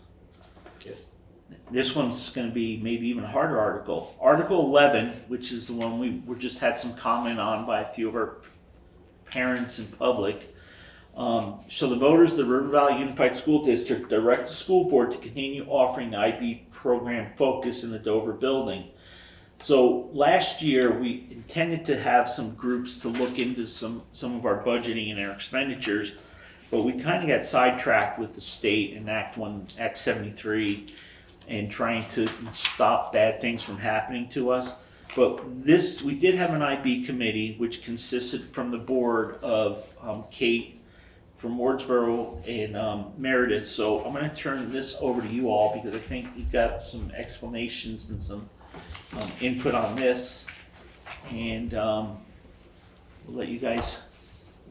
This one's going to be maybe even a harder article. Article 11, which is the one we just had some comment on by a few of our parents and public. So the voters of the River Valley Unified School District direct the school board to continue offering the IB program Focus in the Dover building. So last year we intended to have some groups to look into some of our budgeting and our expenditures, but we kind of got sidetracked with the state and Act 73 and trying to stop bad things from happening to us. But we did have an IB committee which consisted from the board of Kate from Wardsboro and Meredith. So I'm going to turn this over to you all because I think you've got some explanations and some input on this, and we'll let you guys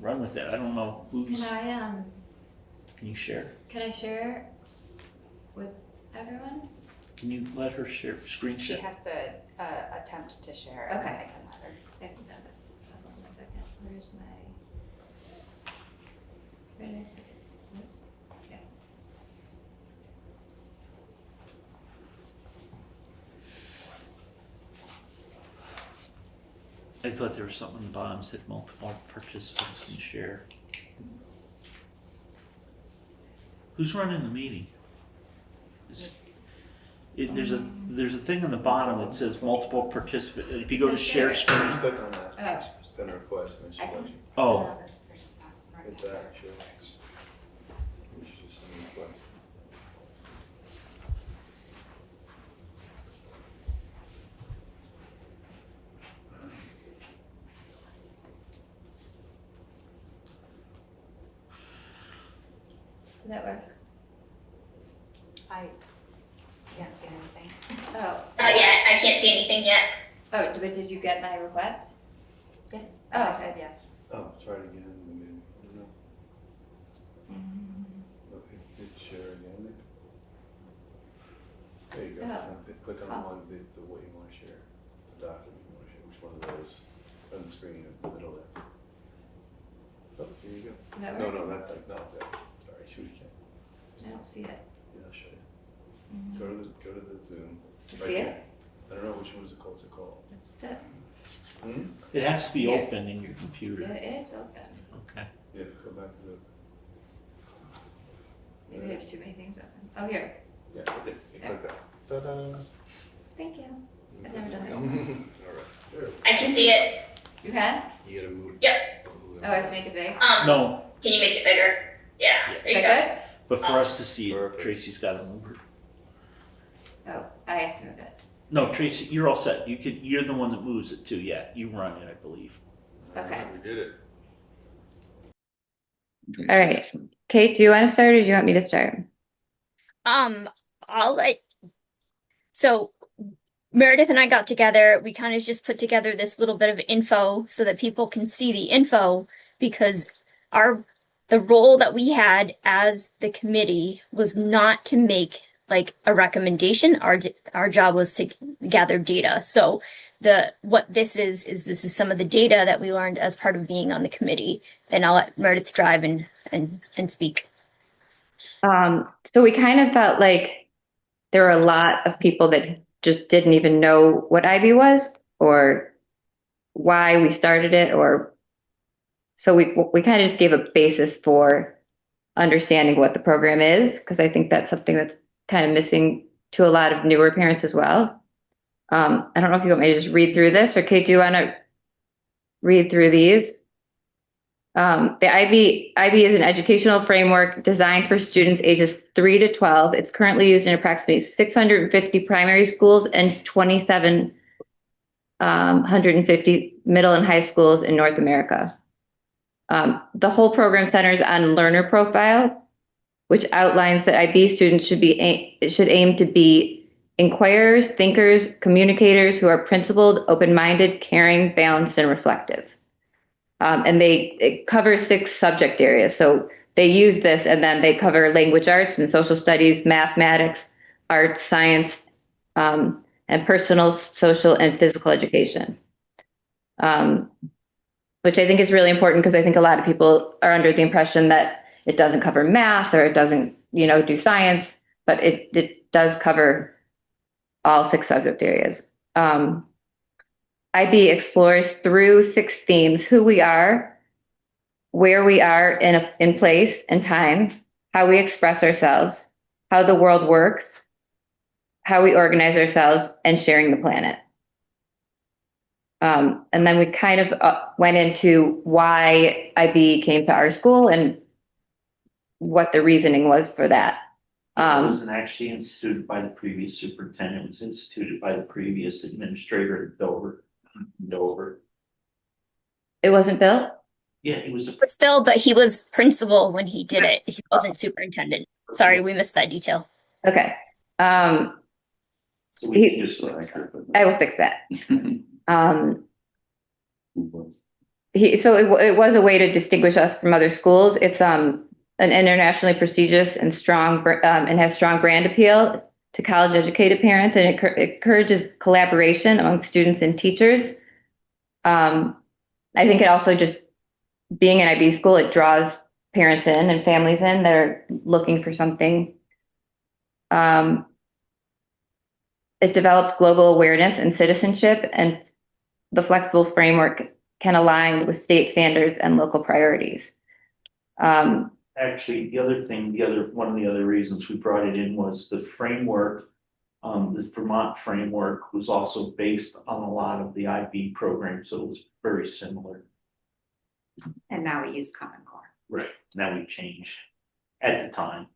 run with it. I don't know who's. Can you share? Can I share with everyone? Can you let her screen She share? has to attempt to share. Okay. And I can let her. I can do that. Hold on a second. Where's my? Ready? Oops. Okay. I thought there was something on the bottom that said multiple participants can share. Who's running the meeting? There's a thing on the bottom that says multiple participants. If you go to share screen. Click on that. Send a request, and she'll let you. Oh. Hit that, sure. You should just send a request. Did that work? I can't see anything. Oh. Yeah, I can't see anything yet. Oh, but did you get my request? Yes. Oh, I okay. said yes. Oh, try it again, maybe, I don't know. Hit share again, maybe. There you go. Oh. Now click on Oh. the one, the what you want to share, the document you want to share, which one of those on the screen in the middle there. Oh, here you go. Did that No, work? no, not there. Sorry, shoot again. I don't see it. Yeah, I'll show you. Mhm. Go to the Zoom. You Right see there. it? I don't know, which one is it called? What's it called? It's this. Hmm? It has to be Yeah. open in your computer. Yeah, it's open. Okay. Yeah, go back to the, Maybe there's too many things open. Oh, here. yeah, right there. You click that. Ta-da. Thank you. I've never done that. All right. There. I can see it. You can? You gotta move. Yep. Oh, I have to make it big? No, Can you make it bigger? Yeah. Is There you go. that but for us to see it, Perfect. Tracy's got to move it. good? Oh, I have to move it. No, Tracy, you're all set. You're the one that moves it too. Yeah, you run it, I believe. Okay. We did it. All right. Kate, do you want to start or do you want me to start? I'll let. So Meredith and I got together. We kind of just put together this little bit of info so that people can see the info because the role that we had as the committee was not to make like a recommendation. Our job was to gather data. So what this is this is some of the data that we learned as part of being on the committee. And I'll let Meredith drive and speak. So we kind of felt like there were a lot of people that just didn't even know what IB was or why we started it, or so we kind of just gave a basis for understanding what the program is, because I think that's something that's kind of missing to a lot of newer parents as well. I don't know if you want me to just read through this, or Kate, do you want to read through these? The IB is an educational framework designed for students ages 3 to 12. It's currently used in approximately 650 primary schools and 2,750 middle and high schools in North America. The whole program centers on learner profile, which outlines that IB students should aim to be inquirers, thinkers, communicators who are principled, open-minded, caring, balanced, and reflective. And it covers 6 subject areas. So they use this, and then they cover language arts and social studies, mathematics, arts, science, and personal, social, and physical education. Which I think is really important because I think a lot of people are under the impression that it doesn't cover math or it doesn't, do science, but it does cover all 6 subject areas. IB explores through 6 themes: who we are, where we are in place and time, how we express ourselves, how the world works, how we organize ourselves, and sharing the planet. And then we kind of went into why IB came to our school and what the reasoning was for that. It wasn't actually instituted by the previous superintendent. It was instituted by the previous administrator at Dover. It wasn't built? Yeah, he was. It was Bill, but he was principal when he did it. He wasn't superintendent. Sorry, we missed that detail. Okay. I will fix that. So it was a way to distinguish us from other schools. It's an internationally prestigious and strong and has strong brand appeal to college educated parents, and it encourages collaboration among students and teachers. I think it also just being an IB school, it draws parents in and families in that are looking for something. It develops global awareness and citizenship, and the flexible framework can align with state standards and local priorities. Actually, one of the other reasons we brought it in was the framework. The Vermont framework was also based on a lot of the IB programs, so it was very similar. And now we use Common Core. Right. Now we changed at the time.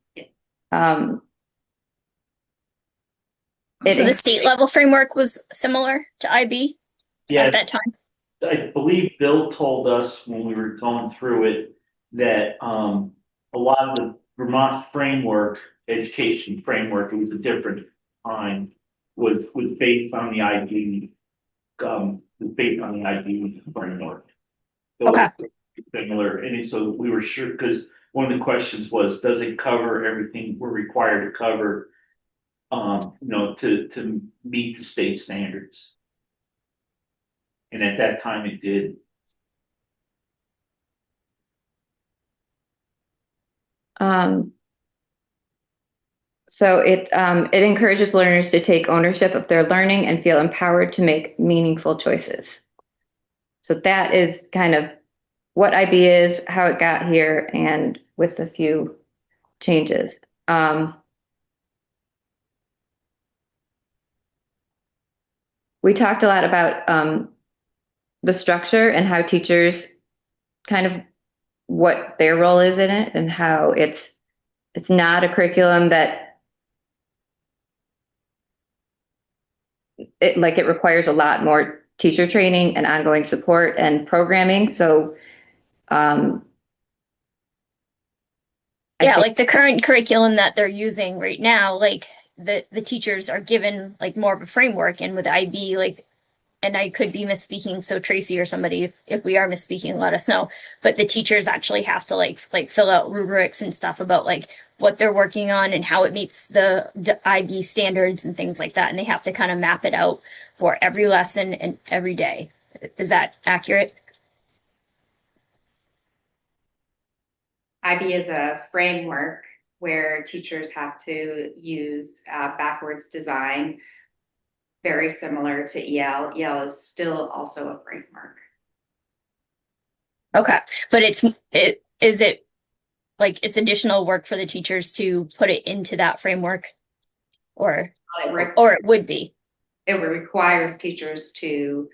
The state level framework was similar to IB at that time. I believe Bill told us when we were going through it that a lot of the Vermont framework, education framework, it was a different time, was based on the IB, framework. So okay. Similar, and so we were sure, because one of the questions was, does it cover everything we're required to cover? To meet the state standards. And at that time it did. So it encourages learners to take ownership of their learning and feel empowered to make meaningful choices. So that is kind of what IB is, how it got here, and with a few changes. We talked a lot about the structure and how teachers kind of what their role is in it, and how it's not a curriculum that it requires a lot more teacher training and ongoing support and programming. So like the current curriculum that they're using right now, the teachers are given more of a framework, and with IB, and I could be misspeaking, so Tracy or somebody, if we are misspeaking, let us know. But the teachers actually have to fill out rubrics and stuff about what they're working on and how it meets the IB standards and things like that. And they have to kind of map it out for every lesson and every day. Is that accurate? IB is a framework where teachers have to use backwards design, very similar to EL. EL is still also a framework. Okay, but is it it's additional work for the teachers to put it into that framework, or it would be? It requires teachers to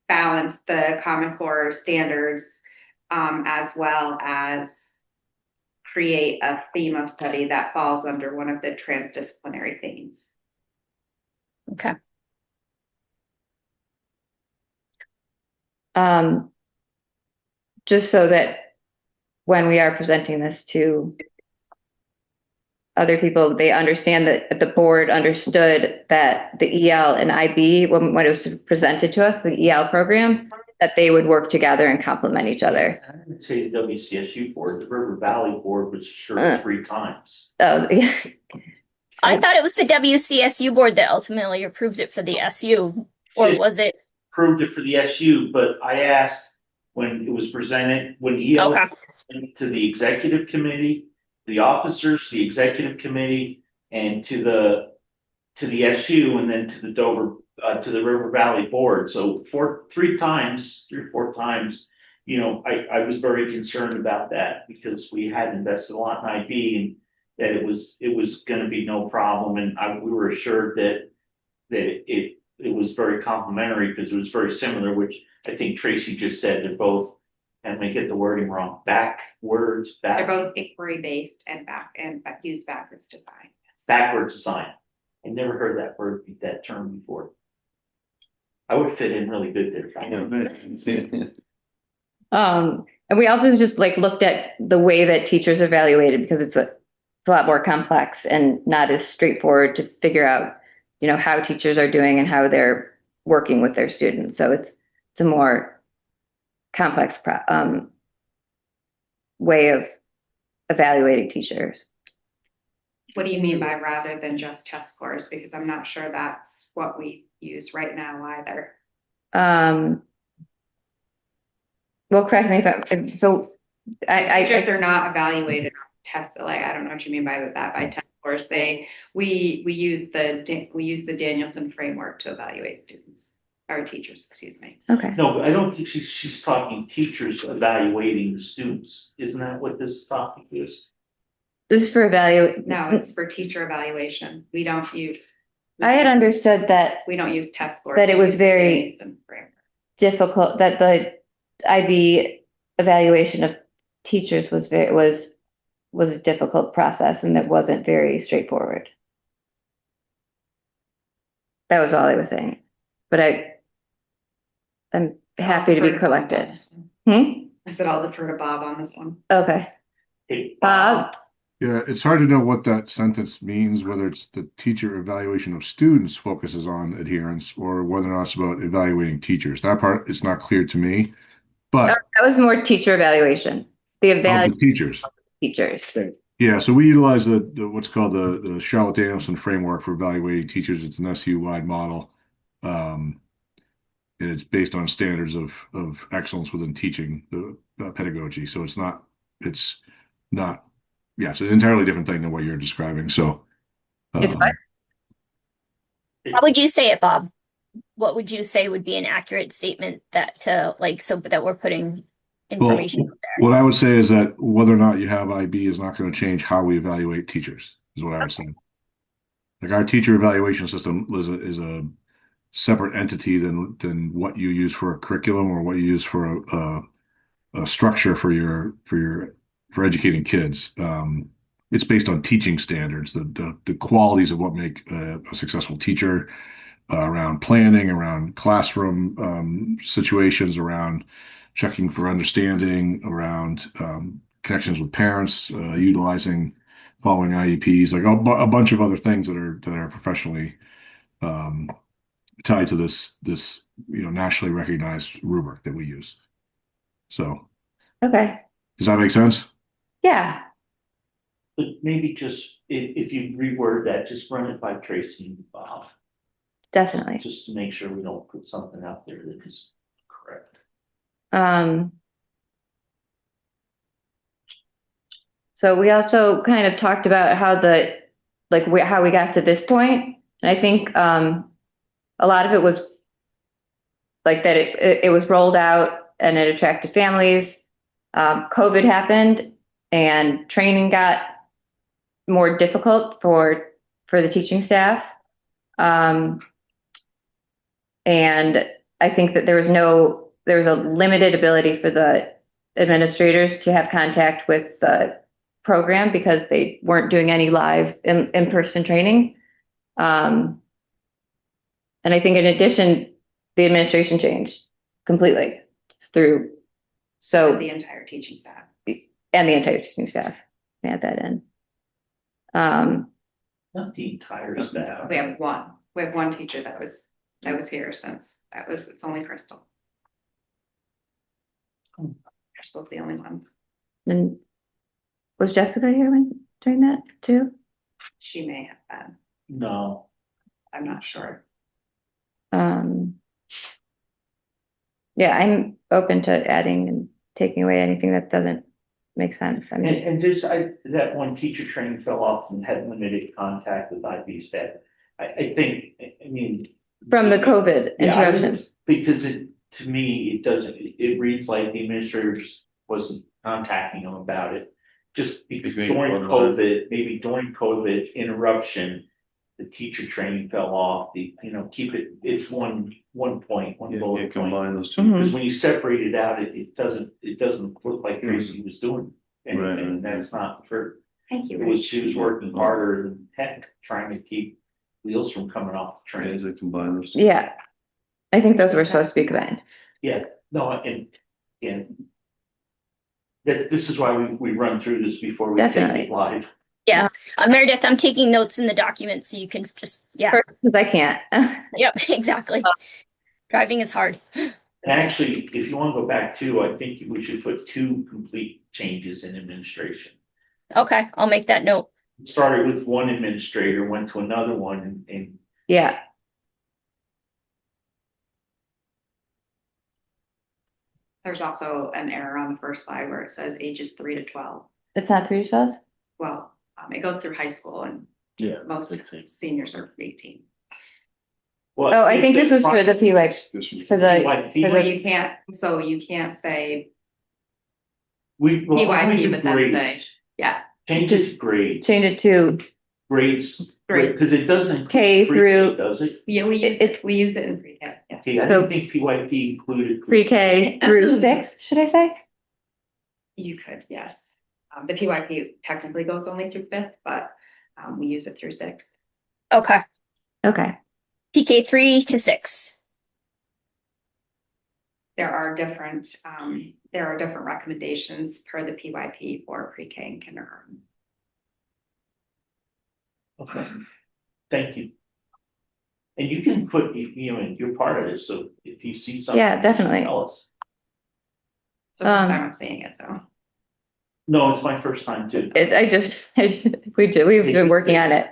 balance the Common Core standards as well as create a theme of study that falls under one of the transdisciplinary themes. Okay. Just so that when we are presenting this to other people, they understand that the board understood that the EL and IB, when it was presented to us, the EL program, that they would work together and complement each other. I would say the WCSU board, the River Valley board was sure 3 times. Oh, yeah. I thought it was the WCSU board that ultimately approved it for the SU, or was it? Approved it for the SU, but I asked when it was presented, when EL went to the executive committee, the officers, the executive committee, and to the SU, and then to the Dover, to the River Valley board. So 3 or 4 times, you know, I was very concerned about that because we had invested a lot in IB and that it was going to be no problem. And we were assured that it was very complimentary because it was very similar, which I think Tracy just said. They're both, and I get the wording wrong, backwards. They're both inquiry based and use backwards design. Backwards design. I never heard that term before. I would fit in really good there. I know. And we also just like looked at the way that teachers are evaluated because it's a lot more complex and not as straightforward to figure out, you know, how teachers are doing and how they're working with their students. So it's a more complex way of evaluating teachers. What do you mean by rather than just test scores? Because I'm not sure that's what we use right now either. Well, correct me if teachers are not evaluated on tests. Like, I don't know what you mean by that by test scores. We use the Danielson framework to evaluate students or teachers, excuse me. Okay. No, but I don't think she's talking teachers evaluating the students. Isn't that what this topic is? This is for No, it's for teacher evaluation. We don't use. I had understood that we don't use test scores. That it was very difficult. That the IB evaluation of teachers was a difficult process and that wasn't very straightforward. That was all I was saying. But I'm happy to be corrected. I said I'll defer to Bob on this one. Okay. Hey, Bob? Yeah, it's hard to know what that sentence means, whether it's the teacher evaluation of students focuses on adherence or whether or not it's about evaluating teachers. That part, it's not clear to me, but That was more teacher evaluation. the teachers. Teachers. Yeah, so we utilize the what's called the Charlotte Danielson framework for evaluating teachers. It's an SU-wide model. And it's based on standards of excellence within teaching the pedagogy. So it's not, yeah, it's an entirely different thing than what you're describing. So It's what? How would you say it, Bob? What would you say would be an accurate statement that we're putting information out there? what I would say is that whether or not you have IB is not going to change how we evaluate teachers, is what I was saying. Like our teacher evaluation system is a separate entity than what you use for a curriculum or what you use for a structure for educating kids. It's based on teaching standards, the qualities of what make a successful teacher, around planning, around classroom situations, around checking for understanding, around connections with parents, utilizing following IEPs, like a bunch of other things that are professionally tied to this nationally recognized rubric that we use. So, okay. Does that make sense? Yeah. But maybe just if you reword that, just run it by Tracy and Bob. Definitely. Just to make sure we don't put something out there that is correct. So we also kind of talked about how how we got to this point, and I think a lot of it was like that it was rolled out and it attracted families. COVID happened and training got more difficult for the teaching staff. And I think that there was a limited ability for the administrators to have contact with the program because they weren't doing any live in-person training. And I think in addition, the administration changed completely through, so. The entire teaching staff. And the entire teaching staff, add that in. Not the entire staff. We have one teacher that was here since, it's only Crystal. Crystal's the only one. And was Jessica here during that too? She may have been, No. I'm not sure. Yeah, I'm open to adding and taking away anything that doesn't make sense. I mean, And that one teacher training fell off and had limited contact with IB staff. I think, I mean. from the COVID Yeah, interruptions. because to me, it reads like the administrators wasn't contacting them about it. Just because Maybe during online. COVID, maybe during COVID interruption, the teacher training fell off, keep it's one point, one Yeah, bullet you point. combine those two. Mhm. Because when you separate it out, it doesn't look like Tracy was doing anything, Right. and that's not true. Thank you. She was working harder than heck, trying to keep wheels from coming off the train. As they combine those two. Yeah, I think those were supposed to be combined. Yeah, no, and this is why we run through this before we take Definitely. it live. Yeah. Meredith, I'm taking notes in the document so you can just, yeah. Because I can't. Yep, exactly. Driving is hard. And actually, if you want to go back too, I think we should put 2 complete changes in administration. Okay, I'll make that note. Started with one administrator, went to another one, and Yeah, There's also an error on the first slide where it says ages 3 to 12. it's not 3 to 12? Well, it goes through high school and yeah. most seniors are 18. Well, Oh, I think this was for the PY, for the, Well, you can't say we PYP, but that's grades. yeah. Change it to grades. change it to Grades, Grade. because it doesn't. K include through- pre-K, does it? Yeah, we use it in pre-K, yes. Okay, I didn't think PYP included. pre-K through 6, should I say? You could, yes. The PYP technically goes only through 5th, but we use it through 6th. Okay. Okay. PK 3 to 6. There are different recommendations per the PYP for pre-K and kindergarten. Okay, thank you. And you can put, and you're part of this, so if you see something. Yeah, definitely. Tell us. So first time I'm seeing it, so. No, it's my first time too. We've been working on it.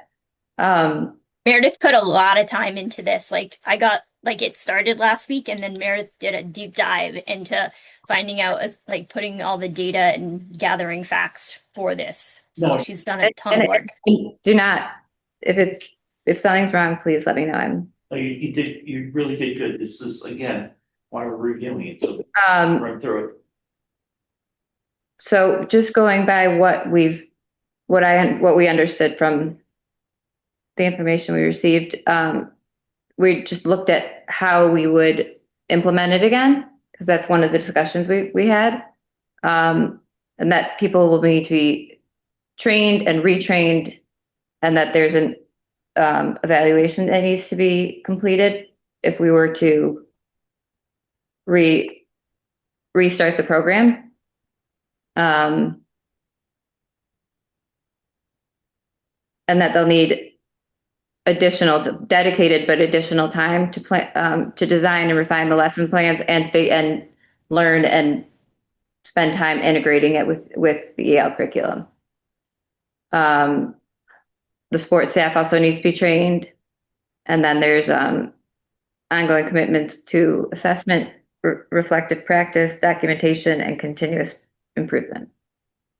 Meredith put a lot of time into this. It started last week, and then Meredith did a deep dive into finding out, putting all the data and gathering facts for this. So No. she's done a ton of work. Do not, if something's wrong, please let me know. You really did good. This is, again, why we're reviewing it, so run through it. So just going by what we understood from the information we received, we just looked at how we would implement it again, because that's one of the discussions we had. And that people will need to be trained and retrained, and that there's an evaluation that needs to be completed if we were to restart the program. And that they'll need dedicated time to plan, to design and refine the lesson plans and learn and spend time integrating it with the EL curriculum. The sports staff also needs to be trained, and then there's ongoing commitments to assessment, reflective practice, documentation, and continuous improvement.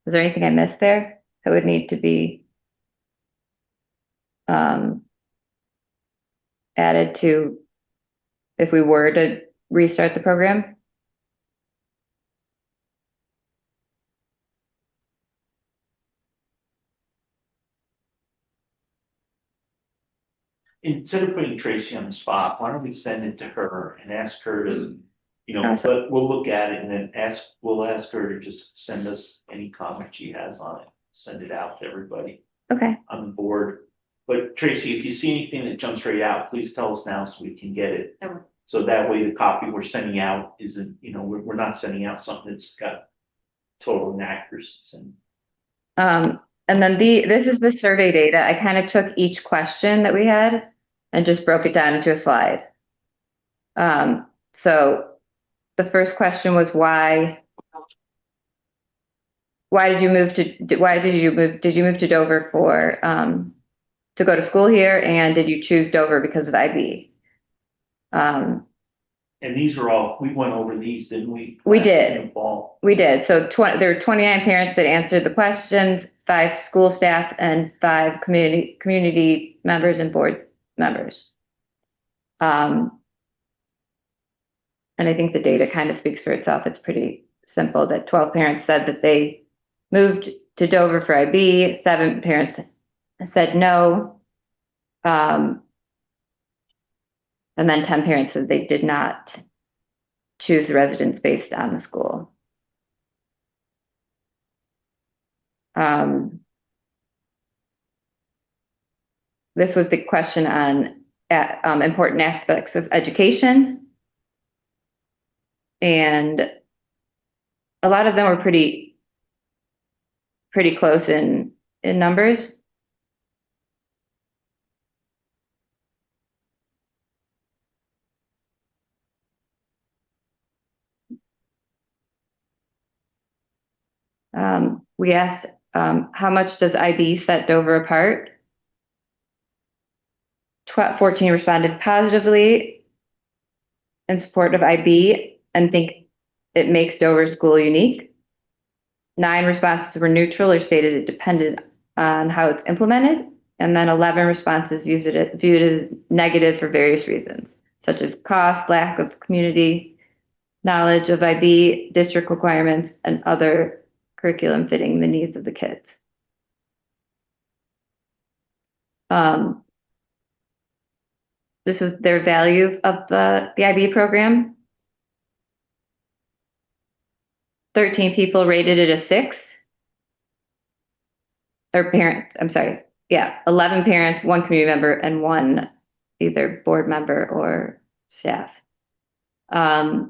Is there anything I missed there that would need to be added to if we were to restart the program? instead of putting Tracy on the spot, why don't we send it to her and ask her to, Awesome. but we'll look at it and then we'll ask her to just send us any comment she has on it. Send it out to everybody Okay. on the board. But Tracy, if you see anything that jumps right out, please tell us now so we can get it. Okay. So that way the copy we're sending out isn't, we're not sending out something that's got total inaccuracies in. And then this is the survey data. I kind of took each question that we had and just broke it down into a slide. So the first question was why did you move to Dover for to go to school here, and did you choose Dover because of IB? And these are all, we went over these, didn't we? We Last did. in the fall. We did. So there were 29 parents that answered the questions, 5 school staff, and 5 community members and board members. And I think the data kind of speaks for itself. It's pretty simple that 12 parents said that they moved to Dover for IB, 7 parents said no. And then 10 parents said they did not choose the residence based on the school. This was the question on important aspects of education. And a lot of them were pretty close in numbers. We asked, how much does IB set Dover apart? 14 responded positively in support of IB and think it makes Dover school unique. 9 responses were neutral or stated it depended on how it's implemented. And then 11 responses viewed it as negative for various reasons, such as cost, lack of community knowledge of IB, district requirements, and other curriculum fitting the needs of the kids. This was their value of the IB program. 13 people rated it a 6. Or parent, I'm sorry. Yeah, 11 parents, 1 community member, and 1 either board member or staff. 7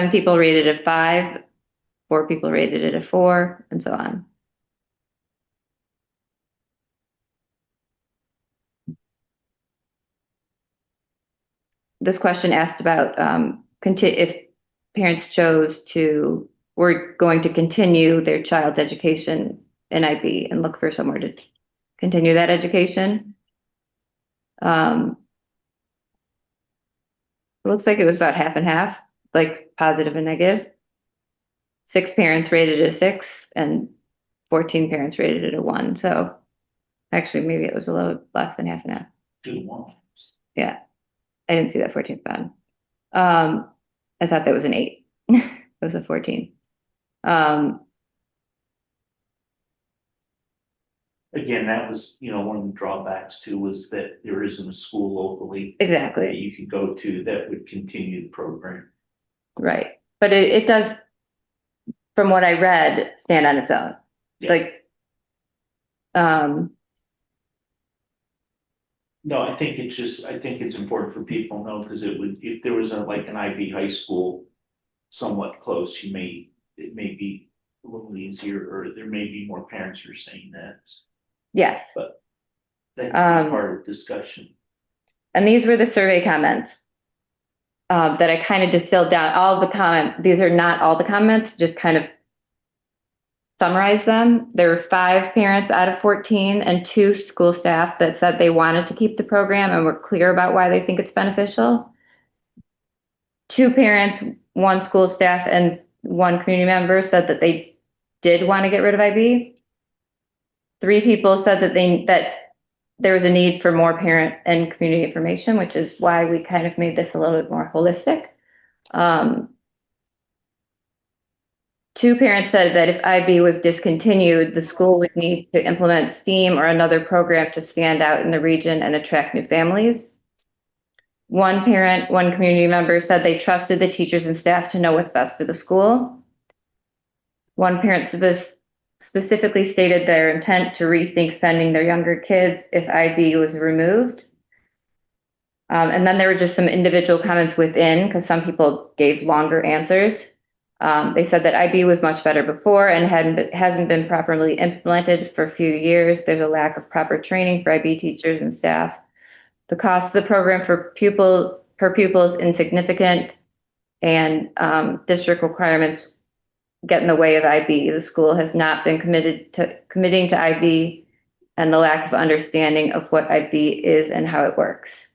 people rated it a 5. 4 people rated it a 4, and so on. This question asked about if parents were going to continue their child's education in IB and look for somewhere to continue that education. It looks like it was about half and half, like positive and negative. 6 parents rated it a 6 and 14 parents rated it a 1. So actually, maybe it was a little less than half and half. 2 to 1. Yeah, I didn't see that 14th bottom. I thought that was an 8. It was a 14. Again, that was, one of the drawbacks too, was that there isn't a school locally. Exactly. That you could go to that would continue the program. Right. But it does, from what I read, stand on its own. Yeah. Like, no, I think it's important for people to know, because if there was an IB high school somewhat close, it may be a little easier, or there may be more parents who are saying that. yes. But that could be part of discussion. And these were the survey comments that I kind of distilled down. All of the comments, these are not all the comments, just kind of summarize them. There were 5 parents out of 14 and 2 school staff that said they wanted to keep the program and were clear about why they think it's beneficial. 2 parents, 1 school staff, and 1 community member said that they did want to get rid of IB. 3 people said that there was a need for more parent and community information, which is why we kind of made this a little bit more holistic. Two parents said that if IB was discontinued, the school would need to implement STEAM or another program to stand out in the region and attract new families. One parent, one community member said they trusted the teachers and staff to know what's best for the school. One parent specifically stated their intent to rethink sending their younger kids if IB was removed. And then there were just some individual comments within, because some people gave longer answers. They said that IB was much better before and hasn't been properly implemented for a few years. There's a lack of proper training for IB teachers and staff. The cost of the program per pupil is insignificant, and district requirements get in the way of IB. The school has not been committing to IB, and the lack of understanding of what IB is and how it works.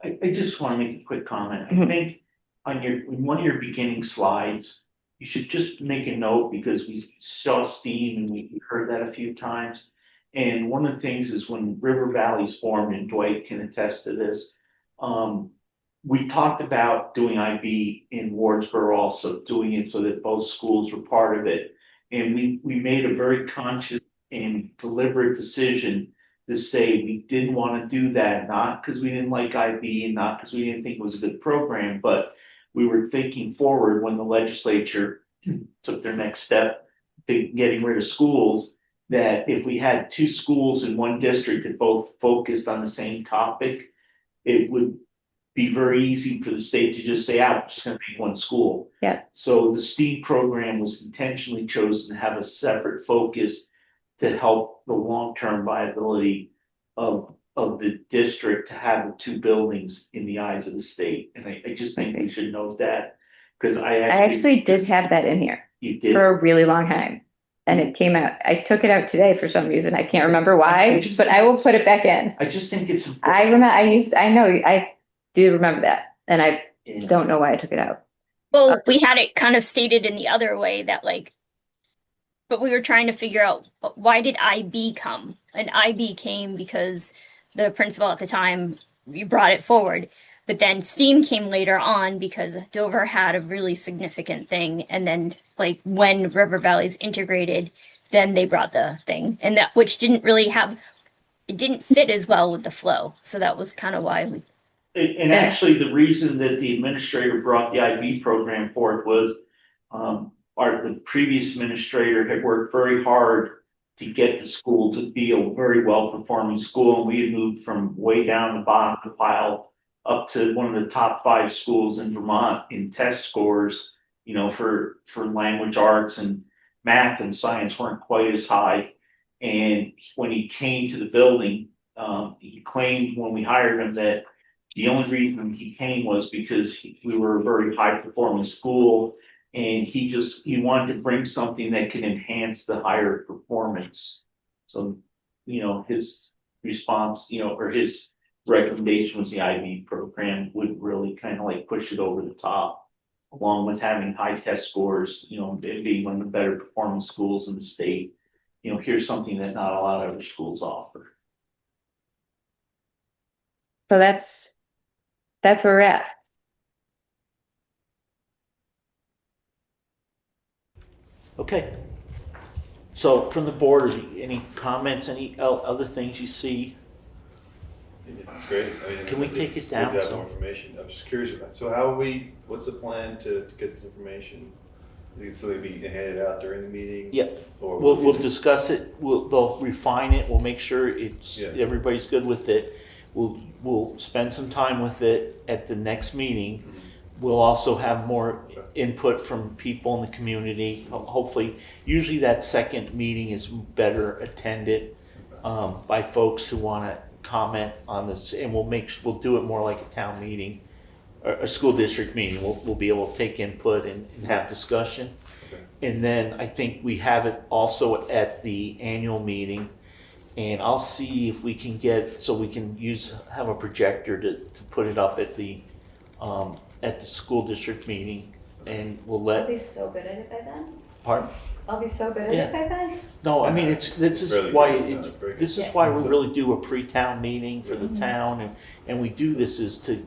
I just want to make a quick comment. I think on one of your beginning slides, you should just make a note, because we saw STEAM and we heard that a few times. And one of the things is when River Valley's formed, and Dwight can attest to this, we talked about doing IB in Wardsboro, also doing it so that both schools were part of it. And we made a very conscious and deliberate decision to say we didn't want to do that, not because we didn't like IB and not because we didn't think it was a good program, but we were thinking forward when the legislature took their next step to getting rid of schools, that if we had two schools in one district that both focused on the same topic, it would be very easy for the state to just say, we're just going to make one school. Yeah. So the STEAM program was intentionally chosen to have a separate focus to help the long-term viability of the district, to have the two buildings in the eyes of the state. And I just think we should note that, because I actually did have that in here. You did? For a really long time. And it came out, I took it out today for some reason. I can't remember why, but I will put it back in. I just think it's important. I do remember that. And I don't know why I took it out. Well, we had it kind of stated in the other way that but we were trying to figure out, why did IB come? And IB came because the principal at the time, we brought it forward. But then STEAM came later on because Dover had a really significant thing. And then when River Valley's integrated, then they brought the thing. And that, which didn't fit as well with the flow. So that was kind of why we. And actually, the reason that the administrator brought the IB program forward was the previous administrator had worked very hard to get the school to be a very well-performing school. And we had moved from way down the bottom of the pile up to one of the top 5 schools in Vermont in test scores, for language arts, and math and science weren't quite as high. And when he came to the building, he claimed when we hired him that the only reason he came was because we were a very high-performing school, and he wanted to bring something that could enhance the higher performance. So, his response, or his recommendation was the IB program would really kind of push it over the top, along with having high test scores, being one of the better performing schools in the state. Here's something that not a lot of other schools offer. So that's where we're at. Okay. So from the board, any comments, any other things you see? It's great. Can we take it down? Good to have more information. I'm just curious about. So what's the plan to get this information? So they'll be handed out during the meeting? Yeah. Or we'll discuss it. They'll refine it. We'll make sure everybody's good with it. We'll spend some time with it at the next meeting. Mm-hmm. We'll also have more input from people in the community. Hopefully, usually that second meeting is better attended by folks who want to comment on this, and we'll do it more like a town meeting or a school district meeting. We'll be able to take input and have discussion. Okay. And then I think we have it also at the annual meeting, and I'll see if we can have a projector to put it up at the school district meeting, and I'll be so good at it by then. Pardon? I'll be so good at it by then. No, I mean this is why we really do a pre-town meeting for the town, and we do this is to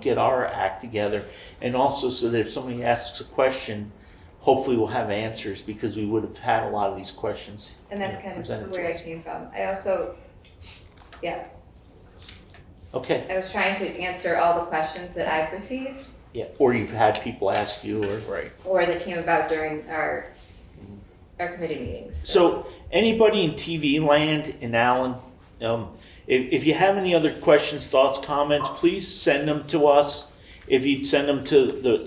get our act together, and also so that if somebody asks a question, hopefully we'll have answers because we would have had a lot of these questions. And that's kind presented of to where I us. came from. I also, yeah, Okay, I was trying to answer all the questions that I've received yeah, or you've had people ask you, or, right. or that came about during our committee meetings. So anybody in TV land in Allen, if you have any other questions, thoughts, comments, please send them to us. If you'd send them to the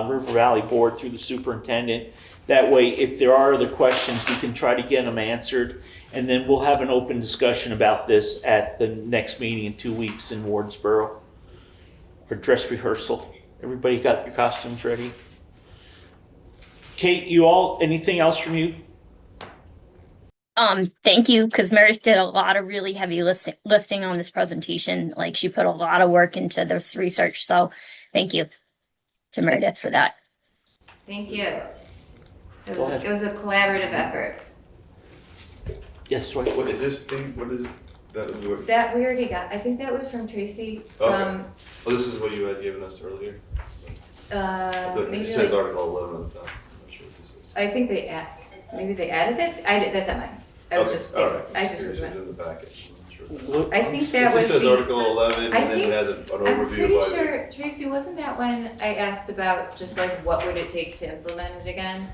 River Valley Board through the superintendent, that way if there are other questions, we can try to get them answered. And then we'll have an open discussion about this at the next meeting in 2 weeks in Wardsboro. Or dress rehearsal. Everybody got your costumes ready? Kate, anything else from you? Thank you, because Meredith did a lot of really heavy lifting on this presentation. Like, she put a lot of work into this research. So thank you to Meredith for that. Thank you. It Go ahead. was a collaborative effort. Yes, right. What is this thing? What is it? That we already got. I think that was from Tracy. Okay. Well, this is what you had given us earlier. Maybe It says like, Article 11 on the top. I'm not sure what this is. I think maybe they added it. That's not mine. I was Okay, just all right. I just Curious was if it's in the packet. I'm not sure. I think that It was just says the, Article 11 and I then think- it has an I'm overview pretty of sure, Tracy, wasn't that when I asked about just like what would it take to implement it again?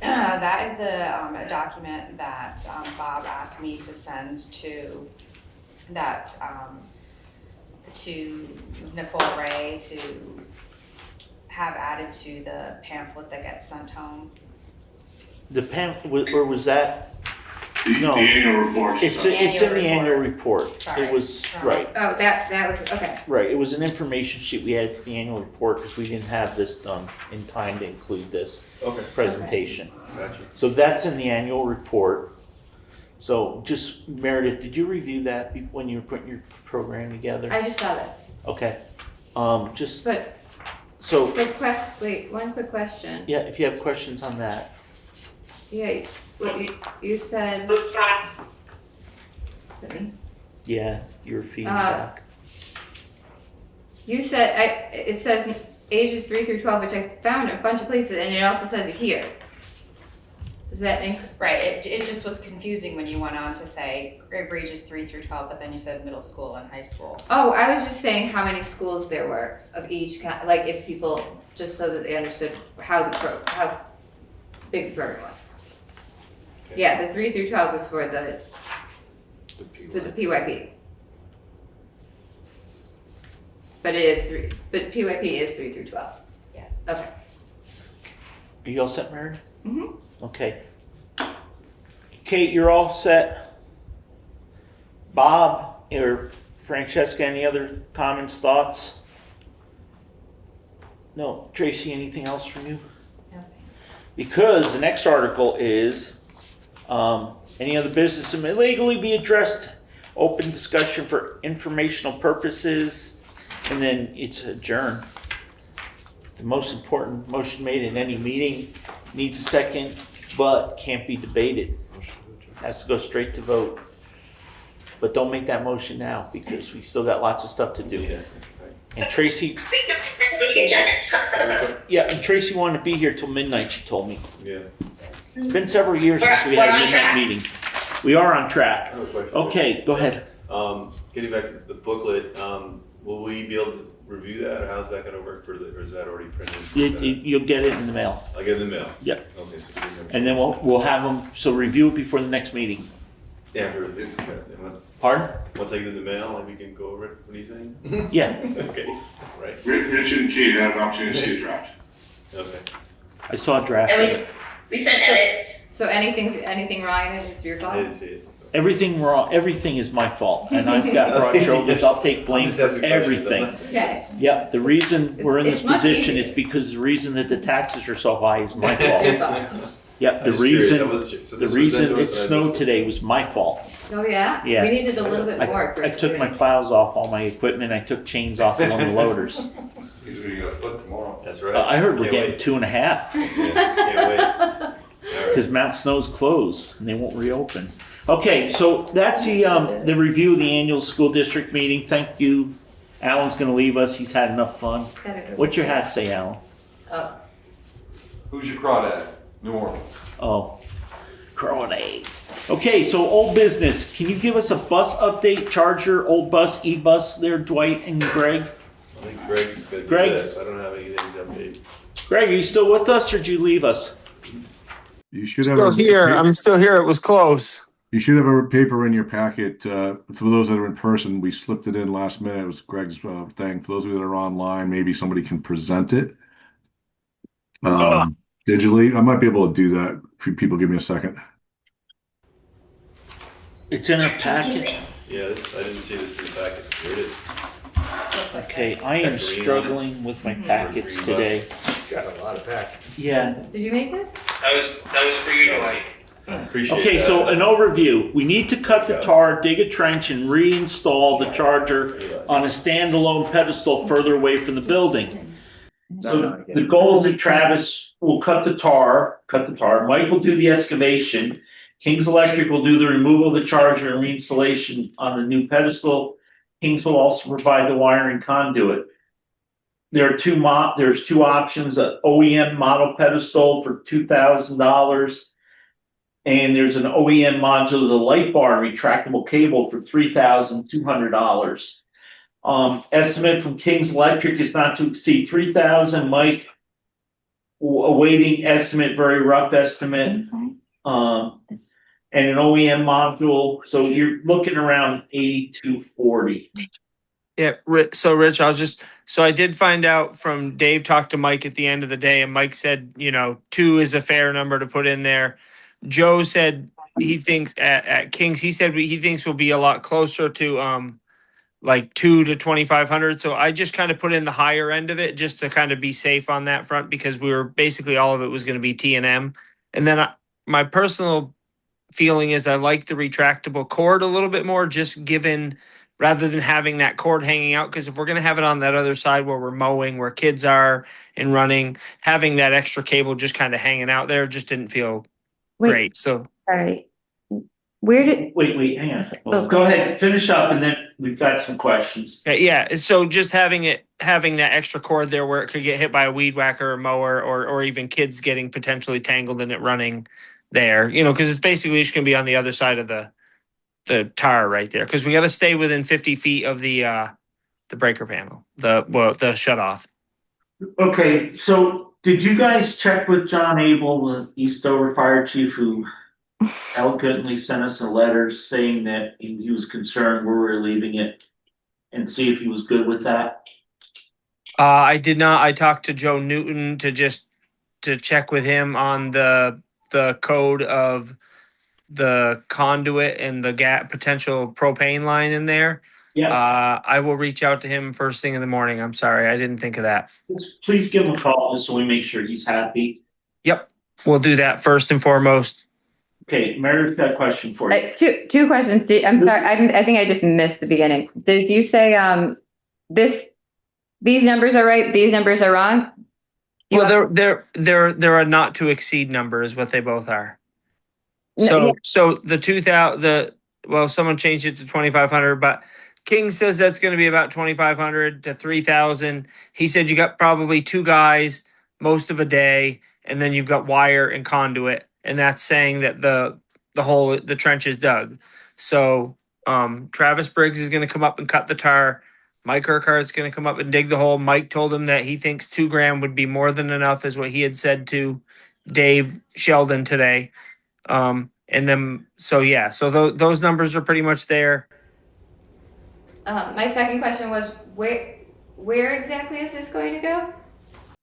That is the document that Bob asked me to send to Nicole Ray to have added to the pamphlet that gets sent home. Or was that? No. The annual report. It's in the annual report. Sorry. It was, right, Oh, that was, okay. right. It was an information sheet we added to the annual report because we didn't have this done in time to include this Okay. presentation. Gotcha. So that's in the annual report. So just, Meredith, did you review that when you were putting your program together? I just saw this. Okay. Just, But, so, wait, one quick question. yeah, if you have questions on that. Yeah, what you said. Is it me? Yeah, you were feeding Uh, back. You said, it says ages 3 through 12, which I found in a bunch of places, and it also says it here. Is that Right, it just was confusing when you went on to say ages 3 through 12, but then you said middle school and high school. Oh, I was just saying how many schools there were of each kind, like if people, just so that they understood how big the program was. Okay. Yeah, the 3 through 12 was for the PYP. But PYP is 3 through 12. Yes. Okay. Are you all set, Meredith? Mm-hmm. Okay. Kate, you're all set. Bob or Francesca, any other comments, thoughts? No. Tracy, anything else from you? No, thanks. Because the next article is any other business that may legally be addressed, open discussion for informational purposes, and then it's adjourned. The most important motion made in any meeting needs a second, but can't be debated. Has to go straight to vote. But don't make that motion now because we still got lots of stuff to do. And Tracy, yeah, and Tracy wanted to be here till midnight, she told me. Yeah. It's been several years since we had a midnight meeting. We are on track. I have a question. Okay, go ahead. Getting back to the booklet, will we be able to review that, or how's that gonna work or is that already printed? You'll get it in the mail. I'll get it in the mail? Yep. Okay, so we didn't have- And then we'll have them, so review it before the next meeting. Yeah, after, Pardon? once I get it in the mail, like we can go over it, what are you saying? Yeah. Okay, right, Rich and Kate have an opportunity to see a draft. okay. I saw a draft. And of it. we sent edits. So anything wrong in it is your I fault? didn't see it. Everything wrong, everything is my fault, and I've got broad shoulders, I'll take blame I'm just for asking questions, everything. I'm not- Okay. Yep, the reason we're in this It's much position, easier. it's because the reason that the taxes are so high is my Your fault. fault. Yep, I'm the just curious, I reason, wasn't sure. So the this was sent reason to it us and I snowed missed it. today was my fault. Oh, yeah? Yeah. We needed a little bit more. for I it to took do my anything. plows off all my equipment, I took chains off of one of the loaders. Usually you got a foot tomorrow. That's right. I heard we're Can't getting wait. 2.5, Yeah, can't wait. All right. because Mount Snow's closed, and they won't reopen. Okay, so that's the review of the annual school district meeting. Thank you. Alan's gonna leave us, he's had enough fun. What's your hat say, Alan? Oh, Who's your crawdad? New Orleans. Oh, crawdades. Okay, so old business. Can you give us a bus update? Charger, old bus, e-bus there, Dwight and Greg? I think Greg's gonna do Greg? this. I don't have anything to update. Greg, are you still with us or did you leave us? You should have Still here. I'm still here. It was close. You should have a paper in your packet. For those that are in person, we slipped it in last minute. It was Greg's thing. For those of you that are online, maybe somebody can present it digitally. I might be able to do that. If people give me a second. It's in our packet. Yeah, I didn't see this in the packet. Here it is. Okay, I am struggling with my packets today. Got a lot of packets. Yeah. Did you make this? That was for you, Dwight. Appreciate Okay, that. so an overview. We need to cut the tar, dig a trench, and reinstall the charger on a standalone pedestal further away from the building. So the goal is that Travis will cut the tar. Mike will do the excavation. King's Electric will do the removal of the charger and reinstallation on the new pedestal. King's will also provide the wiring conduit. There's two options: an OEM model pedestal for $2,000. And there's an OEM module with a light bar and retractable cable for $3,200. Estimate from King's Electric is not to exceed $3,000. Mike, awaiting estimate, very rough estimate. And an OEM module, so you're looking around $8,240. Yeah, so Rich, I did find out from Dave talked to Mike at the end of the day, and Mike said, 2 is a fair number to put in there. Joe said he thinks at King's, he said he thinks will be a lot closer to like 2 to 2,500. So I just kind of put in the higher end of it just to kind of be safe on that front, because we were basically all of it was going to be T&M. And then my personal feeling is I like the retractable cord a little bit more, just given rather than having that cord hanging out. Because if we're going to have it on that other side where we're mowing, where kids are and running, having that extra cable just kind of hanging out there just didn't feel great. So, All right. Where did? Wait, hang on a second. Go ahead, finish up, and then we've got some questions. yeah. So just having that extra cord there where it could get hit by a weed whacker or mower, or even kids getting potentially tangled in it running there, because it's basically just going to be on the other side of the tire right there. Because we got to stay within 50 feet of the breaker panel, the shut off. Okay, so did you guys check with John Abel, the Eastover Fire Chief, who eloquently sent us a letter saying that he was concerned where we were leaving it, and see if he was good with that? I did not. I talked to Joe Newton to check with him on the code of the conduit and the potential propane line in there. Yeah. I will reach out to him first thing in the morning. I'm sorry, I didn't think of that. Please give him a call just so we make sure he's happy. Yep, we'll do that first and foremost. Okay, Meredith's got a question for you. Two questions. I'm sorry. I think I just missed the beginning. Did you say these numbers are right? These numbers are wrong? Well, they're a not to exceed number is what they both are. No, So the 2,000 someone changed it to 2,500, but King says that's going to be about 2,500 to 3,000. He said you got probably 2 guys most of a day, and then you've got wire and conduit, and that's saying that the trench is dug. So Travis Briggs is going to come up and cut the tar. Mike Urquhart's going to come up and dig the hole. Mike told him that he thinks $2,000 would be more than enough, is what he had said to Dave Sheldon today. And then, so those numbers are pretty much there. My second question was where exactly is this going to go?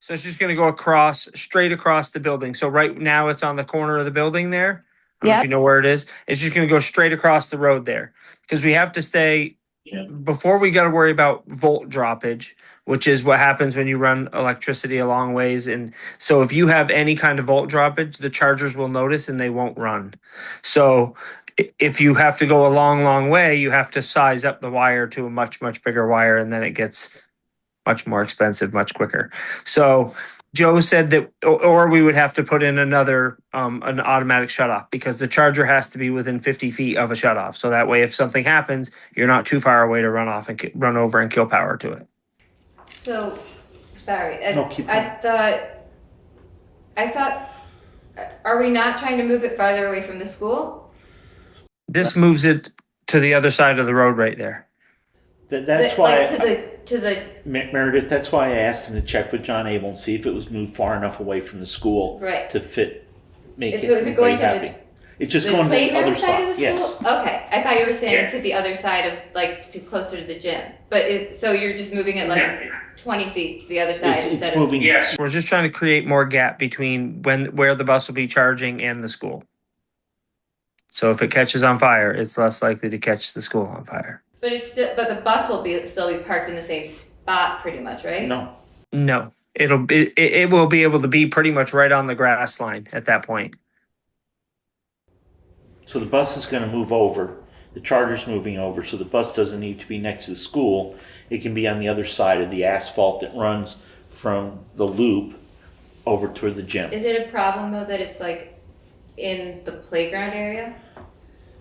So it's just going to go straight across the building. So right now it's on the corner of the building there. I don't know if you know where it is. It's just going to go straight across the road there, because we have to stay before we got to worry about volt droppage, which is what happens when you run electricity a long ways. And so if you have any kind of volt droppage, the chargers will notice and they won't run. So if you have to go a long, long way, you have to size up the wire to a much, much bigger wire, and then it gets much more expensive, much quicker. So Joe said that, or we would have to put in another, an automatic shutoff, because the charger has to be within 50 feet of a shutoff. So that way, if something happens, you're not too far away to run off and run over and kill power to it. So, sorry. No, keep I I thought, are we not trying to move it farther away from the school? This moves it to the other side of the road right there. That's why, To the, Meredith, that's why I asked him to check with John Abel and see if it was moved far enough away from the school Right. to fit, make So is it going to everybody happy. It's just going to the playground other side of side, the yes. school? Okay, I thought you were saying to the other side of, like, to closer to the gym. But so you're just moving it like 20 feet to the other side instead of. Yes, we're just trying to create more gap between where the bus will be charging and the school. So if it catches on fire, it's less likely to catch the school on fire. But it's still, but the bus will still be parked in the same spot pretty much, right? No, it will be able to be pretty much right on the grass line at that point. So the bus is going to move over. The charger's moving over, so the bus doesn't need to be next to the school. It can be on the other side of the asphalt that runs from the loop over toward the gym. Is it a problem though that it's like in the playground area?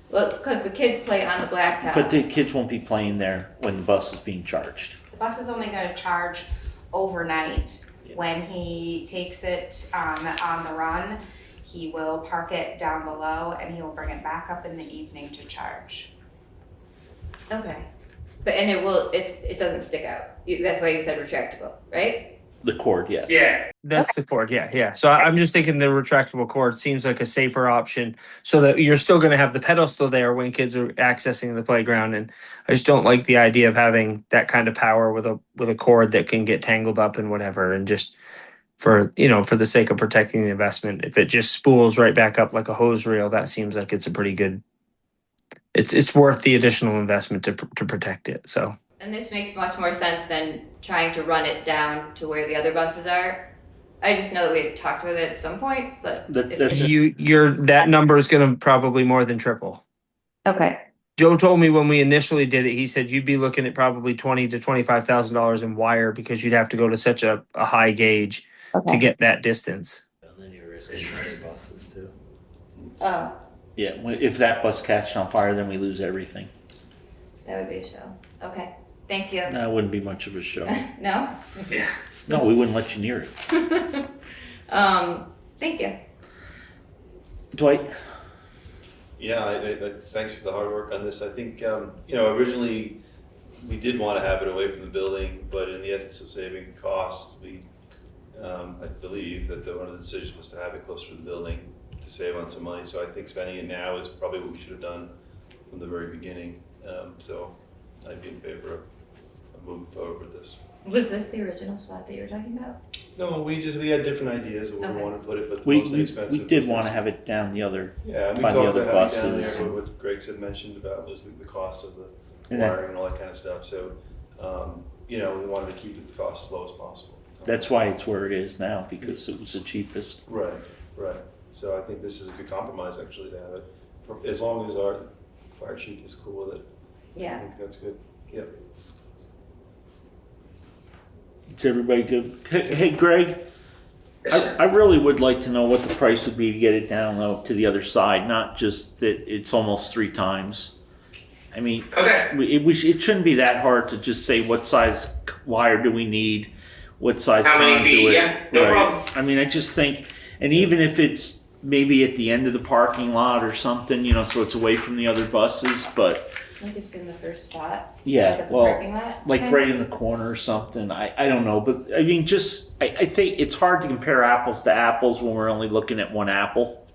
Well, it's because the kids play on the blacktop. But the kids won't be playing there when the bus is being charged. The bus is only gonna charge overnight. When he takes it on the run, he will park it down below and he will bring it back up in the evening to charge. Okay. But and it doesn't stick out. That's why you said retractable, right? The cord, yes. Yeah, that's the cord. Yeah. So I'm just thinking the retractable cord seems like a safer option, so that you're still going to have the pedal still there when kids are accessing the playground. And I just don't like the idea of having that kind of power with a cord that can get tangled up and whatever. And just for the sake of protecting the investment, if it just spools right back up like a hose reel, that seems like it's a pretty good. It's worth the additional investment to protect it. So. And this makes much more sense than trying to run it down to where the other buses are. I just know that we had talked about it at some point, but that number is going to probably more than triple. Okay. Joe told me when we initially did it, he said you'd be looking at probably $20,000 to $25,000 in wire because you'd have to go to such a high gauge to get that distance. And then you're risking other buses too. Oh, Yeah, if that bus catches on fire, then we lose everything. that would be a show. Okay. Thank you. That wouldn't be much of a show. No? No, we wouldn't let you near it. Thank you. Dwight? Yeah, I thanks for the hard work on this. I think, originally we did want to have it away from the building, but in the essence of saving costs, I believe that one of the decisions was to have it closer to the building to save on some money. So I think spending it now is probably what we should have done from the very beginning. So I'd be in favor of moving forward with this. Was this the original spot that you were talking about? No, we had different ideas of where we wanted to put it, but We mostly expensive. did want to have it down the other, Yeah, and we by the talked other about having it down buses. there, what Greg had mentioned about was the cost of the And that- wiring and all that kind of stuff. So, we wanted to keep the cost as low as possible. That's why it's where it is now, because it was the cheapest. Right. So I think this is a good compromise actually to have it, as long as our fire chief is cool with it. I Yeah. think that's good. Yep. Is everybody good? Hey, Greg, I really would like to know what the price would be to get it down though to the other side, not just that it's almost 3 times. I mean, it shouldn't be that hard to just say what size wire do we need, what size How many conduit. feet? Yeah, no problem. I mean, I just think, and even if it's maybe at the end of the parking lot or something, so it's away from the other buses, but I think it's in the first spot. yeah, Like at the well, parking lot, like kind right of? in the corner or something. I don't know, but I mean, I think it's hard to compare apples to apples when we're only looking at one apple.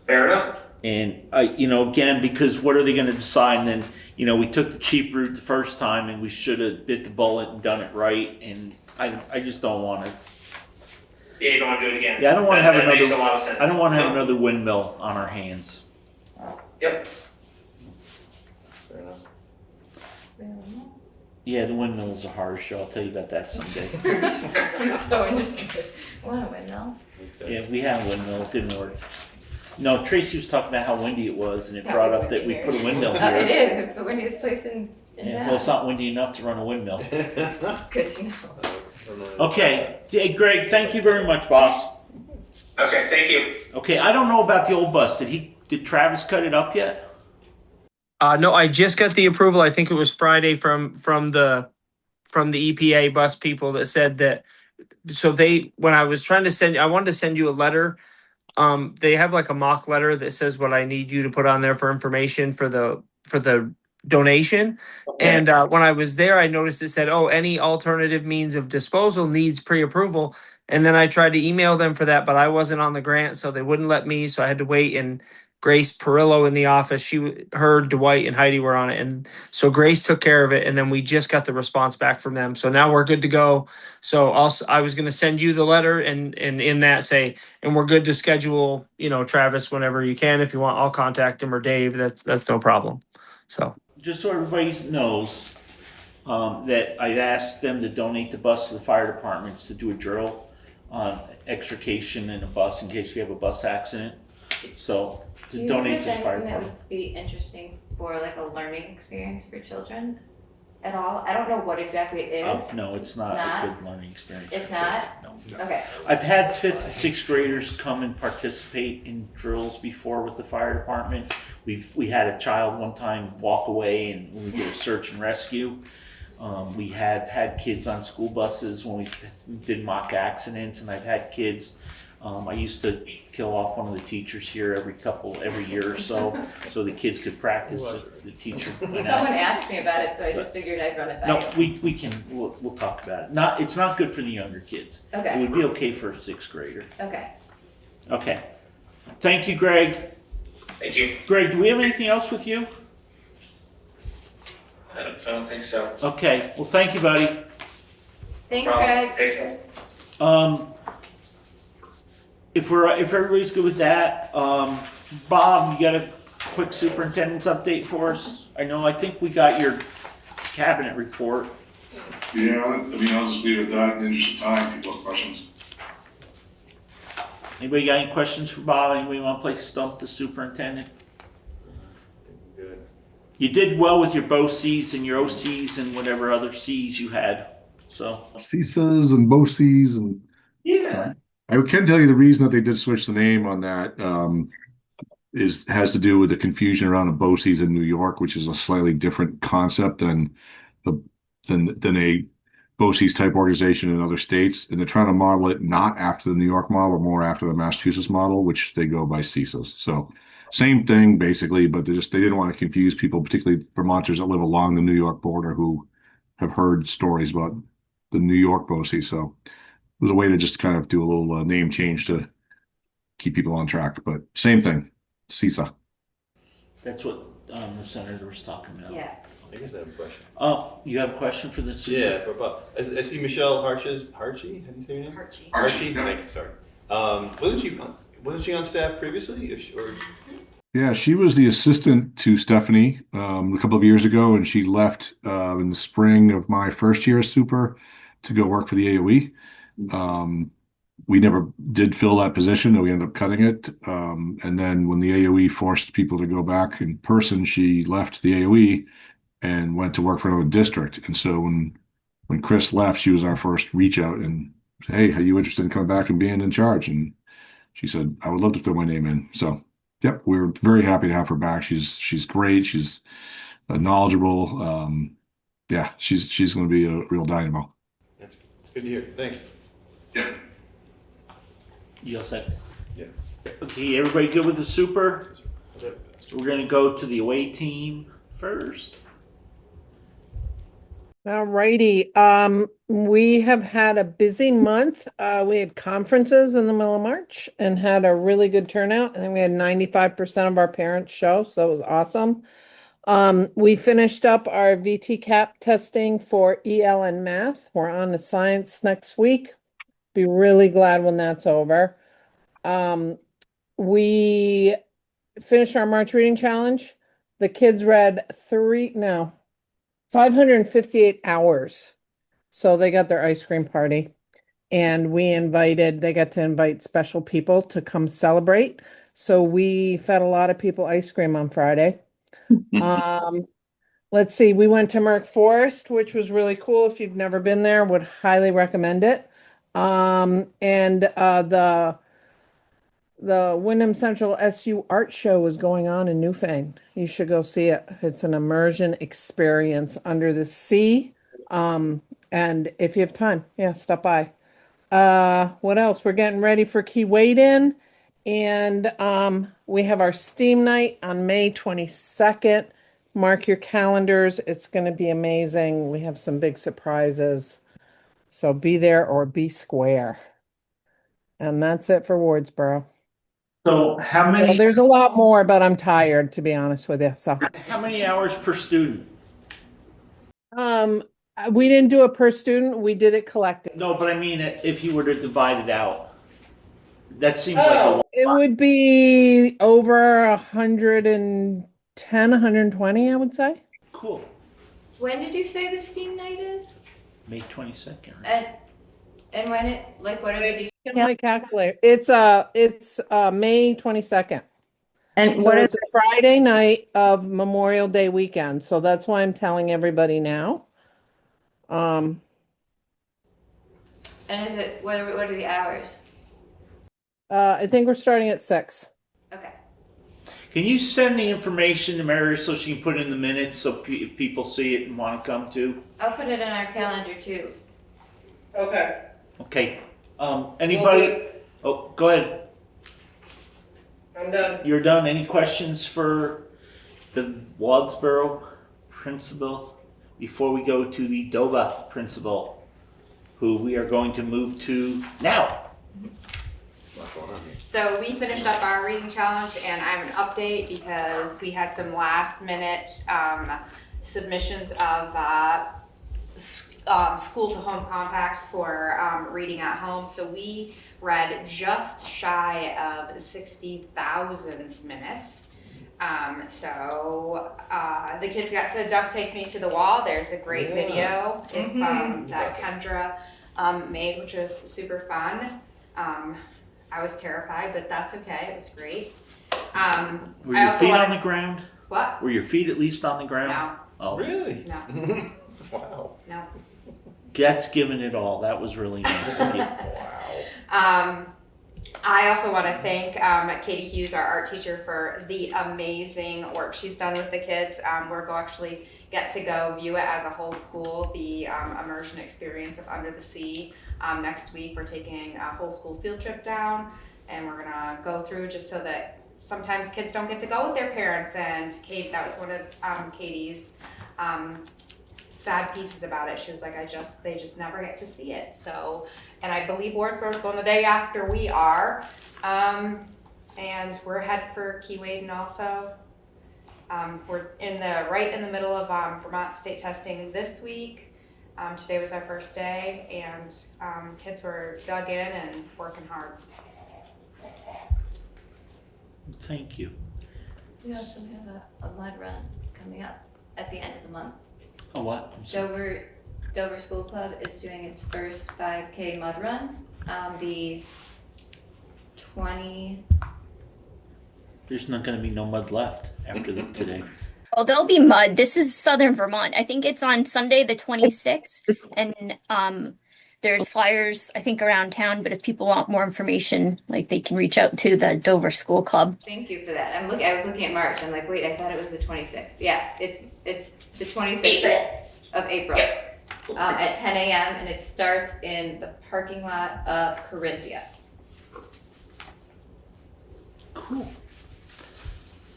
Fair enough. And again, because what are they going to decide? And then, we took the cheap route the first time, and we should have bit the bullet and done it right. And I just don't want to. Yeah, you don't want to do it again. Yeah, I don't want to have That another. makes a lot of sense. I don't want to have No. another windmill on our hands. Yep. Fair enough. Yeah, the windmills are harsh. I'll tell you about that someday. I'm so interested. Want a windmill? Yeah, we had a windmill. It didn't work. No, Tracy was talking about how windy it was, and it That brought was up that windy we here. put a windmill here. It is. It's the windiest place in Yeah, town. well, it's not windy enough to run a windmill. Good to know. Okay. Hey, Greg, thank you very much, boss. Okay, thank you. Okay, I don't know about the old bus. Did Travis cut it up yet? No, I just got the approval. I think it was Friday from the EPA bus people that said that so when I was trying to I wanted to send you a letter. They have like a mock letter that says what I need you to put on there for information for the donation. And when I was there, I noticed it said, "Oh, any alternative means of disposal needs pre-approval." And then I tried to email them for that, but I wasn't on the grant, so they wouldn't let me. So I had to wait. And Grace Perillo in the office, her, Dwight, and Heidi were on it, and so Grace took care of it. And then we just got the response back from them, so now we're good to go. So I was going to send you the letter, and in that say, and we're good to schedule, Travis whenever you can. If you want, I'll contact him, or Dave. That's no problem. So Just so everybody knows, that I asked them to donate the bus to the fire departments to do a drill on extrication in a bus in case we have a bus accident. So Do to you donate think to the it's fire anything that department. would be interesting for like a learning experience for children at all? I don't know what exactly it is. No, it's not Not? a good learning experience. It's for not? children. No. Okay. I've had 5th and 6th graders come and participate in drills before with the fire department. We had a child one time walk away and we did a search and rescue. We have had kids on school buses when we did mock accidents, and I've had kids. I used to kill off one of the teachers here every year or so the kids could practice the teacher. Someone asked me about it, so I just figured I'd run it by No, you. we'll talk about it. It's not good for the younger kids. Okay. It would be okay for a 6th grader. Okay. Okay. Thank you, Greg. thank you. Greg, do we have anything else with you? I don't think so. Okay. Well, thank you, buddy. Thanks, Greg. If everybody's good with that, Bob, you got a quick superintendent's update for us? I think we got your cabinet report. Yeah, I'll just leave it at that in the interest of time, people have questions. Anybody got any questions for Bob? Anybody want to play stump the superintendent? Good. You did well with your BOCES and your OCs and whatever other Cs you had. So CISAs and BOCES and yeah. I can tell you the reason that they did switch the name on that has to do with the confusion around a BOCES in New York, which is a slightly different concept than a BOCES type organization in other states, and they're trying to model it not after the New York model, but more after the Massachusetts model, which they go by CISAs. So same thing basically, but they didn't want to confuse people, particularly Vermonters that live along the New York border who have heard stories about the New York BOCES. So it was a way to just kind of do a little name change to keep people on track, but same thing, CISA. That's what the senator was talking about. Yeah. I guess I have a question. You have a question for the super? Yeah, for Bob. I see Michelle Harchie. How do you say your name? Harchie. Thank you. Sorry. Wasn't she on staff previously, or? Yeah, she was the assistant to Stephanie a couple of years ago, and she left in the spring of my first year as super to go work for the AOE. We never did fill that position, and we ended up cutting it. And then when the AOE forced people to go back in person, she left the AOE and went to work for another district. And so when Chris left, she was our first reach out and said, "Hey, are you interested in coming back and being in charge?" And she said, "I would love to throw my name in." So, yep, we were very happy to have her back. She's great. She's knowledgeable. Yeah, she's going to be a real dynamo. It's good to hear. Thanks. Yeah. You all set? Yeah. Okay, everybody good with the super? We're going to go to the away team first. All righty. We have had a busy month. We had conferences in the middle of March and had a really good turnout. And then we had 95% of our parents show, so it was awesome. We finished up our VT-CAP testing for EL and math. We're on to science next week. Be really glad when that's over. We finished our March reading challenge. The kids read 558 hours. So they got their ice cream party, and they got to invite special people to come celebrate. So we fed a lot of people ice cream on Friday. Let's see, we went to Merck Forest, which was really cool. If you've never been there, would highly recommend it. The Wyndham Central SU Art Show is going on in Newfane. You should go see it. It's an immersion experience under the sea. And if you have time, yeah, stop by. What else? We're getting ready for Key Wade-In, and we have our STEAM night on May 22nd. Mark your calendars. It's going to be amazing. We have some big surprises. So be there or be square. And that's it for Wardsboro. So how Well, many, there's a lot more, but I'm tired, to be honest with you. So, how many hours per student? um, we didn't do it per student. We did it collective. No, but I mean, if you were to divide it out, that seems like a lot. It would be over 110, 120, I would say. Cool. When did you say the STEAM night is? May 22nd. Right? And when it, like, what are the details? Get my calculator. It's May 22nd. And So it's a Friday night of Memorial Day weekend. So that's why I'm telling everybody now. And is it, what are the hours? I think we're starting at 6. Okay. Can you send the information to Mary so she can put it in the minutes so people see it and want to come too? I'll put it in our calendar too. Okay. Okay. Anybody? Oh, go ahead. I'm done. You're done. Any questions for the Wardsboro principal before we go to the Dover principal, who we are going to move to now? So we finished up our reading challenge, and I have an update because we had some last minute submissions of school to home compacts for reading at home. So we read just shy of 60,000 minutes. So the kids got to duct tape me to the wall. There's a great video that Kendra made, which was super fun. I was terrified, but that's okay. It was great. Were your feet on the ground? What? Were your feet at least on the ground? No. Oh, Really? No. Wow. No. That's giving it all. That was really nice of you. I also want to thank Katie Hughes, our art teacher, for the amazing work she's done with the kids. We're going to actually get to go view it as a whole school, the immersion experience of Under the Sea. Next week, we're taking a whole school field trip down, and we're going to go through just so that sometimes kids don't get to go with their parents. And Kate, that was one of Katie's sad pieces about it. She was like, they just never get to see it. So, and I believe Wardsboro's going the day after we are. And we're headed for Key Wade-In also. We're right in the middle of Vermont state testing this week. Today was our first day, and kids were dug in and working hard. Thank you. We also have a mud run coming up at the end of the month. A what? I'm sorry. Dover School Club is doing its first 5K mud run. The 20. There's not going to be no mud left after today. Well, there'll be mud. This is Southern Vermont. I think it's on Sunday, the 26th. And there's flyers, I think, around town. But if people want more information, like they can reach out to the Dover School Club. Thank you for that. I was looking at March. I'm like, wait, I thought it was the 26th. Yeah, it's the 26th of April at 10 a.m. and it starts in the parking lot of Corinthia. Cool.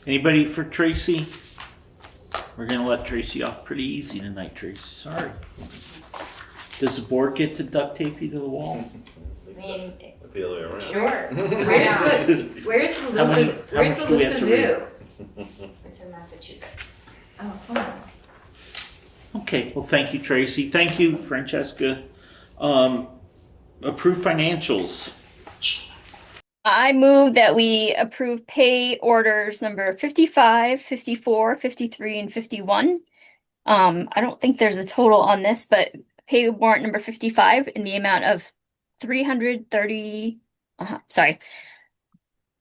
Anybody for Tracy? We're going to let Tracy off pretty easy tonight, Tracy. Sorry. Does the board get to duct tape you to the wall? I mean, The other way around. sure. Where's the Lupa Zoo? It's in Massachusetts. Oh, fun. Okay, well, thank you, Tracy. Thank you, Francesca. Approved financials. I move that we approve pay orders number 55, 54, 53, and 51. I don't think there's a total on this, but pay warrant number 55 in the amount of 330, sorry.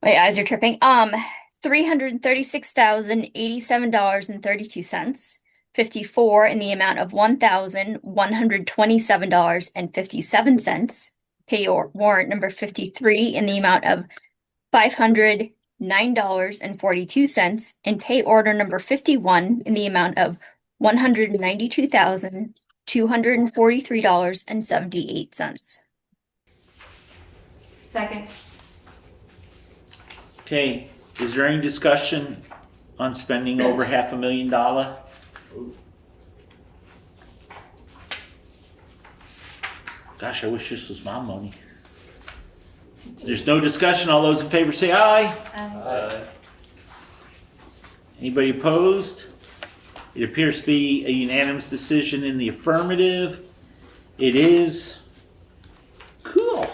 My eyes are tripping. $336,087.32. 54 in the amount of $1,127.57. Pay warrant number 53 in the amount of $509.42, and pay order number 51 in the amount of $192,243.78. Second. Okay, is there any discussion on spending over $500,000? Gosh, I wish this was my money. If there's no discussion, all those in favor say aye. Anybody opposed? It appears to be a unanimous decision in the affirmative. It is. Cool.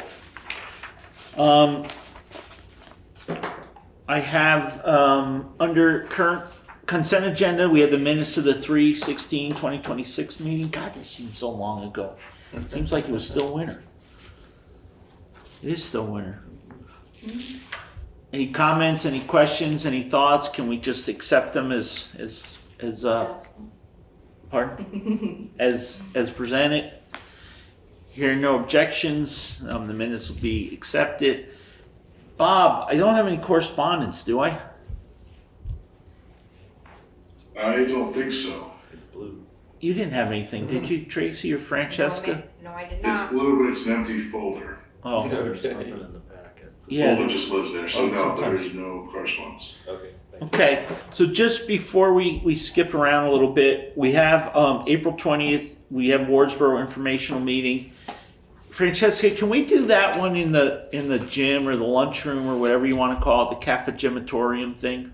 I have under current consent agenda, we have the minutes of the 3/16/2026 meeting. God, that seems so long ago. It seems like it was still winter. It is still winter. Any comments, any questions, any thoughts? Can we just accept them as pardon? as presented? Hearing no objections, the minutes will be accepted. Bob, I don't have any correspondence, do I? I don't think so. It's blue. You didn't have anything, did you, Tracy or Francesca? No, I did It's not. blue, but it's an empty folder. Oh, There's something in the packet. yeah. Folder just lives there, so Oh, no, there sometimes. is no correspondence. Okay. Okay, so just before we skip around a little bit, we have April 20th, we have Wardsboro informational meeting. Francesca, can we do that one in the gym or the lunchroom or whatever you want to call it, the cafegimatorium thing?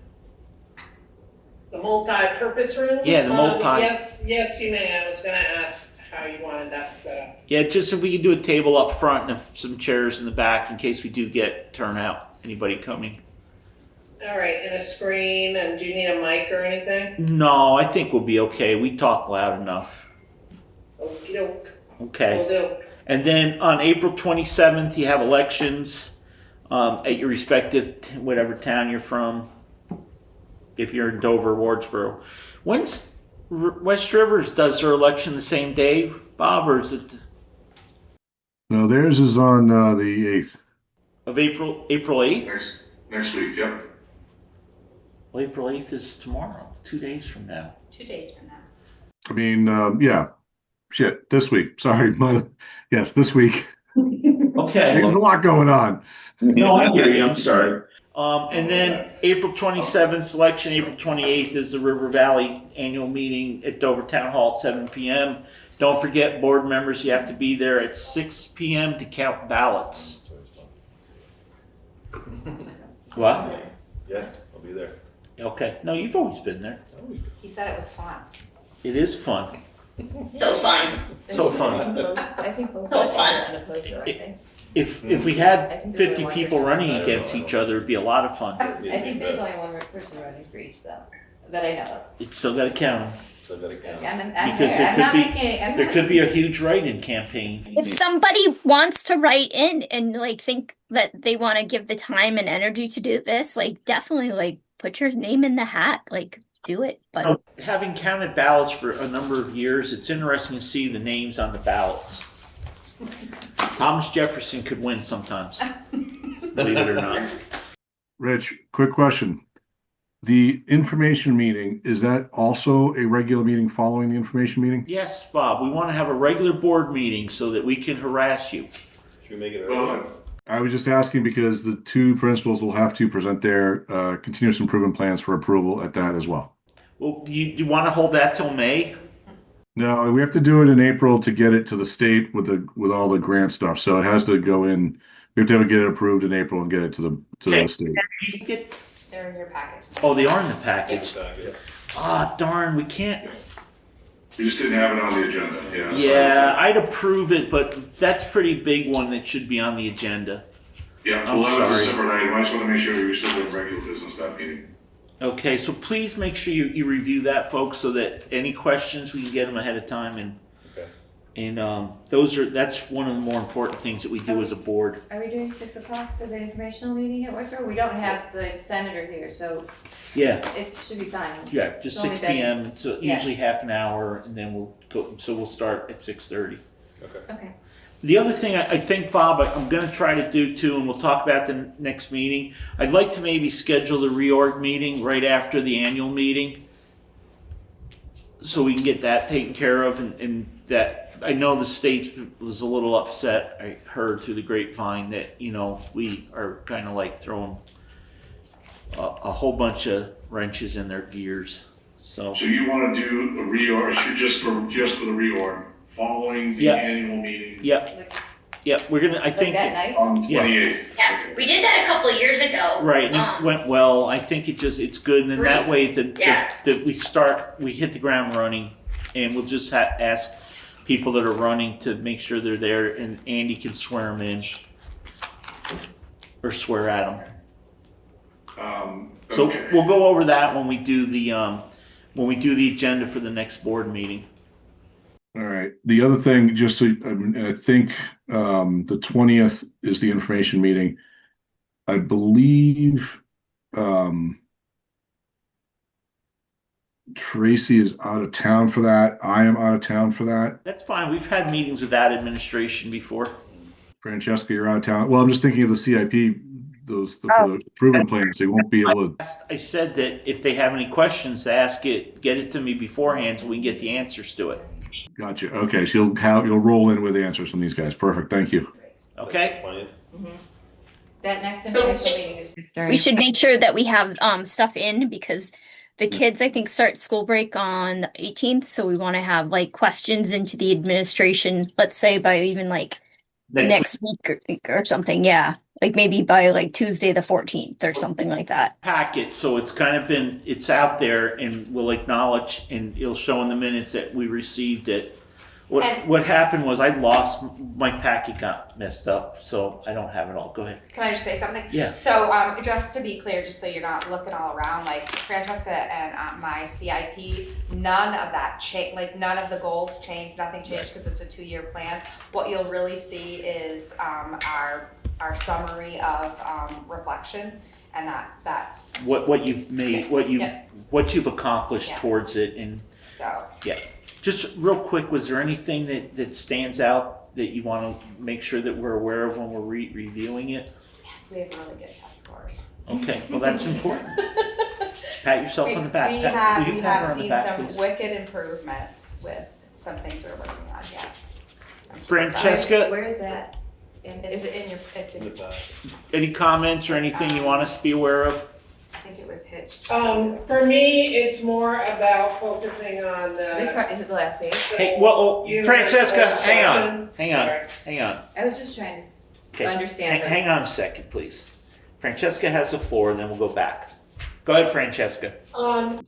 The multi-purpose room? Yeah, the multi- Yes, you may. I was gonna ask how you wanted that set up. Yeah, just if we could do a table up front and some chairs in the back in case we do get turnout, anybody coming. All right, and a screen, and do you need a mic or anything? No, I think we'll be okay. We talk loud enough. Okey-doke. Okay. Will do. And then on April 27th, you have elections at your respective, whatever town you're from, if you're in Dover, Wardsboro. When's West Rivers does their election the same day, Bob, or is it No, theirs is on the 8th. of April 8th? Next week, yep. Well, April 8th is tomorrow, 2 days from now. 2 days from now. I mean, yeah. Shit, this week. Sorry. Yes, this week. Okay. There's a lot going on. No, I hear you. I'm sorry. And then April 27th selection, April 28th is the River Valley annual meeting at Dover Town Hall at 7 p.m. Don't forget, board members, you have to be there at 6 p.m. to count ballots. What? Yes, I'll be there. Okay. No, you've always been there. He said it was fun. It is fun. So fun. So fun. I think both So sides fun. are unopposed though, I think. If we I had think there's 50 only one people person. running against each other, it'd be a lot of fun. I think there's only one person running for each though, that I know of. It's still got to count 'em. Still gotta count. I'm Because there. I'm not making it, there could be a huge write-in campaign. If somebody wants to write in and like think that they want to give the time and energy to do this, like definitely like put your name in the hat, like do it. But Having counted ballots for a number of years, it's interesting to see the names on the ballots. Thomas Jefferson could win sometimes, believe it or not. Rich, quick question. The information meeting, is that also a regular meeting following the information meeting? Yes, Bob, we want to have a regular board meeting so that we can harass you. Should we make it Well, I was just asking because the two principals will have to present their continuous improvement plans for approval at that as well. Well, you want to hold that till May? No, we have to do it in April to get it to the state with all the grant stuff. So it has to go in. We have to get it approved in April and get it to the state. They're in your packets. Oh, they are in the package. Ah, darn, we can't. we just didn't have it on the agenda, yeah. so- Yeah, I'd approve it, but that's a pretty big one that should be on the agenda. Yeah, I'm well, that was a sorry. separate item. I just want to make sure we were still doing regular business that meeting. Okay, so please make sure you review that, folks, so that any questions, we can get them ahead of time. And that's one of the more important things that we do as a board. Are we doing 6 o'clock for the informational meeting at Wardsboro? We don't have the senator here, so Yeah, it should be fine. yeah, just It's only 6 been- p.m. It's Yeah. usually half an hour, and then we'll go. So we'll start at 6:30. Okay. The other thing I think, Bob, I'm going to try to do too, and we'll talk about the next meeting. I'd like to maybe schedule the reorg meeting right after the annual meeting, so we can get that taken care of, and that I know the state was a little upset. I heard through the grapevine that, we are kind of like throwing a whole bunch of wrenches in their gears. So you want to do a reorg, just for the reorg, following the Yeah. annual meeting yeah, we're gonna, I think. that night? on the Yeah. 28th? Yeah, we did that a couple of years ago. Right, and it went well. I think it's good, and then that way Yeah. that we hit the ground running, and we'll just ask people that are running to make sure they're there, and Andy can swear them in or swear at them. So Okay. we'll go over that when we do the agenda for the next board meeting. All right. The other thing, just so I think the 20th is the information meeting. I believe Tracy is out of town for that. I am out of town for that. That's fine. We've had meetings with that administration before. Francesca, you're out of town. Well, I'm just thinking of the CIP, for the improvement plans. They won't be able to. I said that if they have any questions, to get it to me beforehand so we can get the answers to it. Gotcha. Okay, so you'll roll in with answers from these guys. Perfect. Thank you. Okay. That next information meeting is. We should make sure that we have stuff in because the kids, I think, start school break on the 18th. So we want to have like questions into the administration, let's say by even like next week or something. Yeah. Like maybe by like Tuesday the 14th or something like that. Packet, so it's kind of it's out there, and we'll acknowledge, and it'll show in the minutes that we received it. What happened was I lost my packet, got messed up, so I don't have it all. Go ahead. Can I just say something? Yeah. So just to be clear, just so you're not looking all around, like Francesca and my CIP, none of that changed. Like none of the goals changed. Nothing changed because it's a 2-year plan. What you'll really see is our summary of reflection, and that's What you've made, what you've accomplished Yeah. towards it, and so. yeah. Just real quick, was there anything that stands out that you want to make sure that we're aware of when we're reviewing it? Yes, we have really good test scores. Okay, well that's important. Pat yourself on the back. We Pat, will you have pat her on the seen back, some please? wicked improvement with some things we're working on. Yeah. Francesca, Where is that? Is it in your? It's in your book. any comments or anything you want us to be aware of? I think it was hitched. For me, it's more about focusing on This the. part, is it the last page? Hey, well, Unit Francesca, of hang on, instruction. hang on. I was just trying to Okay, understand. hang on a second, please. Francesca has the floor, and then we'll go back. Go ahead, Francesca.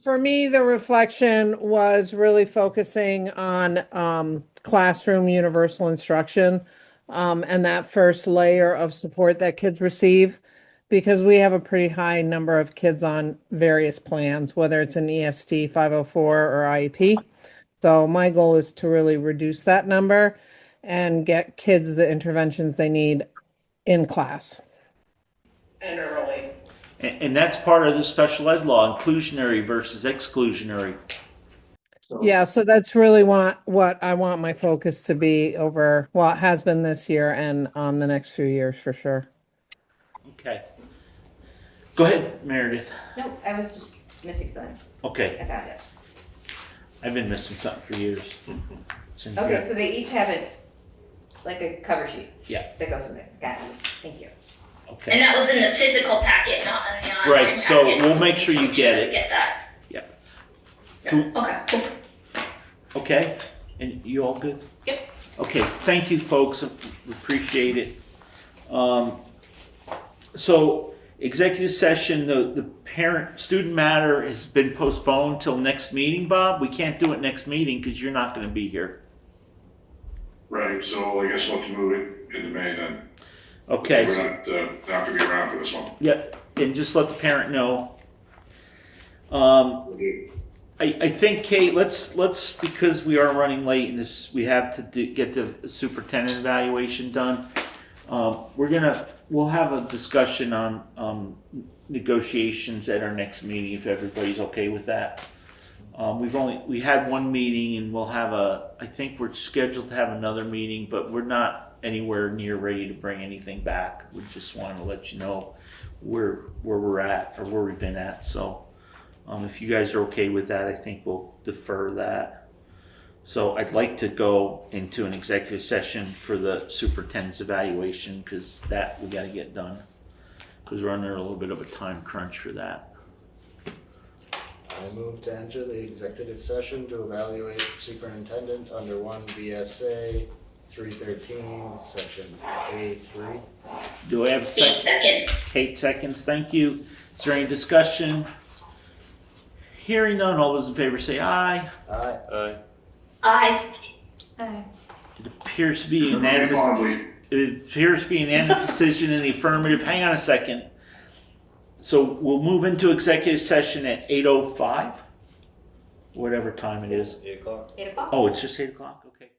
For me, the reflection was really focusing on classroom universal instruction and that first layer of support that kids receive, because we have a pretty high number of kids on various plans, whether it's an EST 504 or IEP. So my goal is to really reduce that number and get kids the interventions they need in class. And early. And that's part of the special ed law, inclusionary versus exclusionary. Yeah, so that's really what I want my focus to be over, well, it has been this year and the next few years for sure. Okay. Go ahead, Meredith. Nope, I was just missing something. Okay, I found it. I've been missing something for years. It's in Okay, here. so they each have like a cover sheet. Yeah. That goes with it. Got it. Thank you. And Okay. that was in the physical packet, not in the online Right, so packet. we'll make sure you get it. Get that. Yeah. Yeah. Cool. Okay, cool. Okay, and you all good? Yep. Okay, thank you, folks. We appreciate it. So executive session, the student matter has been postponed till next meeting, Bob. We can't do it next meeting because you're not going to be here. Right, so I guess we'll have to move it into May then. Okay. We're not going to be around for this one. Yep, and just let the parent know. I think, Kate, let's because we are running late and we have to get the superintendent evaluation done. We'll have a discussion on negotiations at our next meeting if everybody's okay with that. We had one meeting and I think we're scheduled to have another meeting, but we're not anywhere near ready to bring anything back. We just want to let you know where we're at or where we've been at. So if you guys are okay with that, I think we'll defer that. So I'd like to go into an executive session for the superintendent's evaluation, because that we gotta get done. Because we're under a little bit of a time crunch for that. I move to enter the executive session to evaluate the superintendent under 1 VSA 313, section A3. Do I have a second? 8 seconds. 8 seconds, thank you. Is there any discussion? Hearing none, all those in favor say aye. Aye. Aye. Aye. It appears to be unanimous. It appears to be an unanimous decision in the affirmative. Hang on a second. So we'll move into executive session at 8:05, whatever time it is. 8 o'clock. 8 o'clock. Oh, it's just 8 o'clock? Okay.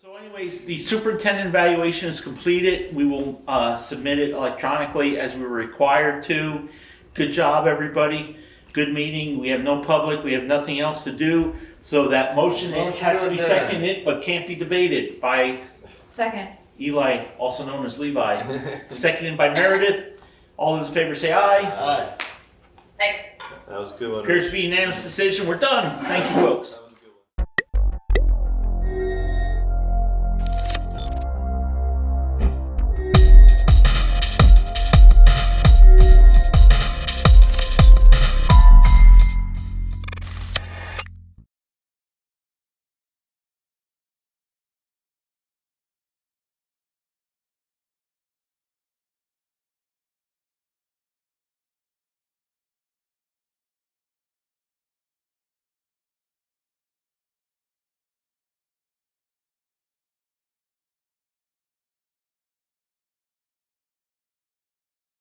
So anyways, the superintendent evaluation is completed. We will submit it electronically as we were required to. Good job, everybody. Good meeting. We have no public. We have nothing else to do. So that motion has to be seconded, but can't be debated by Second. Eli, also known as Levi. Seconded by Meredith. All those in favor say aye. Aye. Aye. That was a good one. Appears to be a unanimous decision. We're done. Thank you, folks.